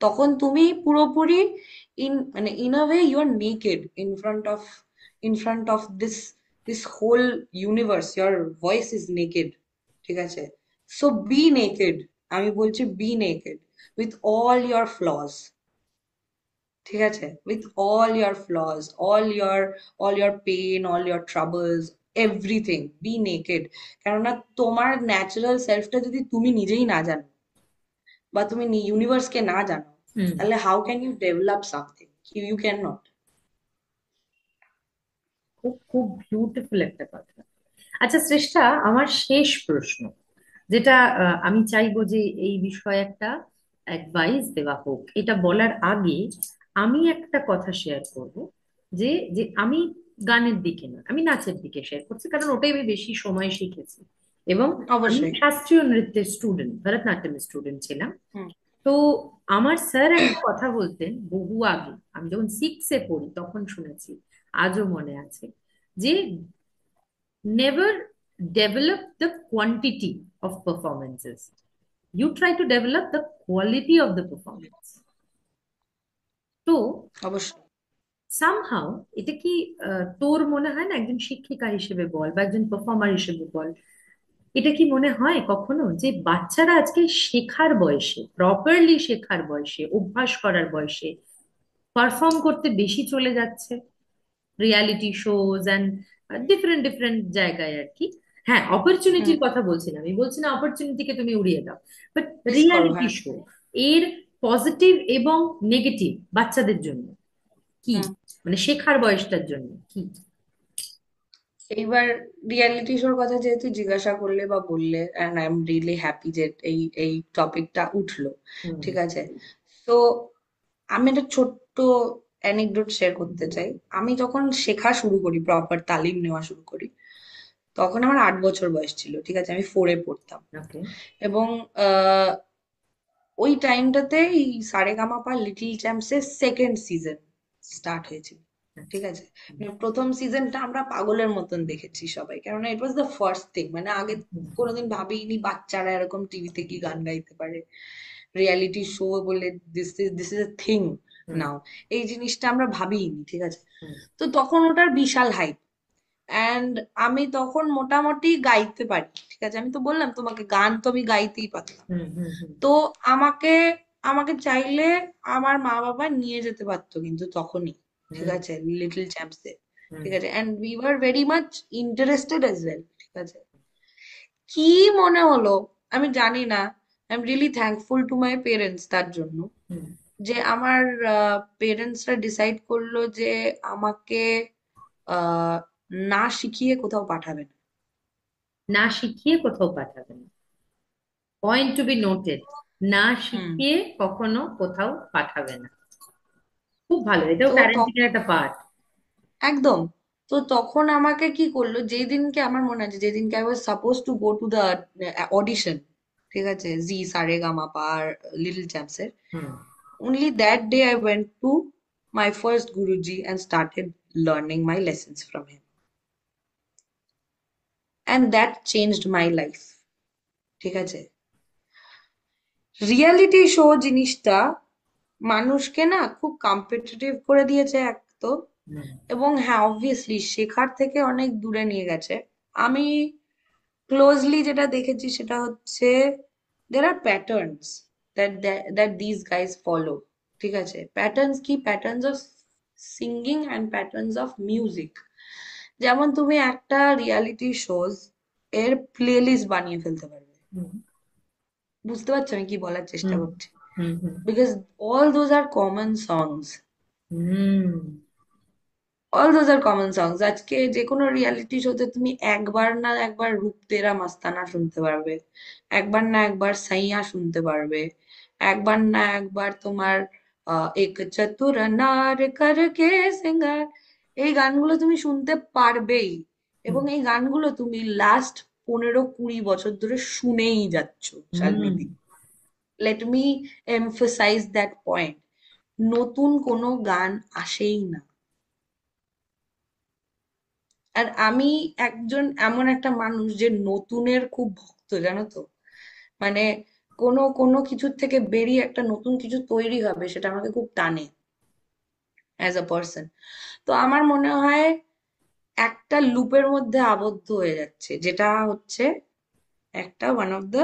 তখন তুমি পুরোপুরি মানে in a way you are naked in front of this whole universe, your voice is naked. ঠিক আছে, সো বি নেকেড, আমি বলছি be naked with all your flaws. ঠিক আছে, with all your pain, all your troubles, everything, be naked. কেননা তোমার ন্যাচারাল সেলফটা যদি তুমি নিজেই না জানো, বা তুমি ইউনিভার্সকে না জানো, হুম, তাহলে how can you develop something? You can not. খুব খুব বিউটিফুল একটা কথা। আচ্ছা শ্রেষ্ঠা, আমার শেষ প্রশ্ন, যেটা আমি চাইবো যে এই বিষয়ে একটা অ্যাডভাইস দেওয়া হোক, এটা বলার আগে আমি একটা কথা শেয়ার করব, যে যে আমি গানের দিকে না, আমি নাচের দিকে শেয়ার করছি, কারণ ওটাই আমি বেশি সময় শিখেছি। এবং আমি অবশ্যই। শাস্ত্রীয় নৃত্যের স্টুডেন্ট, ভরতনাট্যম স্টুডেন্ট ছিলাম। হুম। তো আমার স্যার একটা কথা বলতেন বহু আগে, আমি যখন সিক্সে পড়ি তখন শুনেছি, আজও মনে আছে, যে never develop the quantity of performances. You try to develop the quality of the performance. তো অবশ্যই। সামহাউ এটা কি তোর মনে হয় না, একজন শিক্ষিকা হিসেবে বল বা একজন পারফর্মার হিসেবে বল, এটা কি মনে হয় কখনো যে বাচ্চারা আজকে শেখার বয়সে, প্রপারলি শেখার বয়সে, অভ্যাস করার বয়সে পারফর্ম করতে বেশি চলে যাচ্ছে, reality shows and different different জায়গায় আর কি? হ্যাঁ, হুম। অপরচুনিটির কথা বলছি না, আমি বলছি না অপরচুনিটিকে তুমি উড়িয়ে দাও, বাট মিস করো, রিয়ালিটি হ্যাঁ। শো এর পজিটিভ এবং নেগেটিভ বাচ্চাদের জন্য কি, হুম। মানে শেখার বয়সটার জন্য কি? এইবার রিয়েলিটি শোর কথা যেহেতু জিজ্ঞাসা করলে বা বললে, and I am really happy যে এই এই টপিকটা উঠলো। হুম, ঠিক আছে, তো আমি একটা ছোট্ট অ্যানেকডোট শেয়ার করতে চাই। আমি যখন শেখা শুরু করি, প্রপার তালিম নেওয়া শুরু করি, তখন আমার 8 বছর বয়স ছিল, ঠিক আছে, আমি 4-এ পড়তাম। ওকে। এবং আহ, ওই টাইমটাতে এই সারেগামাপা লিটল চ্যাম্পসের সেকেন্ড সিজন স্টার্ট হয়েছিল, ঠিক আচ্ছা। আছে। মানে প্রথম সিজনটা আমরা পাগলের মতন দেখেছি সবাই, কেননা ইট ওয়াজ দ্য ফার্স্ট থিং, মানে আগে কোনোদিন ভাবিনি বাচ্চারা এরকম টিভিতে কি গান গাইতে পারে, রিয়ালিটি শো বলে দিস ইজ এ থিং হুম নাও, এই জিনিসটা আমরা ভাবিনি, ঠিক আছে। হুম তো তখন ওটার বিশাল হাইপ। অ্যান্ড আমি তখন মোটামুটি গাইতে পারি, ঠিক আছে, আমি তো বললাম তোমাকে গান তো আমি গাইতেই পারতাম। হুম হুম হুম তো আমাকে আমাকে চাইলে আমার মা বাবা নিয়ে যেতে পারতো কিন্তু তখনই, ঠিক হুম আছে, লিটল চ্যাম্পসে, হুম ঠিক আছে। And we were very much interested as well, ঠিক আছে। কি মনে হলো আমি জানি না, I am really thankful to my parents তার জন্য, হুম। যে আমার পেরেন্টসরা ডিসাইড করলো যে আমাকে আহ, না শিখিয়ে কোথাও পাঠাবে না। না শিখিয়ে কোথাও পাঠাবে না, পয়েন্ট টু বি নোটেড। না হুম। শিখিয়ে কখনো কোথাও পাঠাবে না। খুব ভালো, এটাও তো প্যারেন্টিং এর একটা পার্ট। একদম। তো তখন আমাকে কি করলো, যেই দিনকে আমার মনে আছে, যেদিনকে I was suppose to go to the audition, ঠিক আছে, জি সারে গামা পা আর লিটল চ্যাম্পস এর, হুম only that day I went to my first guruji and started learning my lessons from him, and that changed my life, ঠিক আছে। রিয়ালিটি শো জিনিসটা মানুষকে না খুব কম্পিটিটিভ করে দিয়েছে এক তো, হুম এবং হ্যাঁ অবভিয়াসলি শেখার থেকে অনেক দূরে নিয়ে গেছে। আমি ক্লোজলি যেটা দেখেছি সেটা হচ্ছে there are patterns that these guys follow, ঠিক আছে। প্যাটার্নস কি, patterns of singing and patterns of music. যেমন তুমি একটা রিয়ালিটি শোজ এর প্লেলিস্ট বানিয়ে ফেলতে পারবে, হুম বুঝতে পারছো আমি কি বলার চেষ্টা হুম করছি? হুম হুম because all those are common songs, hmm all those are common songs. আজকে যে কোনো রিয়ালিটি শোতে তুমি একবার না একবার রূপ তেরা মাস্তানা শুনতে পারবে, একবার না একবার সাইয়া শুনতে পারবে, একবার না একবার তোমার এক চতুর নার করকে সিঙ্গার, এই গানগুলো তুমি শুনতে পারবেই। হুম এবং এই গানগুলো তুমি লাস্ট 15-20 বছর ধরে শুনেই যাচ্ছ, হুম শালিনীদি। Let me emphasise that point, নতুন কোনো গান আসেই না। আর আমি একজন এমন একটা মানুষ যে নতুনের খুব ভক্ত, জানো তো। মানে কোনো কোনো কিছুর থেকে বেরিয়ে একটা নতুন কিছু তৈরি হবে, সেটা আমাকে খুব টানে অ্যাজ আ পার্সন। তো আমার মনে হয় একটা লুপের মধ্যে আবদ্ধ হয়ে যাচ্ছে, যেটা হচ্ছে একটা ওয়ান অফ দ্য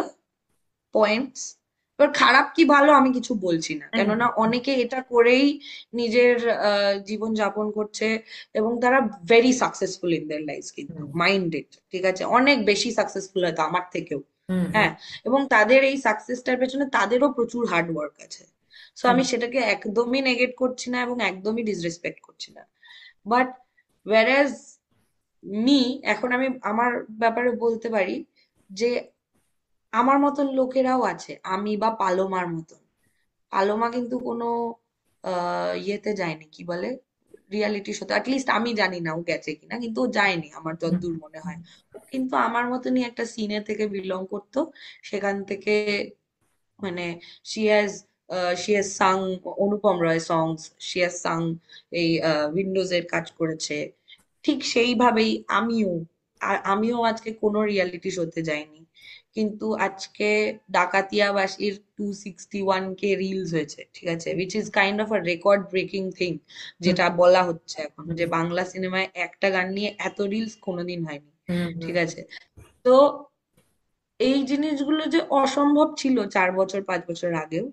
পয়েন্টস। এবার খারাপ কি ভালো আমি কিছু বলছি না, কেননা একদম। অনেকে এটা করেই নিজের জীবন যাপন করছে, এবং তারা very successful in their life, কিন্তু হুম মাইন্ডেড, ঠিক আছে, অনেক বেশি সাকসেসফুল হয়তো আমার থেকেও। হুম হুম হ্যাঁ। এবং তাদের এই সাকসেসটার পেছনে তাদেরও প্রচুর হার্ড ওয়ার্ক আছে। সো হুম আমি সেটাকে একদমই নেগেট করছি না এবং একদমই ডিসরেসপেক্ট করছি না। বাট whereas মি, এখন আমি আমার ব্যাপারে বলতে পারি যে আমার মতন লোকেরাও আছে, আমি বা পালোমার মতন। পালোমা কিন্তু কোনো ইয়েতে যায়নি, কি বলে, রিয়ালিটি শোতে, অ্যাটলিস্ট আমি জানি না ও গেছে কিনা, কিন্তু ও যায়নি আমার হুম যতদূর মনে হয়। ও কিন্তু আমার মতনই একটা সিনে থেকে বিলং করতো, সেখান থেকে, মানে she has sung Anupam Roy songs, she has sung এই উইন্ডোজ এর কাজ করেছে। ঠিক সেইভাবেই আমিও, আমিও আজকে কোনো রিয়ালিটি শোতে যাইনি, কিন্তু আজকে ডাকাতিয়াবাসীর 261K রিলস হয়েছে, ঠিক আছে, which is kind of a record breaking thing, hmm যেটা বলা হচ্ছে এখন, হুম যে বাংলা সিনেমায় একটা গান নিয়ে এত রিলস কোনোদিন হয়নি, হুম হুম ঠিক আছে। তো এই জিনিসগুলো যে অসম্ভব ছিল 4 বছর 5 বছর আগেও,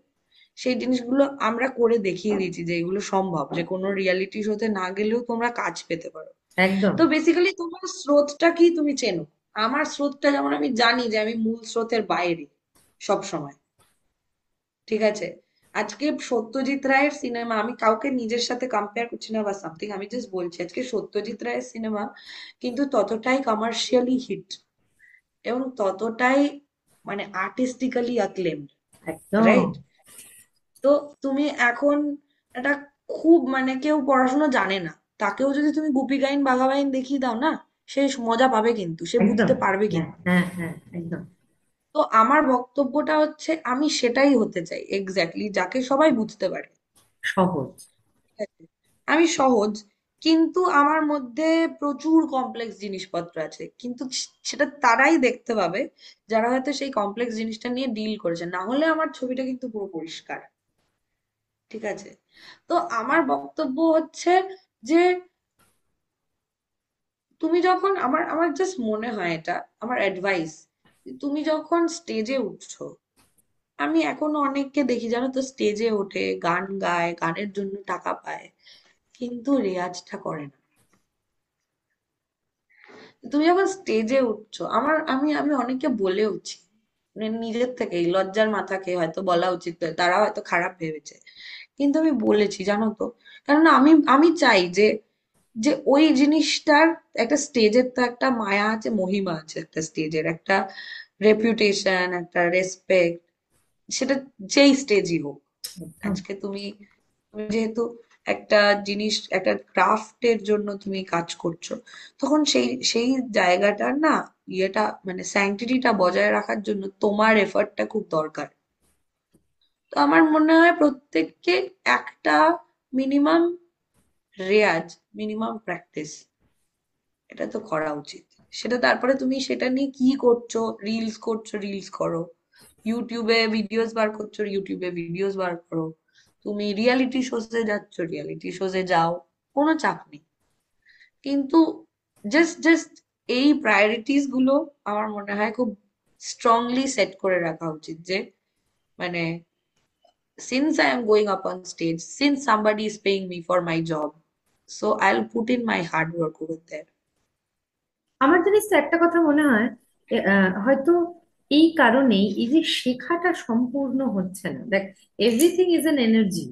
সেই জিনিসগুলো আমরা করে দেখিয়ে দিয়েছি যে এগুলো সম্ভব, যে কোনো রিয়ালিটি শোতে না গেলেও তোমরা কাজ পেতে পারো। একদম। তো বেসিক্যালি তোমার স্রোতটা কি তুমি চেনো। আমার স্রোতটা যেমন আমি জানি যে আমি মূল স্রোতের বাইরে সব সময়, ঠিক আছে। আজকে সত্যজিৎ রায়ের সিনেমা, আমি কাউকে নিজের সাথে কম্পেয়ার করছি না বা সামথিং, আমি জাস্ট বলছি আজকে সত্যজিৎ রায়ের সিনেমা কিন্তু ততটাই কমার্শিয়ালি হিট এবং ততটাই মানে আর্টিস্টিক্যালি অ্যাক্লেমড, একদম। রাইট। তো তুমি এখন একটা খুব মানে কেউ পড়াশোনা জানে না, তাকেও যদি তুমি গুপি গাইন বাঘা বাইন দেখিয়ে দাও না, সে মজা পাবে, কিন্তু সে একদম। বুঝতে পারবে হ্যাঁ, কিন্তু। হ্যাঁ, হ্যাঁ, একদম। তো আমার বক্তব্যটা হচ্ছে আমি সেটাই হতে চাই এক্স্যাক্টলি, যাকে সবাই বুঝতে পারে। সহজ। ঠিক আছে? আমি সহজ, কিন্তু আমার মধ্যে প্রচুর কমপ্লেক্স জিনিসপত্র আছে, কিন্তু সেটা তারাই দেখতে পাবে যারা হয়তো সেই কমপ্লেক্স জিনিসটা নিয়ে ডিল করেছে, না হলে আমার ছবিটা কিন্তু পুরো পরিষ্কার। ঠিক আছে? তো আমার বক্তব্য হচ্ছে যে তুমি যখন আমার আমার জাস্ট মনে হয় এটা আমার অ্যাডভাইস, তুমি যখন স্টেজে উঠছো, আমি এখনো অনেককে দেখি জানো তো, স্টেজে ওঠে, গান গায়, গানের জন্য টাকা পায়, কিন্তু রেয়াজটা করে না। তুমি যখন স্টেজে উঠছো, আমি আমি অনেককে বলেওছি, মানে নিজের থেকেই লজ্জার মাথা খেয়ে হয়তো বলা উচিত নয়, তারা হয়তো খারাপ ভেবেছে, কিন্তু আমি বলেছি জানো তো, কেননা আমি আমি চাই যে যে ওই জিনিসটার একটা স্টেজের তো একটা মায়া আছে, মহিমা আছে, একটা স্টেজের একটা রেপুটেশন, একটা রেসপেক্ট, সেটা যেই স্টেজই হোক। একদম। আজকে তুমি তুমি যেহেতু একটা জিনিস, একটা ক্রাফটের জন্য তুমি কাজ করছো, তখন সেই সেই জায়গাটার না ইয়েটা মানে স্যাংটিটিটা বজায় রাখার জন্য তোমার এফর্টটা খুব দরকার। তো আমার মনে হয় প্রত্যেককে একটা মিনিমাম রেয়াজ, মিনিমাম প্র্যাকটিস, এটা তো করা উচিত। সেটা তারপরে তুমি সেটা নিয়ে কি করছো, রিলস করছো, রিলস করো, ইউটিউবে ভিডিওস বার করছো, ইউটিউবে ভিডিওস বার করো, তুমি রিয়ালিটি শোতে যাচ্ছ, রিয়ালিটি শোতে যাও, কোনো চাপ নেই। কিন্তু জাস্ট এই প্রায়োরিটিস গুলো আমার মনে হয় খুব স্ট্রংলি সেট করে রাখা উচিত, যে মানে since I am going up on stage, since somebody is paying me for my job, so I'll put in my hard work over there. আমার জানিস তো একটা কথা মনে হয়, হয়তো এই কারণেই এই যে শেখাটা সম্পূর্ণ হচ্ছে না। দেখ, এভরিথিং ইজ এন এনার্জি।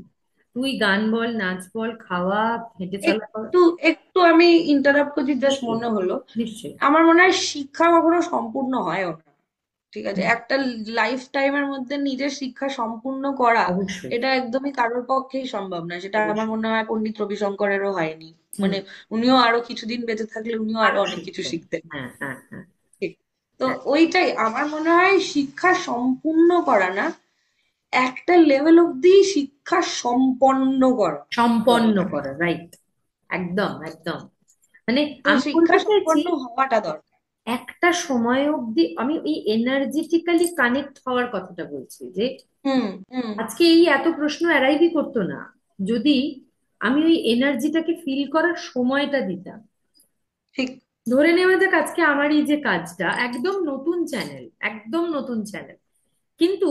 তুই গান বল, নাচ বল, খাওয়া, হেঁটে চলা কর। একটু একটু আমি ইন্টারাপ্ট করছি, জাস্ট নিশ্চয়ই, মনে হলো, নিশ্চয়ই। আমার মনে হয় শিক্ষা কখনো সম্পূর্ণ হয়ও না। ঠিক আছে? হুম, একটা লাইফ টাইমের মধ্যে নিজের শিক্ষা সম্পূর্ণ করা, অবশ্যই, এটা একদমই কারোর পক্ষেই সম্ভব না। সেটা আমার অবশ্যই। মনে হয় পণ্ডিত রবিশঙ্করেরও হয়নি। হুম। মানে উনিও আরো কিছুদিন বেঁচে থাকলে উনিও আরো আরো অনেক কিছু শিখতেন। শিখতেন। হ্যাঁ, হ্যাঁ, হ্যাঁ, ঠিক। তো হ্যাঁ। ওইটাই আমার মনে হয়, শিক্ষা সম্পূর্ণ করা না, একটা লেভেল অব্দি শিক্ষা সম্পন্ন করা সম্পন্ন দরকার। করা, রাইট। একদম, একদম। মানে তো আমি শিক্ষা বলতে চাইছি, সম্পন্ন হওয়াটা দরকার। একটা সময় অবধি আমি ওই এনার্জেটিক্যালি কানেক্ট হওয়ার কথাটা বলছি, যে হুম, হুম। আজকে এই এত প্রশ্ন অ্যারাইভই করতো না যদি আমি ওই এনার্জিটাকে ফিল করার সময়টা দিতাম। ঠিক। ধরে নেওয়া যাক আজকে আমার এই যে কাজটা একদম নতুন চ্যানেল, একদম নতুন চ্যানেল, কিন্তু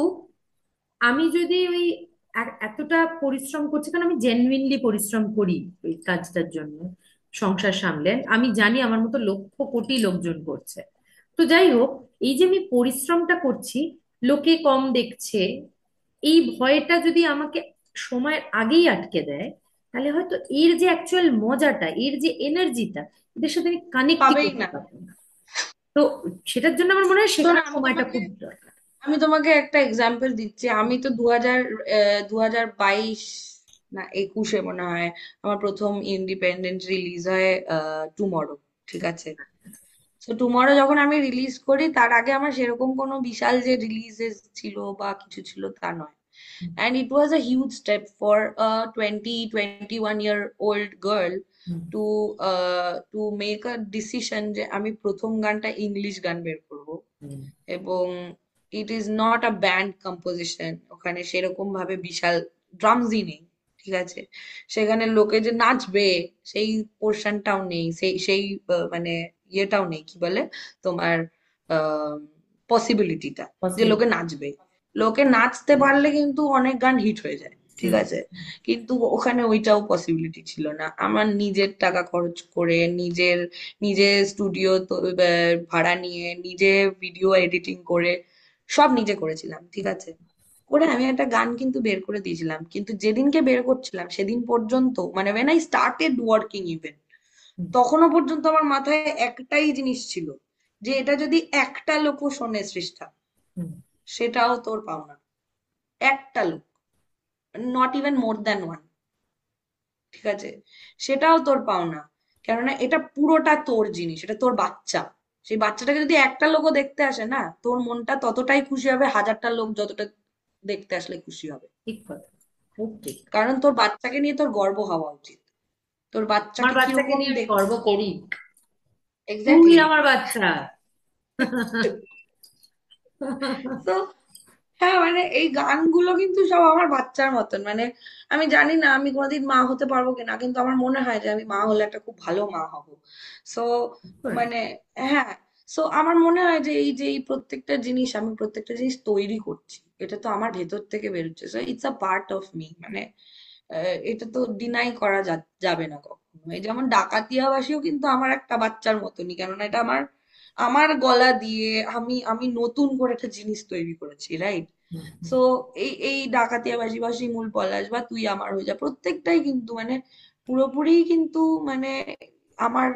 আমি যদি ওই এতটা পরিশ্রম করছি, কারণ আমি জেনুইনলি পরিশ্রম করি ওই কাজটার জন্য, সংসার সামলেন, আমি জানি আমার মতো লক্ষ কোটি লোকজন করছে। তো যাই হোক, এই যে আমি পরিশ্রমটা করছি, লোকে কম দেখছে, এই ভয়টা যদি আমাকে সময়ের আগেই আটকে দেয়, তাহলে হয়তো এর যে অ্যাকচুয়াল মজাটা, এর যে এনার্জিটা, এদের সাথে আমি কানেক্টই পাবেই করতে না। পারবো না। তো সেটার জন্য আমার মনে হয় শোনো, শেখার সময়টা খুব দরকার। আমি তোমাকে একটা এক্সাম্পল দিচ্ছি। আমি তো 2022 না 21-এ মনে হয় আমার প্রথম ইন্ডিপেন্ডেন্ট রিলিজ হয়, টুমরো। ঠিক আছে? তো টুমরো যখন আমি রিলিজ করি, তার আগে আমার সেরকম কোনো বিশাল যে রিলিজেস ছিল বা কিছু ছিল তা নয়। And it was a huge step for a 21-year-old girl hmm, to make a decision যে আমি প্রথম গানটা ইংলিশ গান বের করব। হুম, এবং ইট is not a band composition, ওখানে সেরকম ভাবে বিশাল ড্রামসই নেই। ঠিক আছে? সেখানে লোকে যে নাচবে সেই পোর্শনটাও নেই, সেই সেই মানে ইয়েটাও নেই, কি বলে তোমার পসিবিলিটিটা যে পসিবল। লোকে নাচবে। লোকে নাচতে পারলে কিন্তু অনেক গান হিট হয়ে যায়। ঠিক হুম। আছে? কিন্তু ওখানে ওইটাও পসিবিলিটি ছিল না। আমার নিজের টাকা খরচ করে, নিজের নিজের স্টুডিও ভাড়া নিয়ে, নিজে ভিডিও এডিটিং করে, সব নিজে করেছিলাম। ঠিক আছে? করে আমি একটা গান কিন্তু বের করে দিয়েছিলাম, কিন্তু যেদিনকে বের করছিলাম সেদিন পর্যন্ত, মানে when I started working even, হুম, তখনও পর্যন্ত আমার মাথায় একটাই জিনিস ছিল, যে এটা যদি একটা লোকও শোনে সৃষ্টা, হুম। সেটাও তোর পাওনা। একটা লোক। Not even more than one, ঠিক আছে? সেটাও তোর পাওনা। কেননা এটা পুরোটা তোর জিনিস, এটা তোর বাচ্চা। সেই বাচ্চাটাকে যদি একটা লোকও দেখতে আসে না, তোর মনটা ততটাই খুশি হবে, হাজারটা লোক যতটা দেখতে আসলে খুশি হবে। ঠিক কথা, খুব ঠিক। কারণ তোর বাচ্চাকে নিয়ে তোর গর্ব হওয়া উচিত। তোর আমার বাচ্চাকে বাচ্চাকে কিরকম নিয়ে আমি গর্ব দেখতে, করি। তুই এক্স্যাক্টলি। আমার বাচ্চা। তো হ্যাঁ, মানে এই গানগুলো কিন্তু সব আমার বাচ্চার মতন। মানে আমি জানি না আমি কোনোদিন মা হতে পারবো কিনা, কিন্তু আমার মনে হয় যে আমি মা হলে একটা খুব ভালো মা হব। সো মানে হ্যাঁ, সো আমার মনে হয় যে এই প্রত্যেকটা জিনিস, আমি প্রত্যেকটা জিনিস তৈরি করছি, এটা তো আমার ভেতর থেকে বেরোচ্ছে। So it's a part of me. মানে এটা তো ডিনাই করা যাবে না কখনো। এই যেমন ডাকাতিয়াবাসীও কিন্তু আমার একটা বাচ্চার মতনই, কেননা এটা আমার আমার গলা দিয়ে আমি আমি নতুন করে একটা জিনিস তৈরি করেছি, রাইট? সো এই ডাকাতিয়াবাসী বা শিমুল পলাশ বা তুই আমার হয়ে যা, প্রত্যেকটাই কিন্তু মানে পুরোপুরি কিন্তু মানে আমার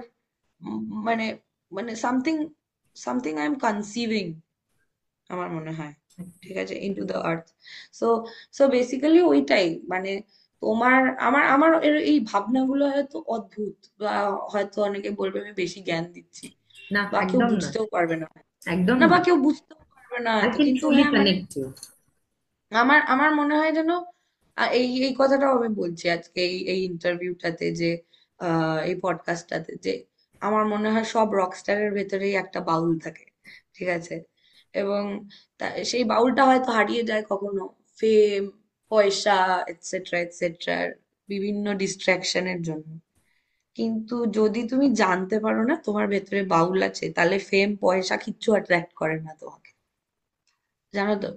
মানে মানে সামথিং সামথিং আই এম কনসিভিং, আমার মনে হয়, ঠিক আছে, into the earth. So so basically ওইটাই মানে তোমার আমার আমার এই ভাবনাগুলো হয়তো অদ্ভুত, বা হয়তো অনেকে বলবে আমি বেশি জ্ঞান দিচ্ছি, না, বা কেউ একদম না, বুঝতেও পারবে না, একদম না বা না। কেউ বুঝতেও পারবে না আই হয়তো, ক্যান কিন্তু ট্রুলি হ্যাঁ মানে কানেক্ট ইউ। আমার আমার মনে হয় যেন এই এই কথাটাও আমি বলছি আজকে এই এই ইন্টারভিউটাতে, যে এই পডকাস্টটাতে, যে আমার মনে হয় সব রকস্টারের ভেতরেই একটা বাউল থাকে, ঠিক আছে? এবং সেই বাউলটা হয়তো হারিয়ে যায় কখনো ফেম, পয়সা, এটসেট্রা এটসেট্রা, বিভিন্ন ডিস্ট্রাকশনের জন্য। কিন্তু যদি তুমি জানতে পারো না তোমার ভেতরে বাউল আছে, তাহলে ফেম পয়সা কিচ্ছু অ্যাট্রাক্ট করে না তোমাকে, জানো তো?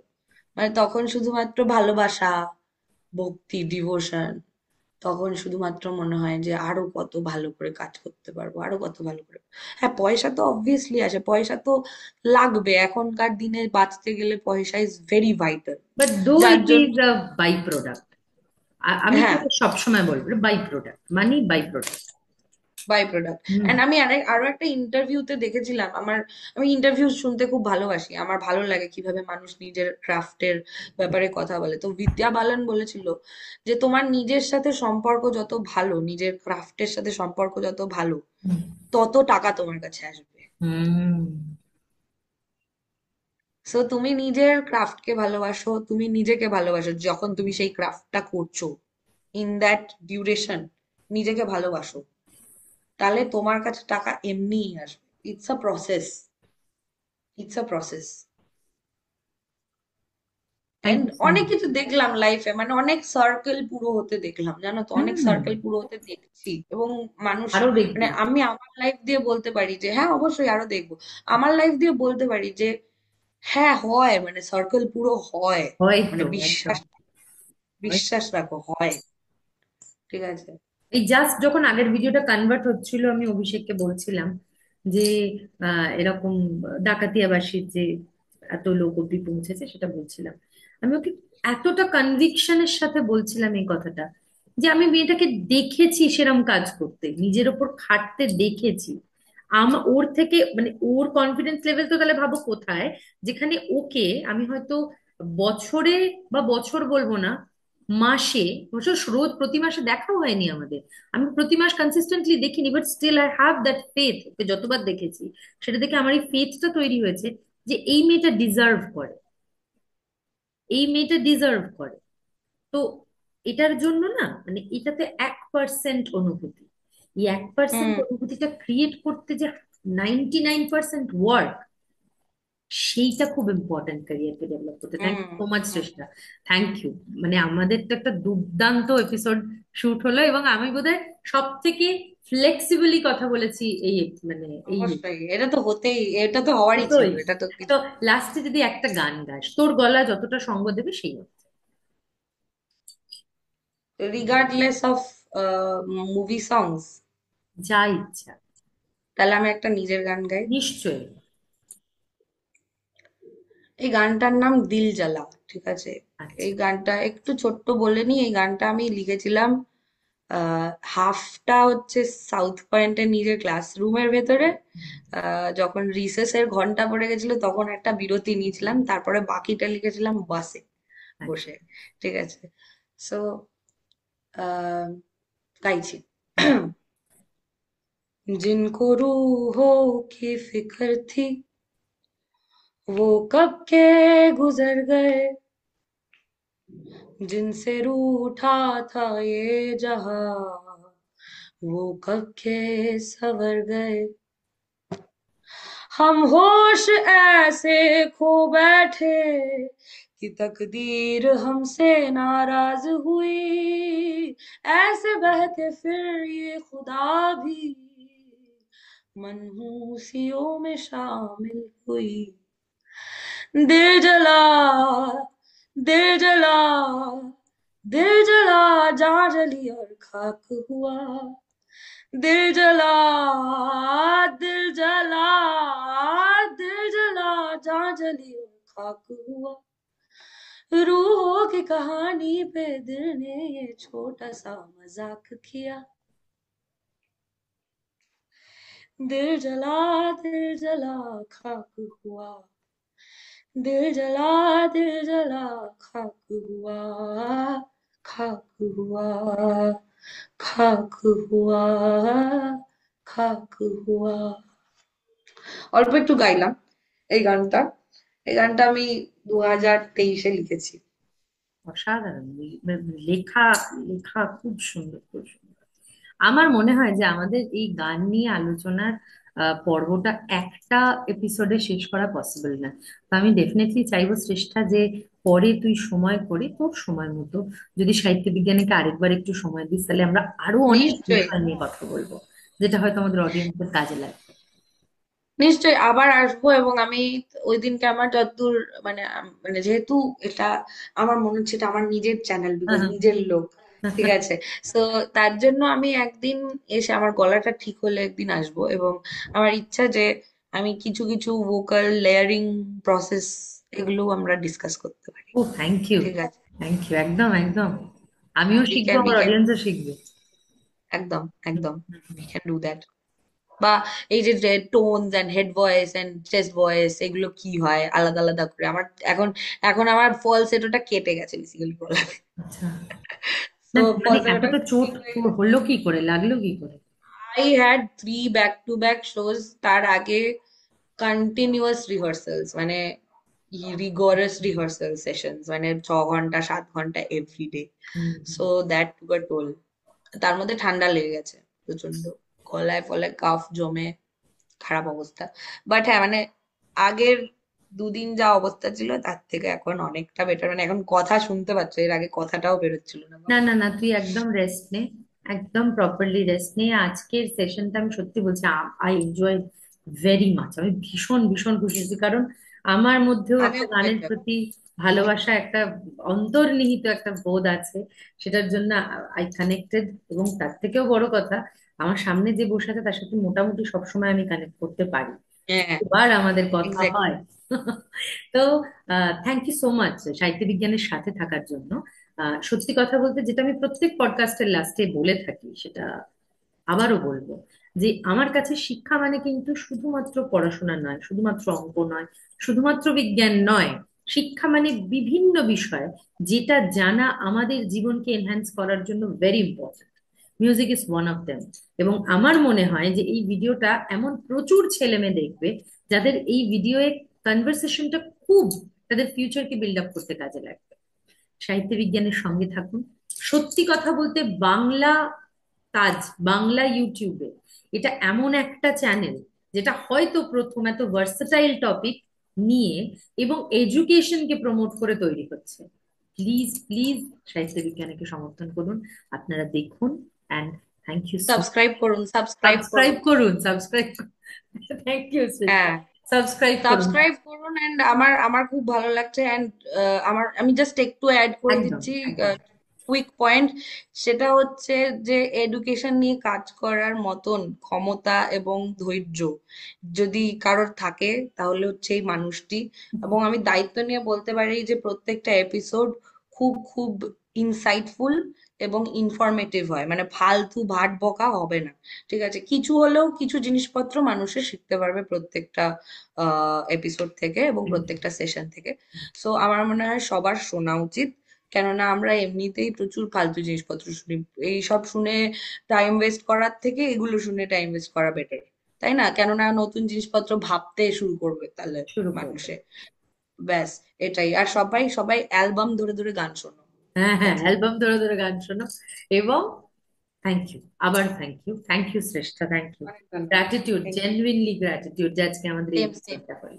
মানে তখন শুধুমাত্র ভালোবাসা, ভক্তি, ডিভোশন, তখন শুধুমাত্র মনে হয় যে আরো কত ভালো করে কাজ করতে পারবো, আরো কত ভালো করে। হ্যাঁ, পয়সা তো অবভিয়াসলি আসে, পয়সা তো লাগবে এখনকার দিনে বাঁচতে গেলে, পয়সা ইজ ভেরি ভাইটাল। বাট দো যার ইট জন্য ইজ আ বাই প্রোডাক্ট। আমি হ্যাঁ, তোকে সবসময় বলবো byproduct, money byproduct. Byproduct. Hmm. And আমি আরো একটা ইন্টারভিউতে দেখেছিলাম, আমি ইন্টারভিউ শুনতে খুব ভালোবাসি, আমার ভালো লাগে কিভাবে মানুষ নিজের ক্রাফটের ব্যাপারে কথা বলে। তো বিদ্যা বালান বলেছিল যে তোমার নিজের সাথে সম্পর্ক যত ভালো, নিজের ক্রাফটের সাথে সম্পর্ক যত ভালো, তত টাকা তোমার কাছে আসবে। হুম। সো তুমি নিজের ক্রাফটকে ভালোবাসো, তুমি নিজেকে ভালোবাসো যখন তুমি সেই ক্রাফটটা করছো, ইন দ্যাট ডিউরেশন নিজেকে ভালোবাসো, তাহলে তোমার কাছে টাকা এমনিই আসবে। It's a process, it's a process. Thank and you so অনেক মাচ। কিছু দেখলাম লাইফে, মানে অনেক সার্কেল পুরো হতে দেখলাম, জানো তো, অনেক হুম। সার্কেল পুরো হতে দেখছি। এবং মানুষ আরো মানে দেখবি। আমি আমার লাইফ দিয়ে বলতে পারি যে হ্যাঁ, অবশ্যই আরো দেখবো। আমার লাইফ দিয়ে বলতে পারি যে হ্যাঁ হয়, মানে সার্কেল পুরো হয়। মানে হয়তো একদম। বিশ্বাস, হয়তো। বিশ্বাস রাখো, হয়, ঠিক আছে? এই জাস্ট যখন আগের ভিডিওটা কনভার্ট হচ্ছিল, আমি অভিষেককে বলছিলাম যে এরকম ডাকাতিয়াবাসীর যে এত লোক অব্দি পৌঁছেছে, সেটা বলছিলাম। আমি ওকে এতটা কনভিকশনের সাথে বলছিলাম এই কথাটা, যে আমি মেয়েটাকে দেখেছি সেরম কাজ করতে, নিজের ওপর খাটতে দেখেছি। ওর থেকে মানে ওর কনফিডেন্স লেভেল তো তাহলে ভাবো কোথায়, যেখানে ওকে আমি হয়তো বছরে, বা বছর বলবো না, মাসে, অবশ্য রোজ প্রতি মাসে দেখাও হয়নি আমাদের, আমি প্রতি মাস কনসিস্টেন্টলি দেখিনি, but still I have that faith. Okay যতবার দেখেছি সেটা দেখে আমার এই ফেথটা তৈরি হয়েছে যে এই মেয়েটা ডিজার্ভ করে, এই মেয়েটা ডিজার্ভ করে। তো এটার জন্য না, মানে এটাতে 1% অনুভূতি, এই 1% হুম, অনুভূতিটা ক্রিয়েট করতে যে 99% ওয়ার্ক, সেইটা খুব ইম্পর্টেন্ট ক্যারিয়ারকে ডেভেলপ করতে। Thank hmm, you so much hmm. চেষ্টা। Thank you. মানে আমাদের তো একটা দুর্দান্ত এপিসোড শুট হলো, এবং আমি বোধহয় সব থেকে ফ্লেক্সিবলি কথা বলেছি এই মানে এই অবশ্যই, এটা তো হতেই, এটা তো হওয়ারই ছিল, মতোই। এটা তো তো কিছু। লাস্টে যদি একটা গান গাস, তোর গলা যতটা সঙ্গ দেবে সেই মতো। রিগার্ডলেস অফ মুভি সংস, যা ইচ্ছা। তাহলে আমি একটা নিজের গান গাই। নিশ্চয়ই। এই গানটার নাম দিল জ্বালা, ঠিক আছে? এই আচ্ছা। গানটা একটু ছোট্ট বলে নি, এই গানটা আমি লিখেছিলাম হাফটা হচ্ছে সাউথ পয়েন্টের নিজের ক্লাসরুমের ভেতরে, যখন রিসেসের ঘন্টা পড়ে গেছিল তখন একটা বিরতি নিয়েছিলাম, তারপরে বাকিটা লিখেছিলাম বাসে আচ্ছা। বসে, ঠিক আছে? সো গাইছি। जिनको रूहों की फिक्र थी वो कब के गुजर गए, जिनसे रूठा था ये जहां वो कब के सवर गए। हम होश ऐसे खो बैठे कि तकदीर हमसे नाराज हुई, ऐसे बहके फिर ये खुदा भी मनहूसियों में शामिल हुई। दिल जला, दिल जला, दिल जला, जा जली और खाक हुआ। दिल जला, दिल जला, दिल जला, जा जली और खाक हुआ। रूहों की कहानी पे दिल ने ये छोटा सा मजाक किया। दिल जला, खाक हुआ। दिल जला, दिल जला, खाक हुआ, खाक हुआ, খাক হুয়া, খাক হুয়া। অল্প একটু গাইলাম এই গানটা। এই গানটা আমি 2023-এ লিখেছি। অসাধারণ লেখা, লেখা খুব সুন্দর, খুব সুন্দর। আমার মনে হয় যে আমাদের এই গান নিয়ে আলোচনার পর্বটা একটা এপিসোডে শেষ করা পসিবল না। তো আমি ডেফিনেটলি চাইবো শ্রেষ্ঠা যে পরে তুই সময় করে তোর সময় মতো যদি সাহিত্য বিজ্ঞানীকে আরেকবার একটু সময় দিস, তাহলে আমরা আরো অনেক নিশ্চয়ই, বিষয় নিয়ে কথা বলবো, যেটা হয়তো আমাদের অডিয়েন্সের কাজে লাগবে। নিশ্চয়ই আবার আসবো। এবং আমি ওই দিনকে আমার যতদূর মানে মানে যেহেতু এটা আমার মনে হচ্ছে এটা আমার নিজের চ্যানেল, হ্যাঁ, বিকজ হ্যাঁ। নিজের লোক, ঠিক আছে। সো তার জন্য আমি একদিন এসে আমার গলাটা ঠিক হলে একদিন আসবো। এবং আমার ইচ্ছা যে আমি কিছু কিছু ভোকাল লেয়ারিং প্রসেস এগুলো আমরা ডিসকাস করতে পারি। ও থ্যাংক ইউ, ঠিক আছে। থ্যাংক ইউ, একদম একদম। আমিও উই শিখবো, ক্যান উই আমার ক্যান অডিয়েন্সও শিখবে। একদম হুম, একদম হুম, হুম। We can do that. বা এই যে tones and head voice and chest voice এগুলো কি হয় আলাদা আলাদা করে। আমার এখন এখন আমার ফলসেটোটা কেটে গেছে বেসিক্যালি গলাতে। আচ্ছা। তো না মানে ফলসেটোটা এতটা চোট ঠিক হয়ে তোর গেছে। হলো কি করে, লাগলো কি করে? I had 3 back to back shows. তার আগে কন্টিনিউয়াস রিহার্সালস, মানে রিগরাস রিহার্সাল সেশনস, মানে 6 ঘন্টা 7 ঘন্টা every day. Hmm, so that took a toll. তার মধ্যে ঠান্ডা লেগে গেছে প্রচন্ড, গলায় ফলে কাফ জমে খারাপ অবস্থা। বাট হ্যাঁ মানে আগের 2 দিন যা অবস্থা ছিল তার থেকে এখন অনেকটা বেটার। মানে এখন কথা শুনতে পাচ্ছ, এর আগে কথাটাও বেরোচ্ছিল না না বাবা। না না, তুই একদম রেস্ট নে, একদম প্রপারলি রেস্ট নে। আজকের সেশনটা আমি সত্যি বলছি, আই এনজয় ভেরি মাচ। আমি ভীষণ ভীষণ খুশি হয়েছি, কারণ আমার মধ্যেও একটা আমিও খুব গানের এনজয় প্রতি ভালোবাসা, একটা অন্তর্নিহিত একটা বোধ আছে। সেটার জন্য আই কানেক্টেড। এবং তার থেকেও বড় কথা, আমার সামনে যে বসে আছে তার সাথে মোটামুটি সবসময় আমি কানেক্ট করতে পারি, হ্যাঁ, এবার আমাদের কথা এক্স্যাক্টলি। হয়। তো থ্যাংক ইউ সো মাচ সাহিত্য বিজ্ঞানের সাথে থাকার জন্য। সত্যি কথা বলতে, যেটা আমি প্রত্যেক পডকাস্টের লাস্টে বলে থাকি, সেটা আবারও বলবো, যে আমার কাছে শিক্ষা মানে কিন্তু শুধুমাত্র পড়াশোনা নয়, শুধুমাত্র অঙ্ক নয়, শুধুমাত্র বিজ্ঞান নয়। শিক্ষা মানে বিভিন্ন বিষয়, যেটা জানা আমাদের জীবনকে এনহ্যান্স করার জন্য very important. Music is one of them. এবং আমার মনে হয় যে এই ভিডিওটা এমন প্রচুর ছেলে মেয়ে দেখবে, যাদের এই ভিডিওয়ে কনভারসেশনটা খুব তাদের ফিউচারকে বিল্ড আপ করতে কাজে লাগবে। সাহিত্য বিজ্ঞানের সঙ্গে থাকুন। সত্যি কথা বলতে বাংলা কাজ, বাংলা ইউটিউবে এটা এমন একটা চ্যানেল যেটা হয়তো প্রথম এত ভার্সেটাইল টপিক নিয়ে এবং এডুকেশনকে প্রমোট করে তৈরি হচ্ছে। প্লিজ প্লিজ সাহিত্য বিজ্ঞানকে সমর্থন করুন, আপনারা দেখুন। And thank you so. Subscribe করুন, সাবস্ক্রাইব সাবস্ক্রাইব করুন। করুন, সাবস্ক্রাইব। থ্যাংক ইউ শ্রেষ্ঠা। হ্যাঁ, সাবস্ক্রাইব করুন। সাবস্ক্রাইব করুন। এন্ড আমার আমার খুব ভালো লাগছে। এন্ড আমার আমি জাস্ট একটু অ্যাড করে একদম দিচ্ছি একদম। Quick point. সেটা হচ্ছে যে এডুকেশন নিয়ে কাজ করার মতন ক্ষমতা এবং ধৈর্য যদি কারোর থাকে তাহলে হচ্ছে এই মানুষটি। এবং আমি দায়িত্ব নিয়ে বলতে পারি যে প্রত্যেকটা এপিসোড খুব খুব ইনসাইটফুল এবং ইনফরমেটিভ হয়, মানে ফালতু ভাট বকা হবে না। ঠিক আছে, কিছু হলেও কিছু জিনিসপত্র মানুষের শিখতে পারবে প্রত্যেকটা এপিসোড থেকে এবং প্রত্যেকটা সেশন থেকে। সো আমার মনে হয় সবার শোনা উচিত। কেননা আমরা এমনিতেই প্রচুর ফালতু জিনিসপত্র শুনি। এইসব শুনে টাইম ওয়েস্ট করার থেকে এগুলো শুনে টাইম ওয়েস্ট করা বেটার, তাই না? কেননা নতুন জিনিসপত্র ভাবতে শুরু করবে তাহলে শুরু করবে। মানুষে। ব্যাস, এটাই। আর সবাই সবাই অ্যালবাম ধরে ধরে গান শোনো, হ্যাঁ ঠিক হ্যাঁ, আছে? অ্যালবাম ধরে ধরে গান শোনো। এবং থ্যাংক ইউ, আবার thank you Shreshtha, thank you. অনেক ধন্যবাদ। Gratitude, thank you. Genuinely gratitude যে আজকে আমাদের এই সেম সেম এপিসোডটা হলো।